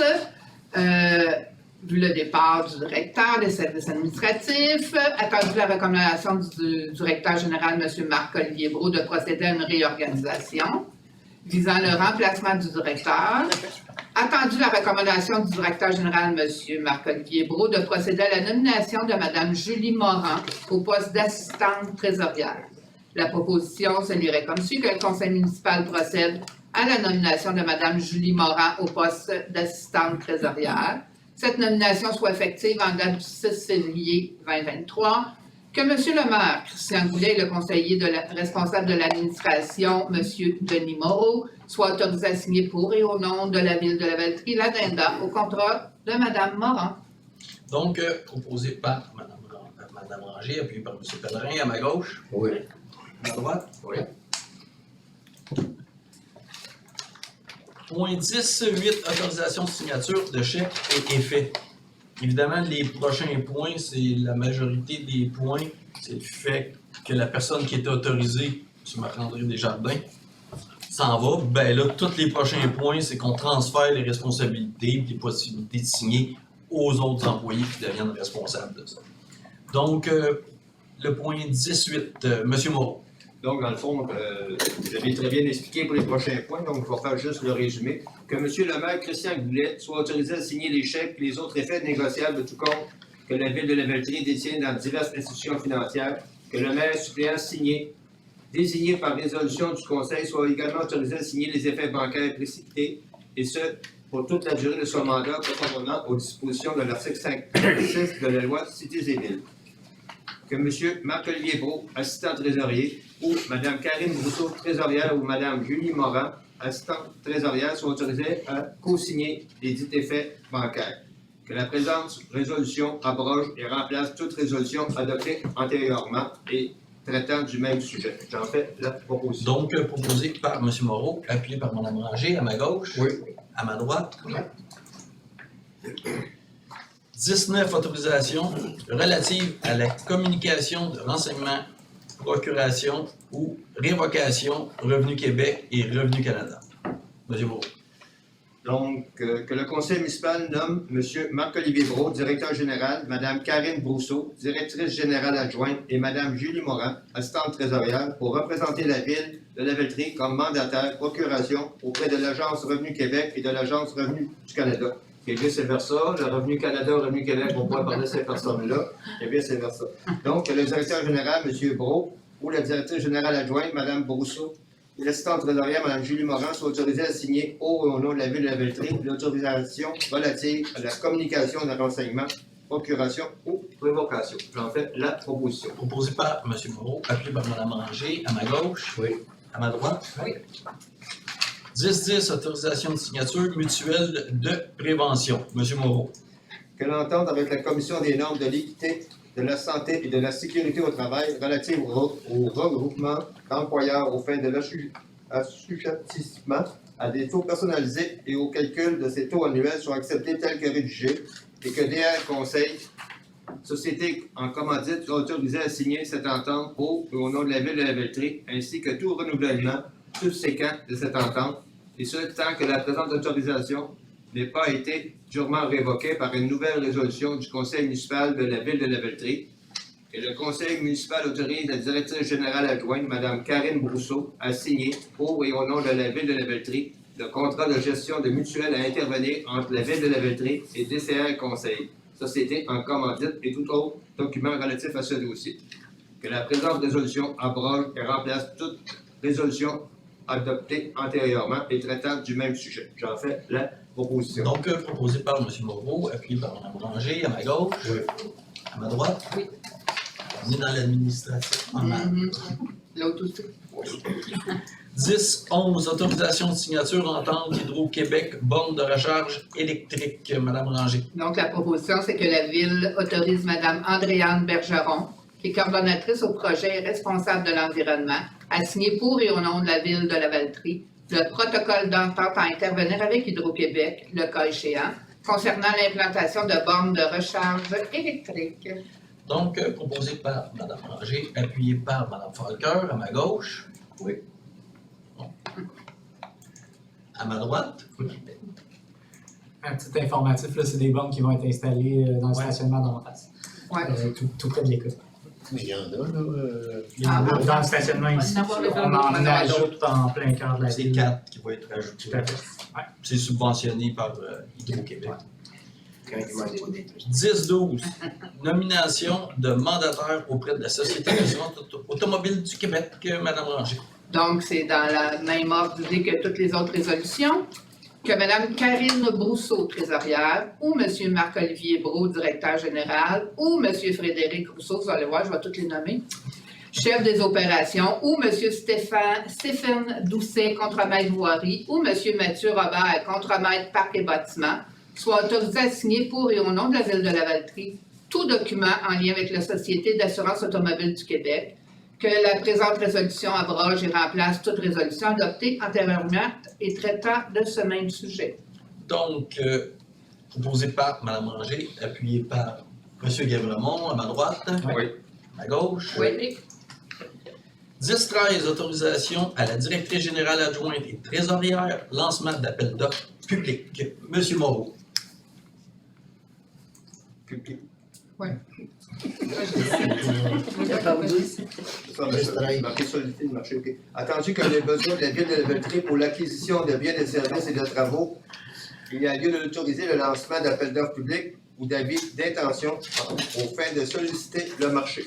S5: vu le départ du directeur des services administratifs, attendu la recommandation du directeur général, M. Marc-Olivier Brault, de procéder à une réorganisation visant le remplacement du directeur, attendu la recommandation du directeur général, M. Marc-Olivier Brault, de procéder à la nomination de Mme Julie Morin au poste d'assistante trésorière. La proposition se lirait comme suit, que le conseil municipal procède à la nomination de Mme Julie Morin au poste d'assistante trésorière. Cette nomination soit effective en date du 6 février 2023, que M. le maire, Christian Goulet, et le conseiller responsable de l'administration, M. Denis Moreau, soient autorisés à signer pour et au nom de la Ville de la Valtrie l'agenda au contrat de Mme Morin.
S1: Donc, proposé par Mme Ranger, appuyé par M. Pellerin, à ma gauche.
S17: Oui.
S1: À ma droite.
S17: Oui.
S1: Point 10.8, autorisation de signature de chèques et effets. Évidemment, les prochains points, c'est la majorité des points, c'est le fait que la personne qui est autorisée, M. Marc-André Desjardins, s'en va. Ben là, tous les prochains points, c'est qu'on transfère les responsabilités et les possibilités de signer aux autres employés qui deviennent responsables de ça. Donc, le point 18, M. Moreau.
S13: Donc, dans le fond, vous avez très bien expliqué pour les prochains points, donc je vais faire juste le résumé. Que M. le maire Christian Goulet soit autorisé à signer les chèques et les autres effets négociables de tout compte que la Ville de la Valtrie détient dans diverses institutions financières, que le maire suppléant signé désignés par résolution du Conseil soient également autorisés à signer les effets bancaires précipités, et ce, pour toute la durée de son mandat, conformément aux dispositions de l'article 56 de la loi Cités et Villes. Que M. Marc-Olivier Brault, assistant trésorier, ou Mme Karine Brousseau, trésorière, ou Mme Julie Morin, assistante trésorière, soient autorisés à co-signer les dits effets bancaires. Que la présente résolution abroge et remplace toute résolution adoptée antérieurement et traitant du même sujet. J'en fais la proposition.
S1: Donc, proposé par M. Moreau, appuyé par Mme Ranger, à ma gauche.
S13: Oui.
S1: À ma droite. Oui. 19 autorisations relatives à la communication de renseignements, procuration ou révocation Revenu Québec et Revenu Canada. M. Moreau.
S13: Donc, que le conseil municipal nomme M. Marc-Olivier Brault, directeur général, Mme Karine Brousseau, directrice générale adjointe, et Mme Julie Morin, assistante trésorière, pour représenter la ville de Lavaltrie comme mandataire procuration auprès de l'Agence Revenu Québec et de l'Agence Revenu du Canada. Et vice-versa, le Revenu Canada, le Revenu Québec, on pourrait parler de ces personnes-là, et vice-versa. Donc, le directeur général, M. Brault, ou la directrice générale adjointe, Mme Brousseau, et l'assistante trésorière, Mme Julie Morin, sont autorisés à signer au nom de la ville de Lavaltrie l'autorisation relative à la communication de renseignements, procuration ou révocation. J'en fais la proposition.
S1: Proposé par M. Moreau, appuyé par Mme Ranger, à ma gauche.
S13: Oui.
S1: À ma droite.
S18: Oui.
S1: 10-10, autorisation de signature mutuelle de prévention. M. Moreau.
S13: Que l'entente avec la Commission des normes de l'équité, de la santé et de la sécurité au travail relative au regroupement d'employeurs aux fins de l'assujettissement à des taux personnalisés et au calcul de ces taux annuels soit acceptés tels que rédigés et que DR Conseil, société en commandite, soit autorisé à signer cette entente au nom de la ville de Lavaltrie, ainsi que tout renouvellement subséquent de cette entente, et ce, tant que la présente autorisation n'ait pas été durement révoquée par une nouvelle résolution du Conseil municipal de la ville de Lavaltrie, et le Conseil municipal autorise la directrice générale adjointe, Mme Karine Brousseau, à signer, pour et au nom de la ville de Lavaltrie, le contrat de gestion de mutuelle à intervenir entre la ville de Lavaltrie et DCR Conseil, société en commandite et tout autre document relatif à ce dossier. Que la présente résolution abroge et remplace toute résolution adoptée antérieurement et traitant du même sujet. J'en fais la proposition.
S1: Donc, proposé par M. Moreau, appuyé par Mme Ranger, à ma gauche.
S13: Oui.
S1: À ma droite.
S18: Oui.
S1: On est dans l'administratif.
S5: L'autre aussi.
S1: 10-11, autorisation de signature entente Hydro-Québec, borne de recharge électrique. Mme Ranger.
S5: Donc, la proposition, c'est que la Ville autorise Mme Andréane Bergeron, qui est coordonnatrice au projet et responsable de l'environnement, à signer pour et au nom de la Ville de Lavaltrie le protocole d'entente à intervenir avec Hydro-Québec, le cas échéant, concernant l'implantation de bornes de recharge électrique.
S1: Donc, proposé par Mme Ranger, appuyé par Mme Falqueur, à ma gauche.
S13: Oui.
S1: Bon. À ma droite.
S15: Un petit informatif, là, c'est des bornes qui vont être installées dans le stationnement d'en face.
S5: Ouais.
S15: Tout près de l'école.
S17: Mais il y en a, là.
S15: Dans le stationnement ici, on en ajoute en plein cœur de la ville.
S1: C'est 4 qui vont être ajoutés.
S15: Tout à fait. Ouais.
S1: C'est subventionné par Hydro-Québec. 10-12, nomination de mandataire auprès de la Société d'assurance automobile du Québec, Mme Ranger.
S5: Donc, c'est dans la même ordre d'idée que toutes les autres résolutions. Que Mme Karine Brousseau, trésorière, ou M. Marc-Olivier Brault, directeur général, ou M. Frédéric Rousseau, vous allez voir, je vais toutes les nommer, chef des opérations, ou M. Stéphane Doucet, contremaître voirie, ou M. Mathieu Robert, contremaître parc et bâtiment, soient autorisés à signer pour et au nom de la Ville de Lavaltrie tout document en lien avec la Société d'assurance automobile du Québec, que la présente résolution abroge et remplace toute résolution adoptée antérieurement et traitant de ce même sujet.
S1: Donc, proposé par Mme Ranger, appuyé par M. Guévremont, à ma droite.
S13: Oui.
S1: À ma gauche.
S5: Oui.
S1: 10-13, autorisation à la directrice générale adjointe et trésorière, lancement d'appel d'offres public. M. Moreau.
S13: Public.
S5: Oui.
S13: Marqué solidité de marché, OK. Attendu que les besoins de la Ville de Lavaltrie pour l'acquisition de biens, de services et de travaux, il y a lieu d'autoriser le lancement d'appels d'offres publics ou d'avis d'intention aux fins de solliciter le marché.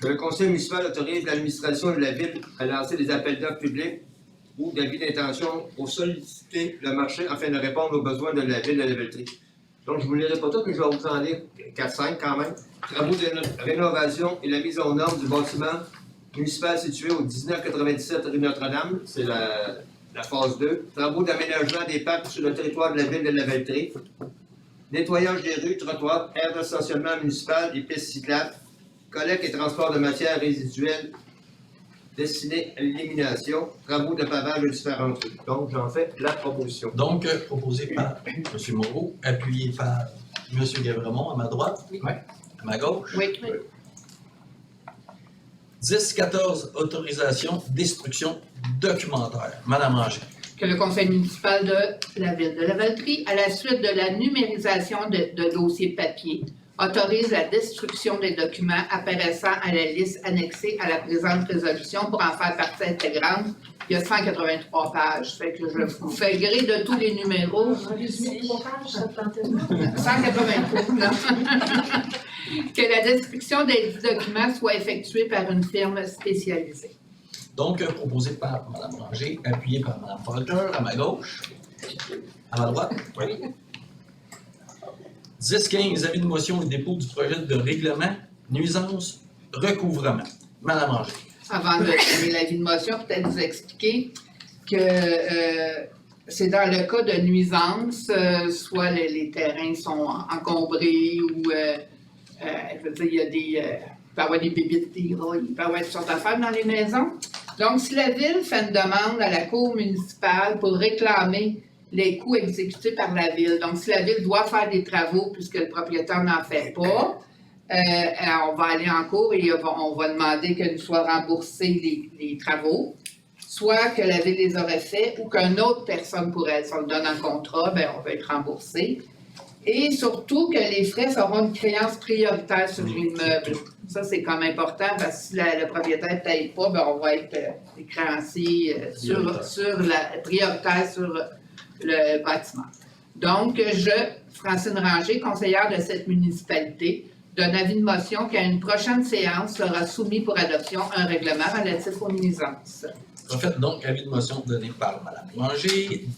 S13: Que le conseil municipal autorise l'administration de la ville à lancer des appels d'offres publics ou d'avis d'intention pour solliciter le marché afin de répondre aux besoins de la ville de Lavaltrie. Donc, je ne vous lirai pas tout, mais je vais vous en lire 4-5 quand même. Travaux de rénovation et la mise aux normes du bâtiment municipal situé au 1997 rue Notre-Dame, c'est la phase 2. Travaux d'aménagement des parcs sur le territoire de la ville de Lavaltrie. Nettoyage des rues, trottoirs, aires de stationnement municipal et pistes cyclables. Collecte et transport de matières résiduelles destinées à l'élimination. Travaux de pavage de différentes rues. Donc, j'en fais la proposition.
S1: Donc, proposé par M. Moreau, appuyé par M. Gavremont à ma droite, à ma gauche.
S5: Oui.
S1: 10-14, autorisation, destruction documentaire. Madame Ranger.
S5: Que le conseil municipal de la ville de Lavaltrie, à la suite de la numérisation de dossiers papier, autorise la destruction des documents apparaissant à la liste annexée à la présente résolution pour en faire partie intégrante. Il y a 183 pages. Fait que je vous fais gré de tous les numéros. 183, non? Que la destruction des documents soit effectuée par une firme spécialisée.
S1: Donc, proposé par Mme Ranger, appuyé par Mme Falter, à ma gauche. À ma droite. Oui. 10-15, avis de motion et dépôt du projet de règlement, nuisance, recouvrement. Madame Ranger.
S5: Avant de donner l'avis de motion, peut-être vous expliquer que c'est dans le cas de nuisance, soit les terrains sont encombrés ou je veux dire, il y a il peut y avoir des bébites, des rats, il peut y avoir toutes sortes d'affaires dans les maisons. Donc, si la ville fait une demande à la cour municipale pour réclamer les coûts exécutés par la ville, donc si la ville doit faire des travaux puisque le propriétaire n'en fait pas, on va aller en cours et on va demander que nous soient remboursés les travaux, soit que la ville les aurait faits ou qu'une autre personne pourrait, si on le donne en contrat, bien, on va être remboursé. Et surtout que les frais seront une créance prioritaire sur l'immeuble. Ça, c'est comme important parce que si le propriétaire ne paye pas, bien, on va être créancier prioritaire sur le bâtiment. Donc, Francine Ranger, conseillère de cette municipalité, donne avis de motion qu'à une prochaine séance sera soumis pour adoption un règlement relatif aux nuisances.
S1: En fait, donc, avis de motion donné par Mme Ranger.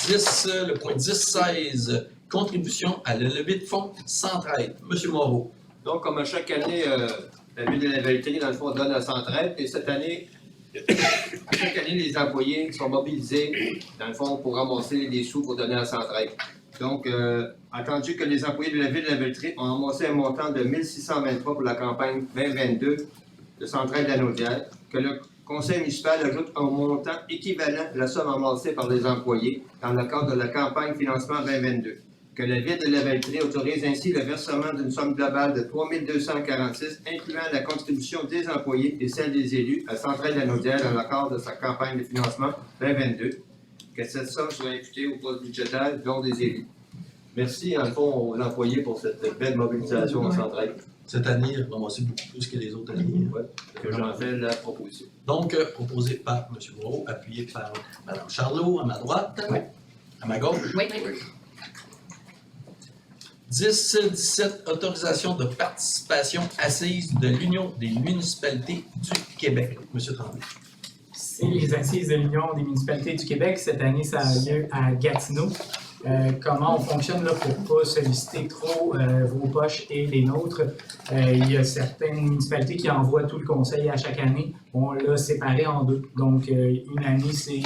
S1: Le point 10-16, contribution à la levée de fonds Centraide. M. Moreau.
S13: Donc, comme à chaque année, la ville de Lavaltrie, dans le fond, donne à Centraide. Et cette année, chaque année, les employés sont mobilisés, dans le fond, pour ramasser des sous pour donner à Centraide. Donc, attendu que les employés de la ville de Lavaltrie ont amassé un montant de 1 623 pour la campagne 2022 de Centraide de la Naudière, que le conseil municipal ajoute un montant équivalent à la somme amassée par les employés dans le cadre de la campagne financement 2022. Que la ville de Lavaltrie autorise ainsi le versement d'une somme globale de 3 246, incluant la contribution des employés et celle des élus à Centraide de la Naudière dans le cadre de sa campagne de financement 2022. Que cette somme soit imputée au poste budgétaire dont des élus. Merci, en fond, aux employés pour cette belle mobilisation en Centraide.
S1: Cette année, il a ramassé beaucoup plus que les autres années.
S13: Oui, que j'en fais la proposition.
S1: Donc, proposé par M. Moreau, appuyé par Mme Charlot, à ma droite, à ma gauche.
S5: Oui.
S1: 10-17, autorisation de participation assise de l'Union des municipalités du Québec. M. Tremblay.
S15: C'est les assises de l'Union des municipalités du Québec. Cette année, ça a lieu à Gatineau. Comment on fonctionne là, pour ne pas solliciter trop vos poches et les nôtres? Il y a certaines municipalités qui envoient tout le conseil à chaque année. On l'a séparé en deux. Donc, une année, c'est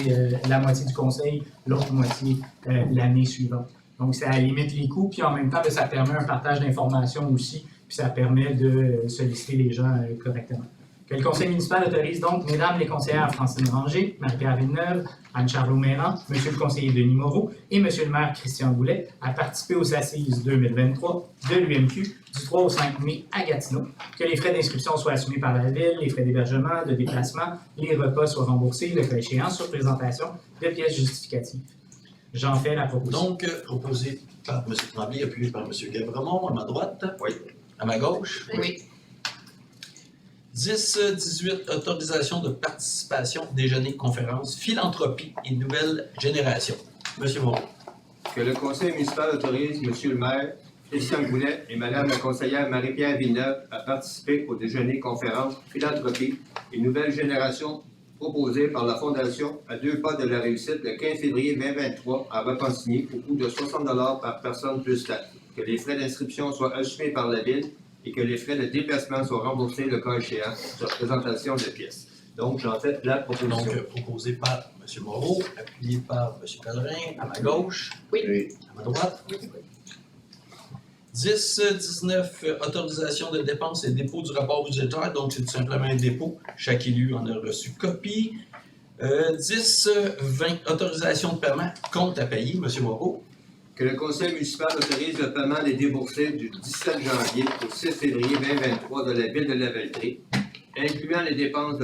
S15: la moitié du conseil, l'autre moitié l'année suivante. Donc, ça limite les coûts, puis en même temps, ça permet un partage d'informations aussi, puis ça permet de solliciter les gens correctement. Que le conseil municipal autorise donc, mesdames les conseillères Francine Ranger, Marie-Pierre Villeneuve, Anne-Charlot Méran, monsieur le conseiller Denis Moreau et monsieur le maire Christian Goulet à participer aux assises 2023 de l'UMQ du 3 au 5 mai à Gatineau. Que les frais d'inscription soient assumés par la ville, les frais d'hébergement, de déplacement, les repas soient remboursés, le cas échéant sur présentation de pièces justificatives. J'en fais la proposition.
S1: Donc, proposé par M. Tremblay, appuyé par M. Gavremont, à ma droite.
S13: Oui.
S1: À ma gauche.
S5: Oui.
S1: 10-18, autorisation de participation, déjeuner, conférence, philanthropie et nouvelle génération. M. Moreau.
S13: Que le conseil municipal autorise M. le maire Christian Goulet et Madame la conseillère Marie-Pierre Villeneuve à participer au déjeuner conférence Philanthropie et Nouvelle Génération proposé par la Fondation à 2 pas de la réussite le 15 février 2023 à Repentigny au coût de 60 $ par personne plus taxe. Que les frais d'inscription soient assumés par la Ville et que les frais de déplacement soient remboursés le cas échéant sur présentation de pièces. Donc, j'en fais la proposition.
S1: Donc, proposé par M. Moreau, appuyé par M. Pellerin, à ma gauche.
S5: Oui.
S1: À ma droite. 10, 19, autorisation de dépenses et dépôt du rapport budgétaire. Donc, c'est tout simplement un dépôt. Chaque élu en a reçu copie. 10, 20, autorisation de paiement, compte à payer, M. Moreau.
S13: Que le conseil municipal autorise le paiement des déboursés du 17 janvier au 6 février 2023 de la Ville de Lavaltrie, incluant les dépenses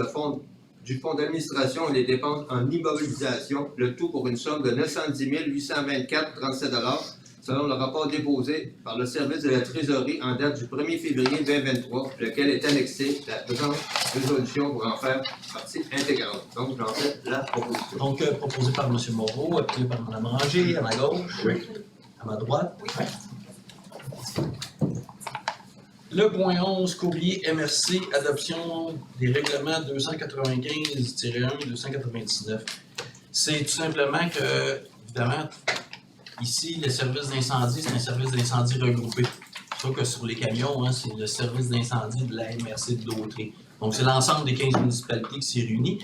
S13: du fonds d'administration et les dépenses en immobilisation, le tout pour une somme de 910 824,37 $, selon le rapport déposé par le service de la trésorerie en date du 1er février 2023, lequel est annexé la présente résolution pour en faire partie intégrante. Donc, j'en fais la proposition.
S1: Donc, proposé par M. Moreau, appuyé par Mme Ranger, à ma gauche. Oui. À ma droite. Oui. Le point 11, courrier MRC, adoption des règlements 295-1 et 299. C'est tout simplement que, évidemment, ici, le service d'incendie, c'est un service d'incendie regroupé. C'est sûr que sur les camions, hein, c'est le service d'incendie de la MRC de Dautré. Donc, c'est l'ensemble des 15 municipalités qui s'y réunit.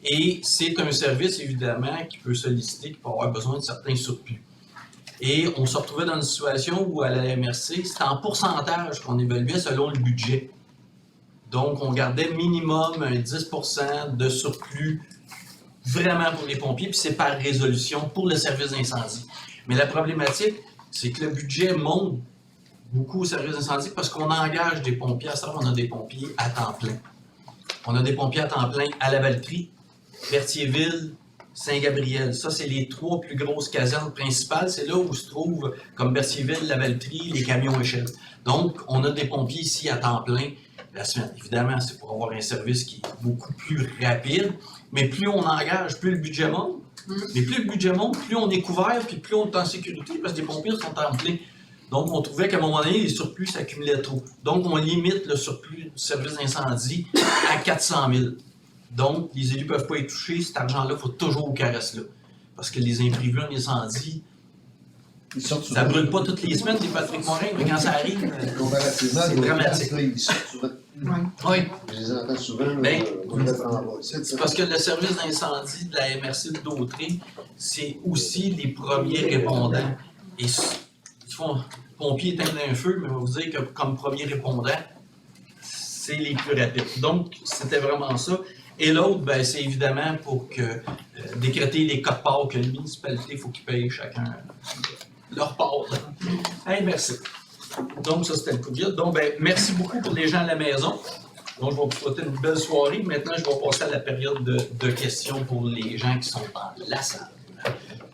S1: Et c'est un service, évidemment, qui peut solliciter, qui peut avoir besoin de certains surplus. Et on se retrouvait dans une situation où, à la MRC, c'était en pourcentage qu'on évaluait selon le budget. Donc, on gardait minimum un 10 % de surplus vraiment pour les pompiers, puis c'est par résolution pour le service d'incendie. Mais la problématique, c'est que le budget monte beaucoup au service d'incendie parce qu'on engage des pompiers. À ça, on a des pompiers à temps plein. On a des pompiers à temps plein à Lavaltrie, Berthierville, Saint-Gabriel. Ça, c'est les 3 plus grosses casernes principales. C'est là où se trouvent, comme Berthierville, Lavaltrie, les camions échelles. Donc, on a des pompiers ici à temps plein la semaine. Évidemment, c'est pour avoir un service qui est beaucoup plus rapide. Mais plus on engage, plus le budget monte. Mais plus le budget monte, plus on est couvert, puis plus on est en sécurité, parce que les pompiers sont en plein. Donc, on trouvait qu'à un moment donné, les surplus s'accumulaient trop. Donc, on limite le surplus du service d'incendie à 400 000. Donc, les élus ne peuvent pas être touchés. Cet argent-là, il faut toujours au caresse là. Parce que les imprévus en incendie, ça ne brûle pas toutes les semaines, des Patrick Morin, mais quand ça arrive, c'est dramatique. Oui.
S17: Je les entends souvent.
S1: C'est parce que le service d'incendie de la MRC de Dautré, c'est aussi les premiers répondants. Et ils font pompiers éteindre un feu, mais on va vous dire que comme premier répondant, c'est les plus rapides. Donc, c'était vraiment ça. Et l'autre, ben, c'est évidemment pour que décréter les quotes-parts que les municipalités, il faut qu'ils payent chacun leur part. Hey, merci. Donc, ça, c'était le coup de gueule. Donc, ben, merci beaucoup pour les gens à la maison. Donc, je vais vous souhaiter une belle soirée. Maintenant, je vais passer à la période de questions pour les gens qui sont dans la salle.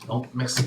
S1: Donc, merci.